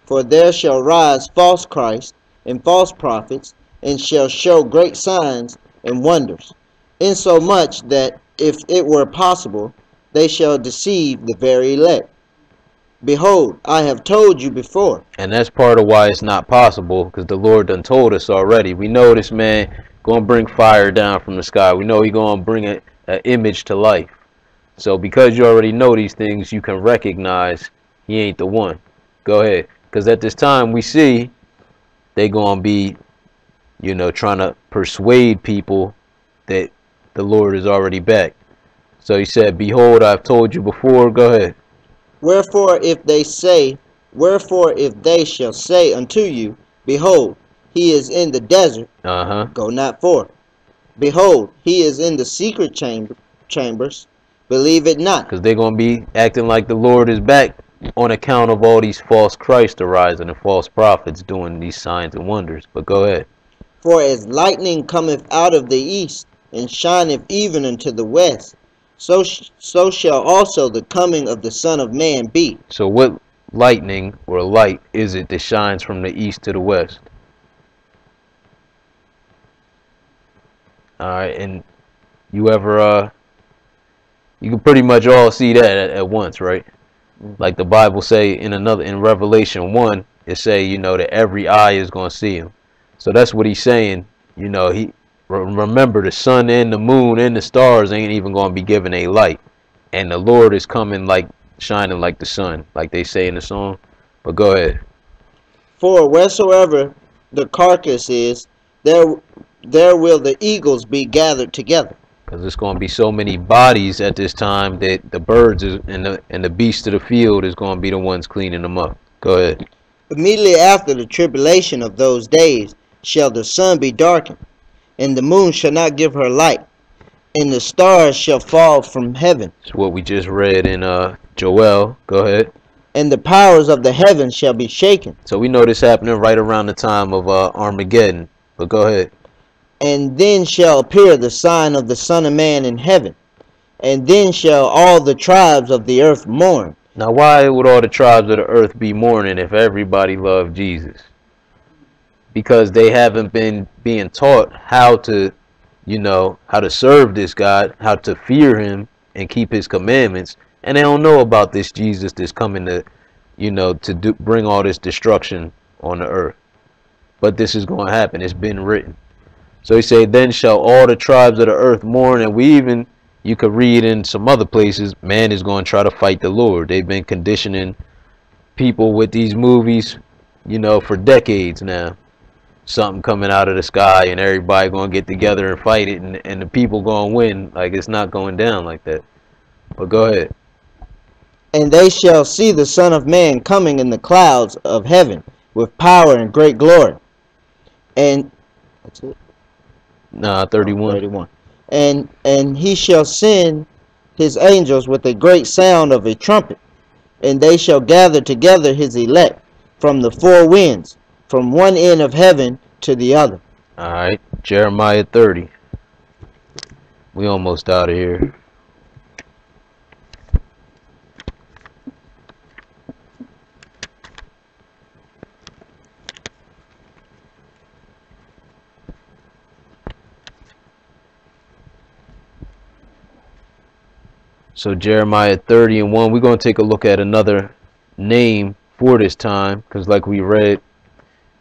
[SPEAKER 4] For there shall rise false Christ and false prophets, and shall show great signs and wonders, insomuch that if it were possible, they shall deceive the very elect. Behold, I have told you before.
[SPEAKER 3] And that's part of why it's not possible, because the Lord done told us already. We know this man going to bring fire down from the sky. We know he going to bring an image to life. So because you already know these things, you can recognize he ain't the one. Go ahead. Because at this time we see they gonna be, you know, trying to persuade people that the Lord is already back. So he said, behold, I've told you before. Go ahead.
[SPEAKER 4] Wherefore if they shall say unto you, behold, he is in the desert, go not forth. Behold, he is in the secret chambers, believe it not.
[SPEAKER 3] Because they're going to be acting like the Lord is back on account of all these false Christs arising and false prophets doing these signs and wonders. But go ahead.
[SPEAKER 4] For as lightning cometh out of the east, and shineth even unto the west, so shall also the coming of the Son of Man be.
[SPEAKER 3] So what lightning or light is it that shines from the east to the west? All right, and you ever you can pretty much all see that at once, right? Like the Bible say in Revelation 1, it say, you know, that every eye is going to see him. So that's what he's saying. You know, remember the sun and the moon and the stars ain't even going to be given a light, and the Lord is coming like shining like the sun, like they say in the song. But go ahead.
[SPEAKER 4] For wheresoever the carcass is, there will the eagles be gathered together.
[SPEAKER 3] Because there's going to be so many bodies at this time that the birds and the beasts of the field is going to be the ones cleaning them up. Go ahead.
[SPEAKER 4] Immediately after the tribulation of those days shall the sun be darkened, and the moon shall not give her light, and the stars shall fall from heaven.
[SPEAKER 3] It's what we just read in Joel. Go ahead.
[SPEAKER 4] And the powers of the heavens shall be shaken.
[SPEAKER 3] So we know this happening right around the time of Armageddon. But go ahead.
[SPEAKER 4] And then shall appear the sign of the Son of Man in heaven. And then shall all the tribes of the earth mourn.
[SPEAKER 3] Now why would all the tribes of the earth be mourning if everybody loved Jesus? Because they haven't been being taught how to, you know, how to serve this God, how to fear him and keep his commandments. And they don't know about this Jesus that's coming to, you know, to bring all this destruction on the earth. But this is going to happen. It's been written. So he said, then shall all the tribes of the earth mourn. And you could read in some other places, man is going to try to fight the Lord. They've been conditioning people with these movies, you know, for decades now. Something coming out of the sky and everybody going to get together and fight it, and the people going to win. Like, it's not going down like that. But go ahead.
[SPEAKER 4] And they shall see the Son of Man coming in the clouds of heaven with power and great glory. And that's it.
[SPEAKER 3] Nah, 31.
[SPEAKER 4] 31. And he shall send his angels with a great sound of a trumpet, and they shall gather together his elect from the four winds, from one end of heaven to the other.
[SPEAKER 3] All right, Jeremiah 30. We almost out of here. So Jeremiah 30:1, we're going to take a look at another name for this time, because like we read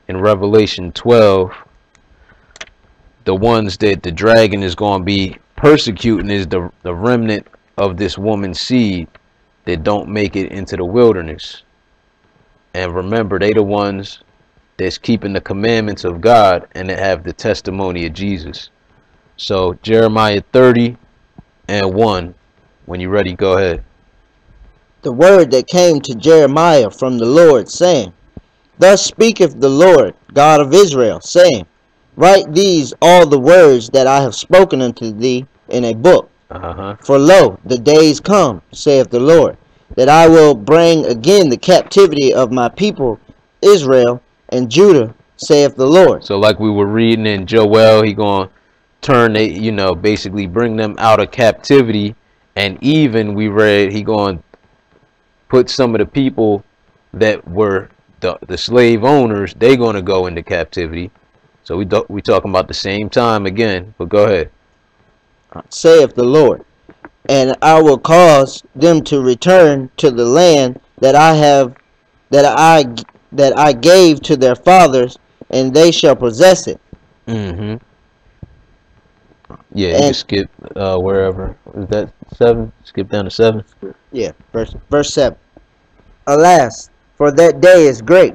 [SPEAKER 3] in Revelation 12, the ones that the dragon is going to be persecuting is the remnant of this woman's seed that don't make it into the wilderness. And remember, they the ones that's keeping the commandments of God and that have the testimony of Jesus. So Jeremiah 30:1. When you're ready, go ahead.
[SPEAKER 4] The word that came to Jeremiah from the Lord, saying, Thus speaketh the Lord God of Israel, saying, Write these all the words that I have spoken unto thee in a book. For lo, the days come, saith the Lord, that I will bring again the captivity of my people Israel and Judah, saith the Lord.
[SPEAKER 3] So like we were reading in Joel, he gonna turn they, you know, basically bring them out of captivity. And even we read he going to put some of the people that were the slave owners, they going to go into captivity. So we talking about the same time again. But go ahead.
[SPEAKER 4] Saith the Lord, and I will cause them to return to the land that I gave to their fathers, and they shall possess it.
[SPEAKER 3] Yeah, you can skip wherever. Is that 7? Skip down to 7.
[SPEAKER 4] Yeah, verse 7. Alas, for that day is great,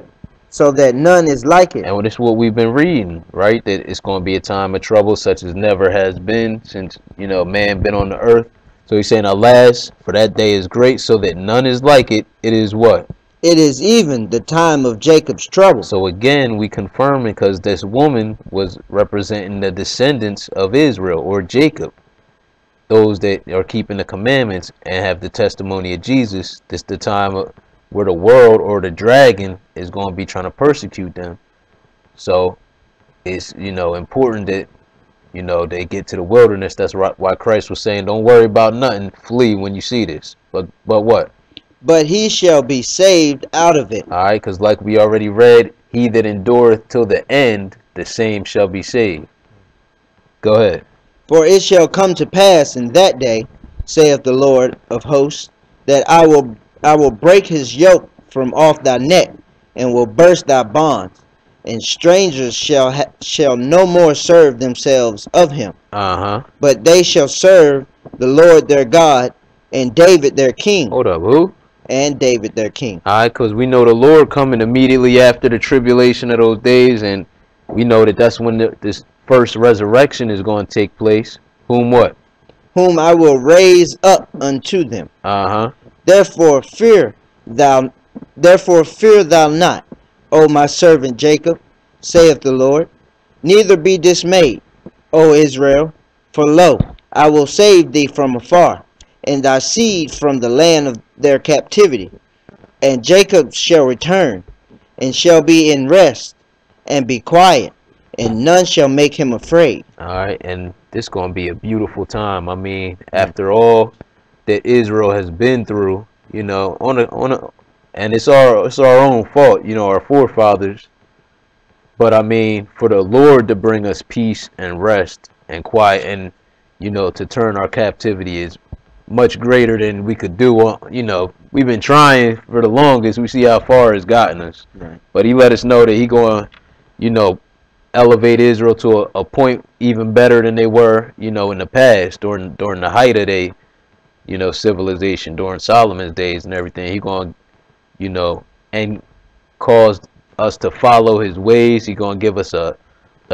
[SPEAKER 4] so that none is like it.
[SPEAKER 3] And this is what we've been reading, right? That it's going to be a time of trouble such as never has been since, man been on the earth. So he's saying, alas, for that day is great, so that none is like it. It is what?
[SPEAKER 4] It is even the time of Jacob's trouble.
[SPEAKER 3] So again, we confirm it because this woman was representing the descendants of Israel or Jacob. Those that are keeping the commandments and have the testimony of Jesus. This is the time where the world or the dragon is going to be trying to persecute them. So it's, important that, they get to the wilderness. That's why Christ was saying, don't worry about nothing. Flee when you see this. But what?
[SPEAKER 4] But he shall be saved out of it.
[SPEAKER 3] All right, because like we already read, he that endureth till the end, the same shall be saved. Go ahead.
[SPEAKER 4] For it shall come to pass in that day, saith the Lord of hosts, that I will break his yoke from off thy neck, and will burst thy bonds, and strangers shall no more serve themselves of him. But they shall serve the Lord their God, and David their king.
[SPEAKER 3] Hold up, who?
[SPEAKER 4] And David their king.
[SPEAKER 3] All right, because we know the Lord coming immediately after the tribulation of those days, and we know that that's when this first resurrection is going to take place. Whom what?
[SPEAKER 4] Whom I will raise up unto them. Therefore fear thou not, O my servant Jacob, saith the Lord. Neither be dismayed, O Israel, for lo, I will save thee from afar, and thy seed from the land of their captivity. And Jacob shall return, and shall be in rest, and be quiet, and none shall make him afraid.
[SPEAKER 3] All right, and this is going to be a beautiful time. I mean, after all that Israel has been through, and it's our own fault, our forefathers. But I mean, for the Lord to bring us peace and rest and quiet, and to turn our captivity is much greater than we could do. We've been trying for the longest. We see how far it's gotten us.
[SPEAKER 4] Right.
[SPEAKER 3] But he let us know that he going to, elevate Israel to a point even better than they were, in the past, during the height of their, civilization, during Solomon's days and everything. He going to, and cause us to follow his ways. He going to give us a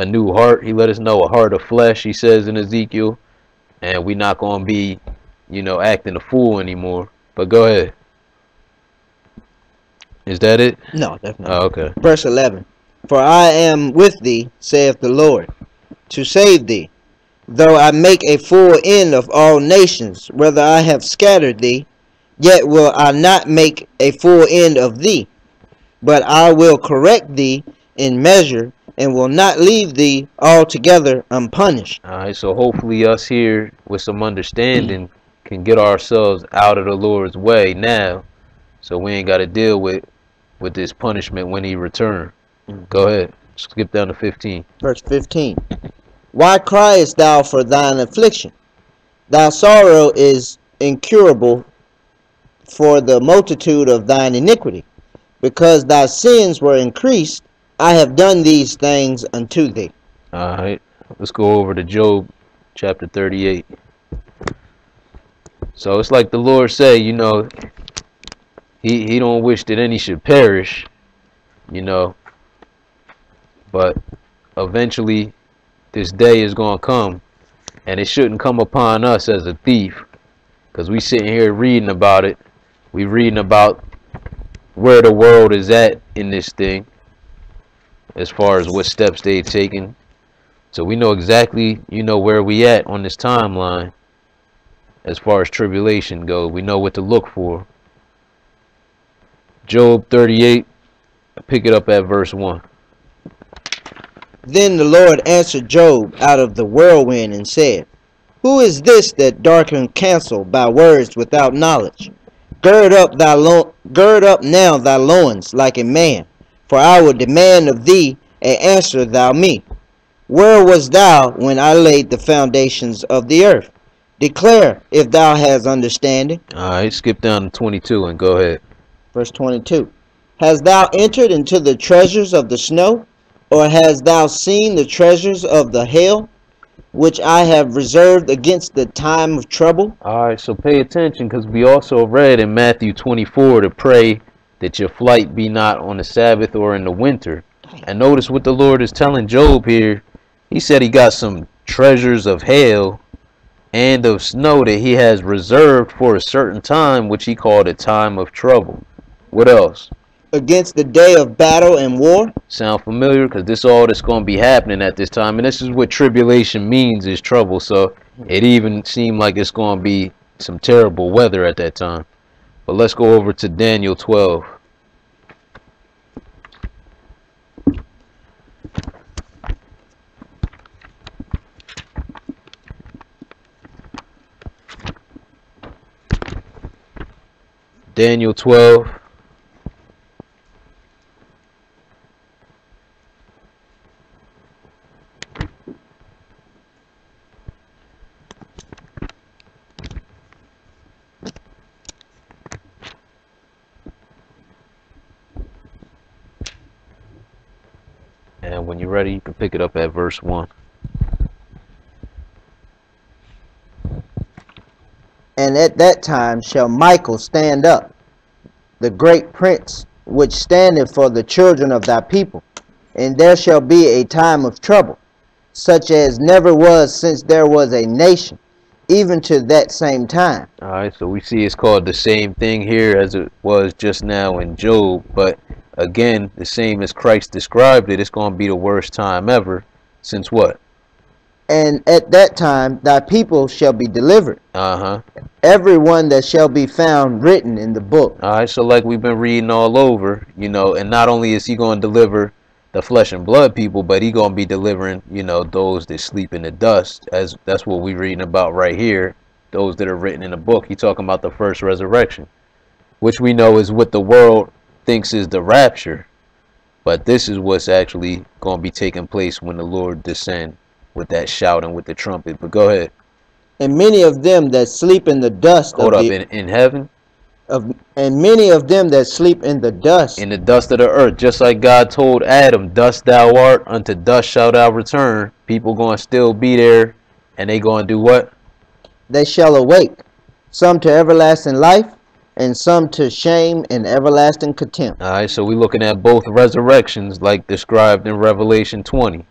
[SPEAKER 3] new heart. He let us know, a heart of flesh, he says in Ezekiel. And we not going to be, acting a fool anymore. But go ahead. Is that it?
[SPEAKER 4] No, definitely.
[SPEAKER 3] Oh, okay.
[SPEAKER 4] Verse 11. For I am with thee, saith the Lord, to save thee, though I make a full end of all nations, whether I have scattered thee, yet will I not make a full end of thee, but I will correct thee in measure, and will not leave thee altogether unpunished.
[SPEAKER 3] All right, so hopefully us here with some understanding can get ourselves out of the Lord's way now, so we ain't got to deal with this punishment when he returns. Go ahead. Skip down to 15.
[SPEAKER 4] Verse 15. Why criest thou for thine affliction? Thy sorrow is incurable for the multitude of thine iniquity. Because thy sins were increased, I have done these things unto thee.
[SPEAKER 3] All right. Let's go over to Job chapter 38. So it's like the Lord say, he don't wish that any should perish, but eventually this day is going to come, and it shouldn't come upon us as a thief, because we sitting here reading about it. We reading about where the world is at in this thing, as far as what steps they've taken. So we know exactly, where we at on this timeline as far as tribulation goes. We know what to look for. Job 38, pick it up at verse 1.
[SPEAKER 4] Then the Lord answered Job out of the whirlwind and said, Who is this that darkeneth counsel by words without knowledge? Gird up now thy loins like a man, for I will demand of thee, and answer thou me. Where wast thou when I laid the foundations of the earth? Declare if thou hast understanding.
[SPEAKER 3] All right, skip down to 22 and go ahead.
[SPEAKER 4] Verse 22. Hast thou entered into the treasures of the snow? Or hast thou seen the treasures of the hail, which I have reserved against the time of trouble?
[SPEAKER 3] All right, so pay attention, because we also read in Matthew 24 to pray that your flight be not on the Sabbath or in the winter. And notice what the Lord is telling Job here. He said he got some treasures of hail and of snow that he has reserved for a certain time, which he called a time of trouble. What else?
[SPEAKER 4] Against the day of battle and war.
[SPEAKER 3] Sound familiar? Because this all that's going to be happening at this time. And this is what tribulation means, is trouble. So it even seemed like it's going to be some terrible weather at that time. But let's go over to Daniel 12. Daniel 12. And when you're ready, you can pick it up at verse 1.
[SPEAKER 4] And at that time shall Michael stand up, the great prince, which standeth for the children of thy people. And there shall be a time of trouble, such as never was since there was a nation, even to that same time.
[SPEAKER 3] Alright, so we see it's called the same thing here as it was just now in Job. But again, the same as Christ described it, it's going to be the worst time ever. Since what?
[SPEAKER 4] And at that time thy people shall be delivered, every one that shall be found written in the book.
[SPEAKER 3] Alright, so like we've been reading all over, you know, and not only is he going to deliver the flesh and blood people, but he going to be delivering, you know, those that sleep in the dust, as that's what we're reading about right here, those that are written in the book. He talking about the first resurrection, which we know is what the world thinks is the rapture, but this is what's actually going to be taking place when the Lord descend with that shouting with the trumpet. But go ahead.
[SPEAKER 4] And many of them that sleep in the dust
[SPEAKER 3] Hold up, in heaven?
[SPEAKER 4] And many of them that sleep in the dust.
[SPEAKER 3] In the dust of the earth, just like God told Adam, dust thou art, unto dust shalt thou return. People going to still be there, and they going to do what?
[SPEAKER 4] They shall awake, some to everlasting life, and some to shame and everlasting contempt.
[SPEAKER 3] Alright, so we're looking at both resurrections like described in Revelation 20.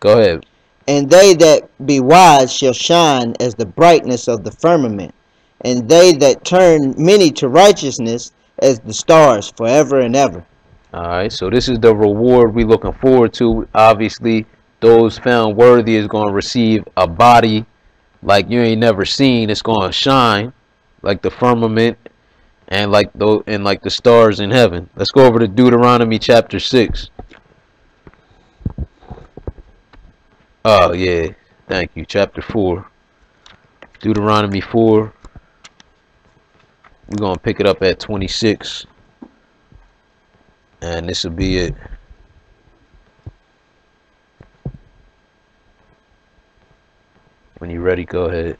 [SPEAKER 3] Go ahead.
[SPEAKER 4] And they that be wise shall shine as the brightness of the firmament, and they that turn many to righteousness as the stars forever and ever.
[SPEAKER 3] Alright, so this is the reward we're looking forward to. Obviously, those found worthy is going to receive a body like you ain't never seen. It's going to shine like the firmament and like the stars in heaven. Let's go over to Deuteronomy chapter 6. Oh, yeah. Thank you. Chapter 4. Deuteronomy 4. We're going to pick it up at 26. And this will be it. When you're ready, go ahead.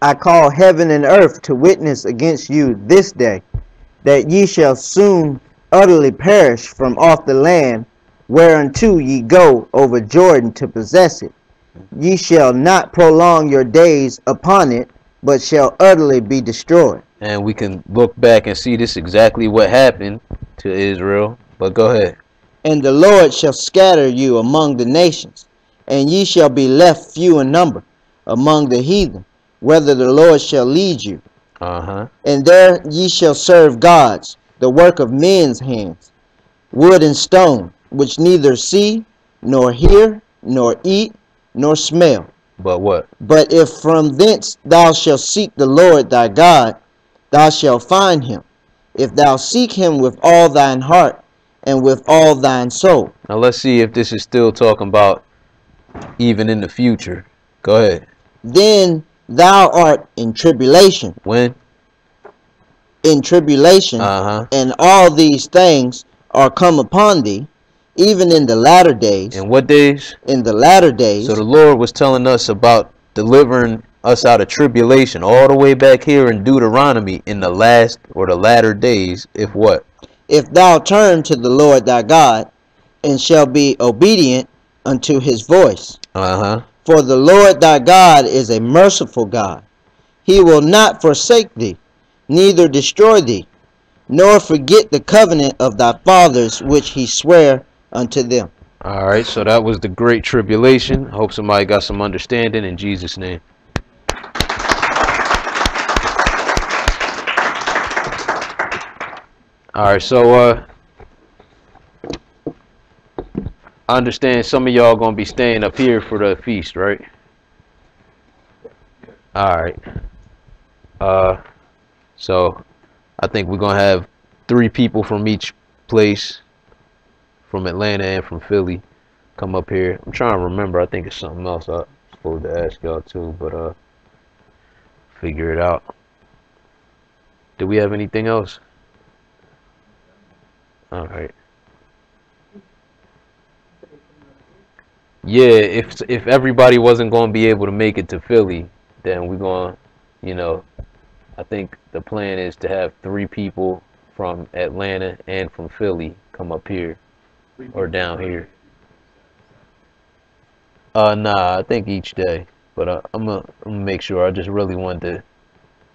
[SPEAKER 4] I call heaven and earth to witness against you this day, that ye shall soon utterly perish from off the land whereunto ye go over Jordan to possess it. Ye shall not prolong your days upon it, but shall utterly be destroyed.
[SPEAKER 3] And we can look back and see this exactly what happened to Israel. But go ahead.
[SPEAKER 4] And the Lord shall scatter you among the nations, and ye shall be left few in number among the heathen, whither the Lord shall lead you. And there ye shall serve gods, the work of men's hands, wood and stone, which neither see, nor hear, nor eat, nor smell.
[SPEAKER 3] But what?
[SPEAKER 4] But if from thence thou shalt seek the Lord thy God, thou shalt find him, if thou seek him with all thine heart and with all thine soul.
[SPEAKER 3] Now let's see if this is still talking about even in the future. Go ahead.
[SPEAKER 4] Then thou art in tribulation.
[SPEAKER 3] When?
[SPEAKER 4] In tribulation, and all these things are come upon thee, even in the latter days.
[SPEAKER 3] In what days?
[SPEAKER 4] In the latter days.
[SPEAKER 3] So the Lord was telling us about delivering us out of tribulation all the way back here in Deuteronomy in the last or the latter days. If what?
[SPEAKER 4] If thou turn to the Lord thy God, and shall be obedient unto his voice. For the Lord thy God is a merciful God. He will not forsake thee, neither destroy thee. nor forget the covenant of thy fathers which he sware unto them.
[SPEAKER 3] All right, so that was the Great Tribulation. Hope somebody got some understanding in Jesus' name. All right, so I understand some of y'all gonna be staying up here for the feast, right? All right. So I think we're gonna have 3 people from each place, from Atlanta and from Philly, come up here. I'm trying to remember. I think it's something else I'm supposed to ask y'all too, but figure it out. Do we have anything else? All right. Yeah, if everybody wasn't gonna be able to make it to Philly, then we're gonna, you know, I think the plan is to have 3 people from Atlanta and from Philly come up here or down here. Nah, I think each day, but I'm gonna make sure. I just really wanted to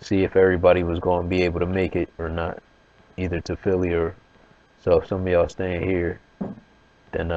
[SPEAKER 3] see if everybody was gonna be able to make it or not, either to Philly or so. If some of y'all staying here, then